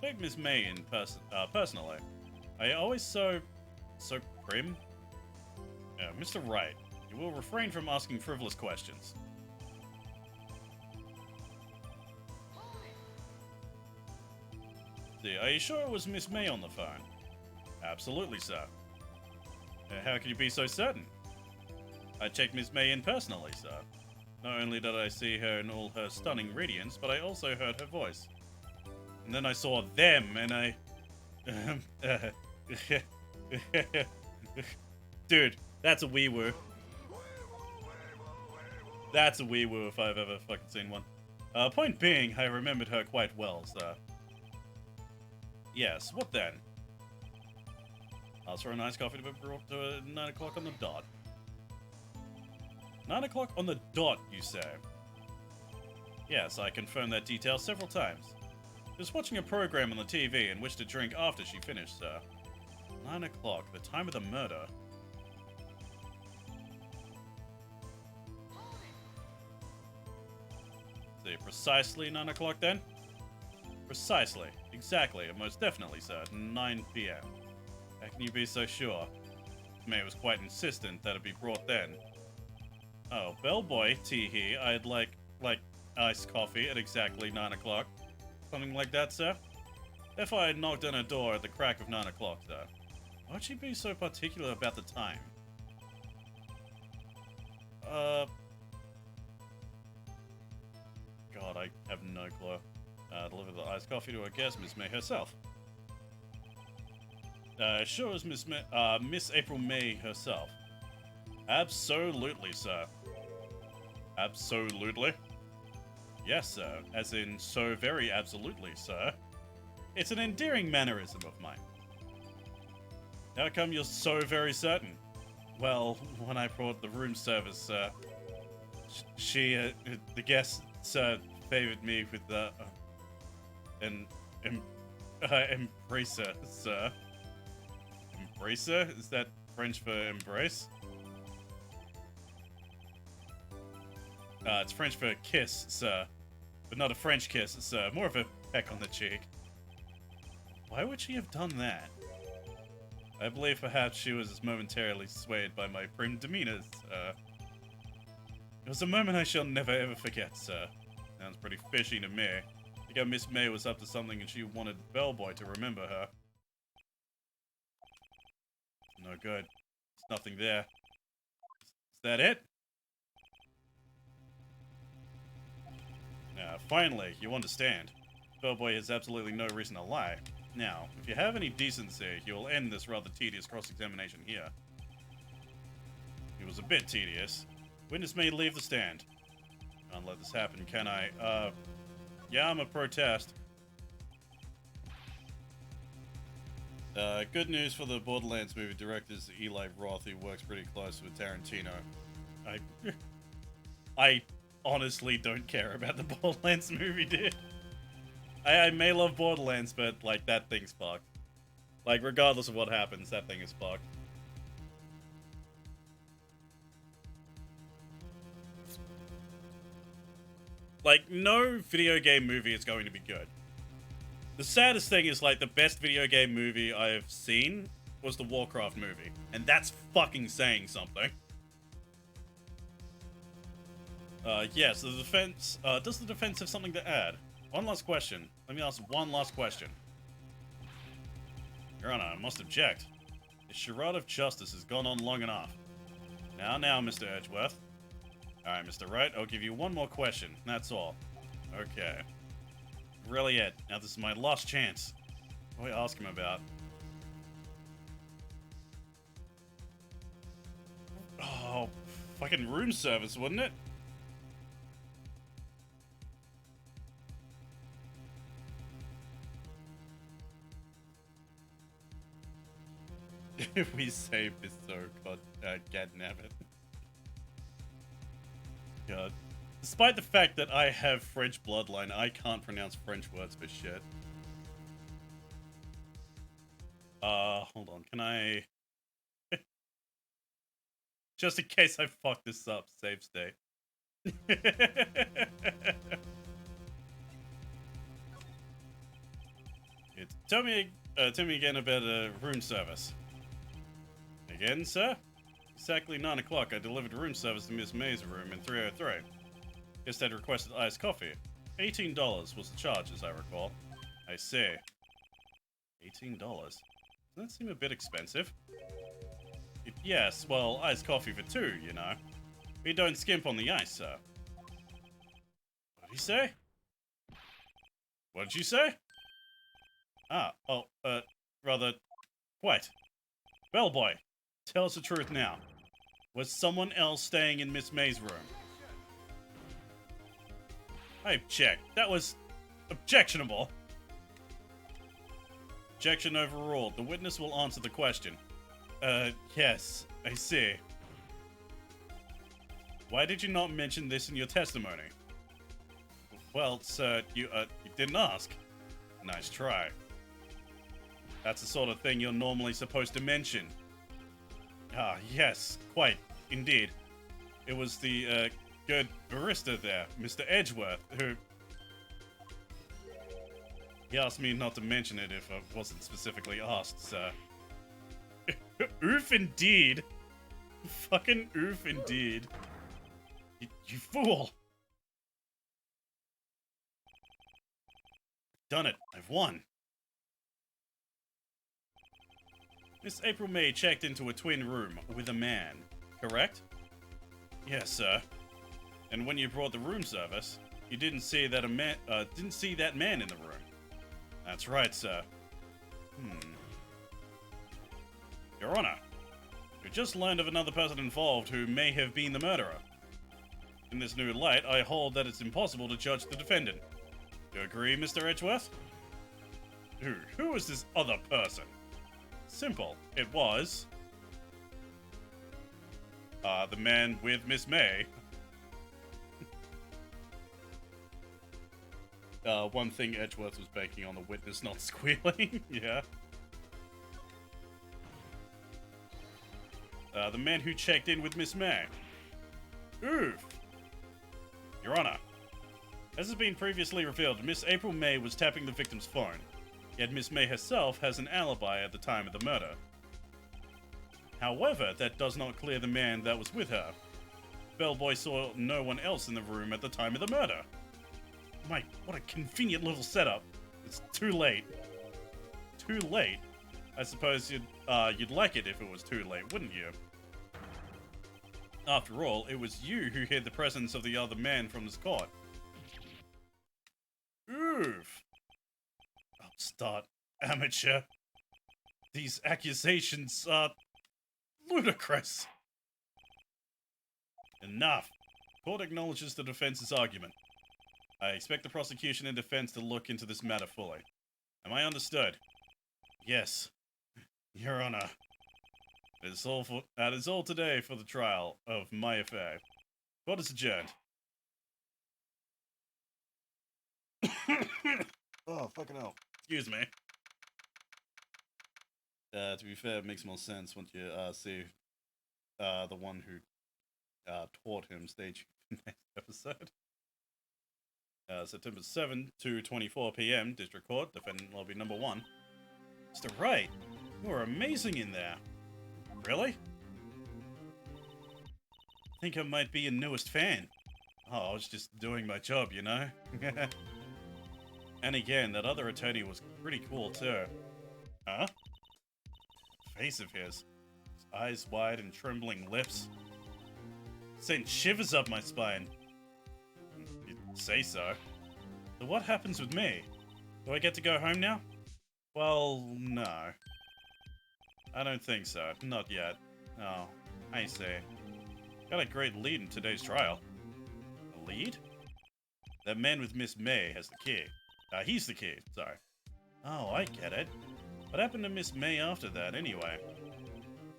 Take Miss May in personally. I always so prim. Mr. Wright, you will refrain from asking frivolous questions. Are you sure it was Miss May on the phone? Absolutely, sir. How can you be so certain? I checked Miss May in personally, sir. Not only did I see her in all her stunning radiance, but I also heard her voice. And then I saw them, and I... Dude, that's a wee woo. That's a wee woo if I've ever fucking seen one. Point being, I remembered her quite well, sir. Yes, what then? Ask for a nice coffee to be brought to 9 o'clock on the dot. 9 o'clock on the dot, you say? Yes, I confirmed that detail several times. Just watching a program on the TV and wished to drink after she finished, sir. 9 o'clock, the time of the murder. See, precisely 9 o'clock then? Precisely, exactly, and most definitely, sir, 9 p.m. How can you be so sure? May was quite insistent that it be brought then. Oh, bellboy, tee-hee, I'd like iced coffee at exactly 9 o'clock. Something like that, sir? If I had knocked on her door at the crack of 9 o'clock, sir, why'd she be so particular about the time? God, I have no clue. Deliver the iced coffee to her guest, Miss May herself. Sure as Miss April May herself. Absolutely, sir. Absolutely? Yes, sir. As in, so very absolutely, sir. It's an endearing mannerism of mine. How come you're so very certain? Well, when I brought the room service, sir, the guest, sir, favored me with an embracer, sir. Embracer? Is that French for embrace? It's French for kiss, sir. But not a French kiss, sir. More of a peck on the cheek. Why would she have done that? I believe perhaps she was momentarily swayed by my prim demeanor, sir. It was a moment I shall never ever forget, sir. Sounds pretty fishy to me. I think Miss May was up to something and she wanted Bellboy to remember her. No good. There's nothing there. Is that it? Now, finally, you understand. Bellboy has absolutely no reason to lie. Now, if you have any decency, you will end this rather tedious cross-examination here. It was a bit tedious. Witness may leave the stand. Can't let this happen, can I? Yeah, I'm a protest. Good news for the Borderlands movie directors Eli Roth, who works pretty close with Tarantino. I honestly don't care about the Borderlands movie, dude. I may love Borderlands, but, like, that thing's fucked. Like, regardless of what happens, that thing is fucked. Like, no video game movie is going to be good. The saddest thing is, like, the best video game movie I've seen was the Warcraft movie. And that's fucking saying something. Yes, the defense, does the defense have something to add? One last question. Let me ask one last question. Your Honor, I must object. The charade of justice has gone on long enough. Now, Mr. Edgeworth. Alright, Mr. Wright, I'll give you one more question. That's all. Okay. Really it. Now this is my last chance. What do I ask him about? Oh, fucking room service, wouldn't it? If we save this, so God, gadnabbit. God. Despite the fact that I have French bloodline, I can't pronounce French words for shit. Hold on, can I... Just in case I fuck this up, save state. Tell me again about room service. Again, sir? Exactly 9 o'clock, I delivered room service to Miss May's room in 303. Guest had requested iced coffee. $18 was the charge, as I recall. I see. $18? Doesn't that seem a bit expensive? Yes, well, iced coffee for two, you know. We don't skimp on the ice, sir. What did he say? What did you say? Rather, quite. Bellboy, tell us the truth now. Was someone else staying in Miss May's room? I object. That was objectionable. Objection overruled. The witness will answer the question. Yes, I see. Why did you not mention this in your testimony? Well, sir, you didn't ask. Nice try. That's the sort of thing you're normally supposed to mention. Ah, yes, quite, indeed. It was the, good barista there, Mr. Edgeworth, who... He asked me not to mention it if I wasn't specifically asked, sir. Oof indeed. Fucking oof indeed. You fool. Done it. I've won. Miss April May checked into a twin room with a man, correct? Yes, sir. And when you brought the room service, you didn't see that man in the room. That's right, sir. Your Honor, we just learned of another person involved who may have been the murderer. In this new light, I hold that it's impossible to judge the defendant. Do you agree, Mr. Edgeworth? Who is this other person? Simple. It was... the man with Miss May. One thing Edgeworth was banking on the witness not squealing. Yeah. The man who checked in with Miss May. Oof. Your Honor, as has been previously revealed, Miss April May was tapping the victim's phone. Yet Miss May herself has an alibi at the time of the murder. However, that does not clear the man that was with her. Bellboy saw no one else in the room at the time of the murder. Mike, what a convenient little setup. It's too late. Too late? I suppose you'd like it if it was too late, wouldn't you? After all, it was you who hid the presence of the other man from this court. Oof. Upstart. Amateur. These accusations are ludicrous. Enough. Court acknowledges the defense's argument. I expect the prosecution and defense to look into this matter fully. Am I understood? Yes. Your Honor, that is all today for the trial of my affair. Court is adjourned. Oh, fucking hell. Excuse me. To be fair, it makes more sense once you see the one who taught him stage next episode. September 7 to 24 p.m. District Court, Defendant Lobby Number 1. Mr. Wright, you are amazing in there. Really? I think I might be your newest fan. Oh, I was just doing my job, you know? And again, that other attorney was pretty cool too. Huh? Face of his eyes wide and trembling lips. Sent shivers up my spine. You'd say so. So what happens with me? Do I get to go home now? Well, no. I don't think so. Not yet. Oh, I see. Got a great lead in today's trial. A lead? That man with Miss May has the key. He's the key, sorry. Oh, I get it. What happened to Miss May after that, anyway?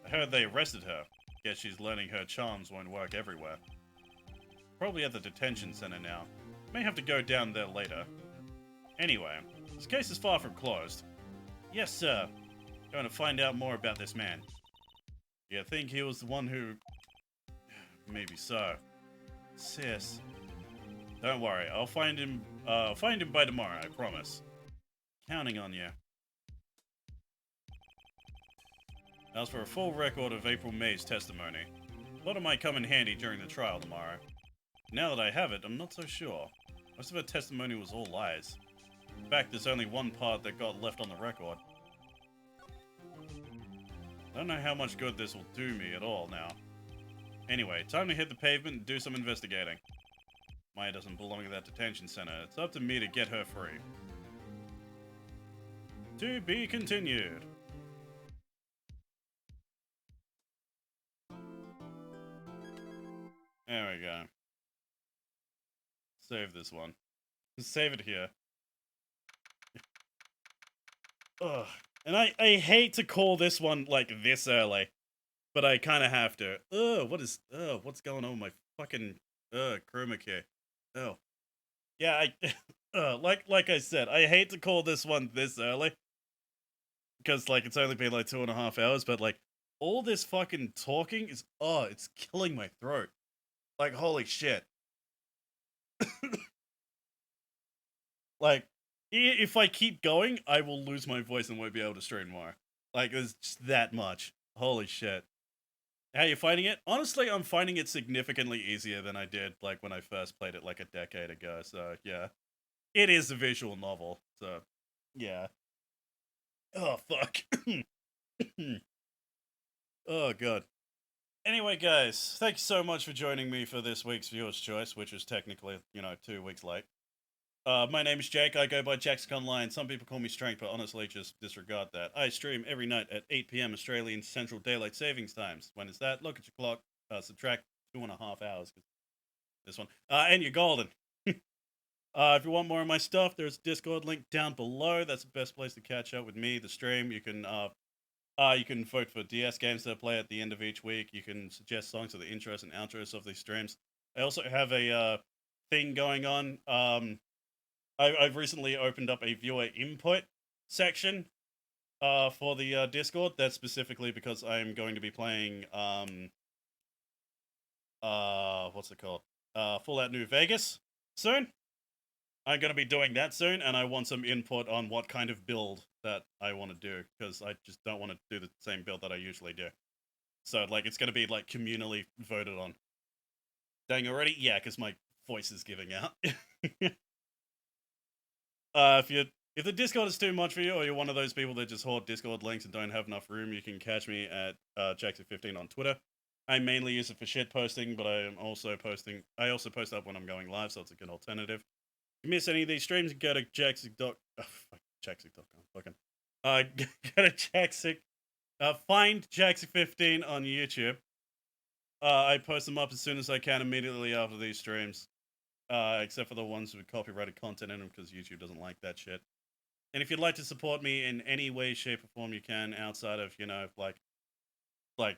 I heard they arrested her. Guess she's learning her charms won't work everywhere. Probably at the detention center now. May have to go down there later. Anyway, this case is far from closed. Yes, sir. Going to find out more about this man. You think he was the one who... Maybe so. Sis. Don't worry, I'll find him by tomorrow, I promise. Counting on you. As for a full record of April May's testimony, a lot of might come in handy during the trial tomorrow. Now that I have it, I'm not so sure. Most of her testimony was all lies. In fact, there's only one part that got left on the record. I don't know how much good this will do me at all now. Anyway, time to hit the pavement and do some investigating. Maya doesn't belong to that detention center. It's up to me to get her free. To be continued. There we go. Save this one. Save it here. Ugh. And I hate to call this one, like, this early. But I kind of have to. What's going on with my fucking, chroma key? Oh. Yeah, like I said, I hate to call this one this early. Because, like, it's only been, like, 2.5 hours, but, like, all this fucking talking is, it's killing my throat. Like, holy shit. Like, if I keep going, I will lose my voice and won't be able to stream more. Like, it's just that much. Holy shit. How you finding it? Honestly, I'm finding it significantly easier than I did, like, when I first played it, like, a decade ago, so, yeah. It is a visual novel, so, yeah. Oh, fuck. Oh, God. Anyway, guys, thank you so much for joining me for this week's Viewer's Choice, which is technically, 2 weeks late. My name is Jake. I go by Jackson Online. Some people call me Strength, but honestly, just disregard that. I stream every night at 8 p.m. Australian Central Daylight Savings Times. When is that? Look at your clock. Subtract 2.5 hours. This one. And you're golden. If you want more of my stuff, there's a Discord link down below. That's the best place to catch up with me, the stream. You can vote for DS games that I play at the end of each week. You can suggest songs for the intros and outros of these streams. I also have a thing going on. I've recently opened up a viewer input section for the Discord. That's specifically because I'm going to be playing what's it called? Fallout New Vegas soon. I'm going to be doing that soon, and I want some input on what kind of build that I want to do, because I just don't want to do the same build that I usually do. So, like, it's going to be, like, communally voted on. Dang, already? Yeah, because my voice is giving out. If the Discord is too much for you, or you're one of those people that just hoard Discord links and don't have enough room, you can catch me at Jackson15 on Twitter. I mainly use it for shit posting, but I also post up when I'm going live, so it's a good alternative. If you miss any of these streams, go to Jackson.com. Fucking. Go to Jackson. Find Jackson15 on YouTube. I post them up as soon as I can immediately after these streams. Except for the ones with copyrighted content in them, because YouTube doesn't like that shit. And if you'd like to support me in any way, shape, or form you can, outside of, like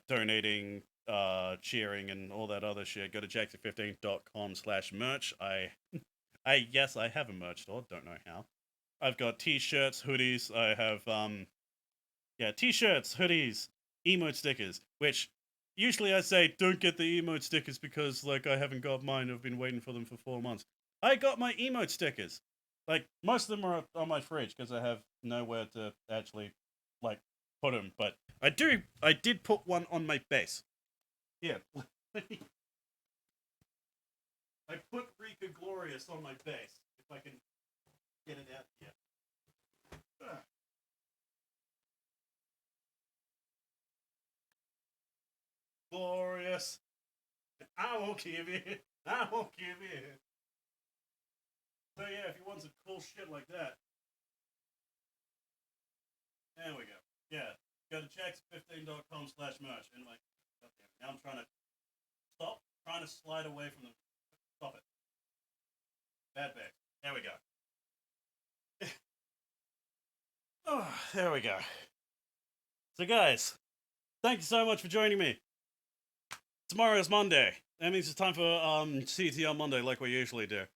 donating, cheering, and all that other shit, go to jackson15.com/merch. Yes, I have a merch store. Don't know how. I've got t-shirts, hoodies. I have t-shirts, hoodies, emote stickers. Which usually I say don't get the emote stickers because like I haven't got mine. I've been waiting for them for 4 months. I got my emote stickers. Like most of them are on my fridge because I have nowhere to actually like put them. But I did put one on my base. Yeah. I put Rika Glorious on my base. If I can get it out here. Glorious. I won't give it. I won't give it. So yeah, if you want some cool shit like that. There we go. Yeah. Go to jackson15.com/merch and like, now I'm trying to slide away from them. Stop it. Bad back. There we go. Oh, there we go. So guys, thank you so much for joining me. Tomorrow is Monday. That means it's time for CTR Monday like we usually do.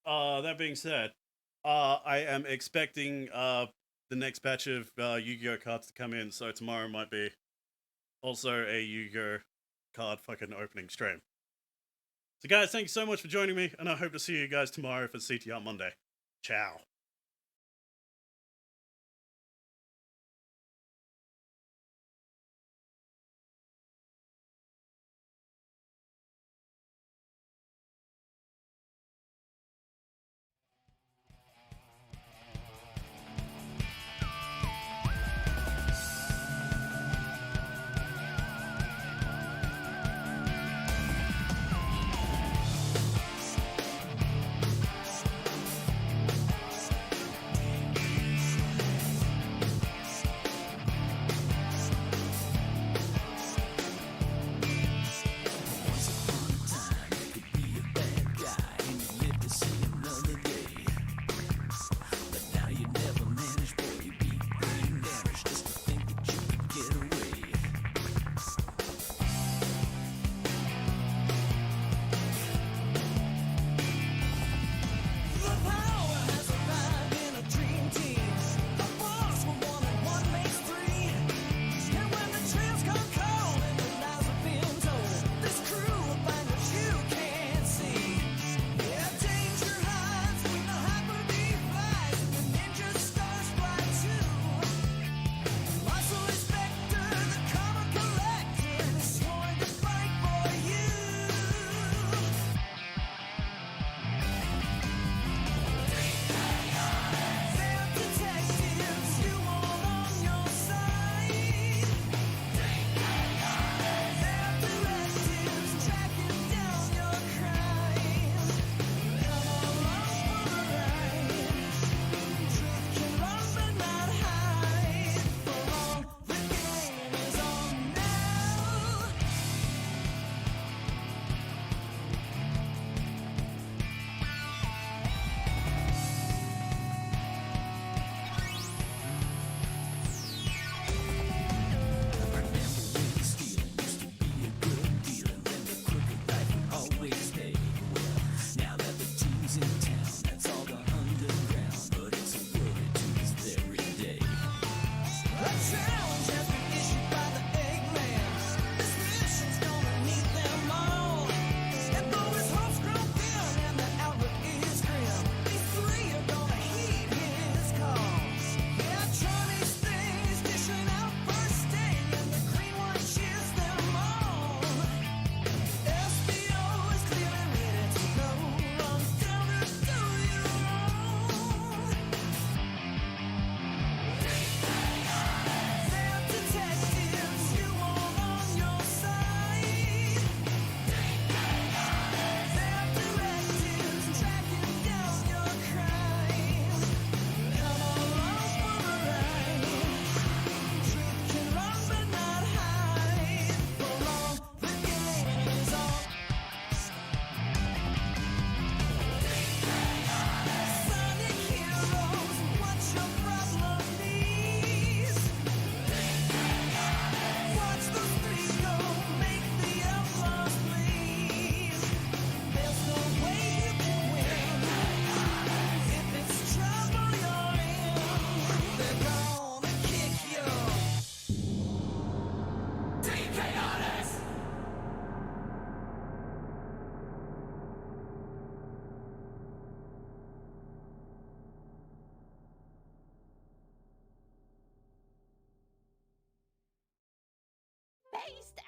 That being said, I am expecting the next batch of Yu-Gi-Oh cards to come in, so tomorrow might be also a Yu-Gi-Oh card fucking opening stream. So guys, thank you so much for joining me, and I hope to see you guys tomorrow for CTR Monday. Ciao. taste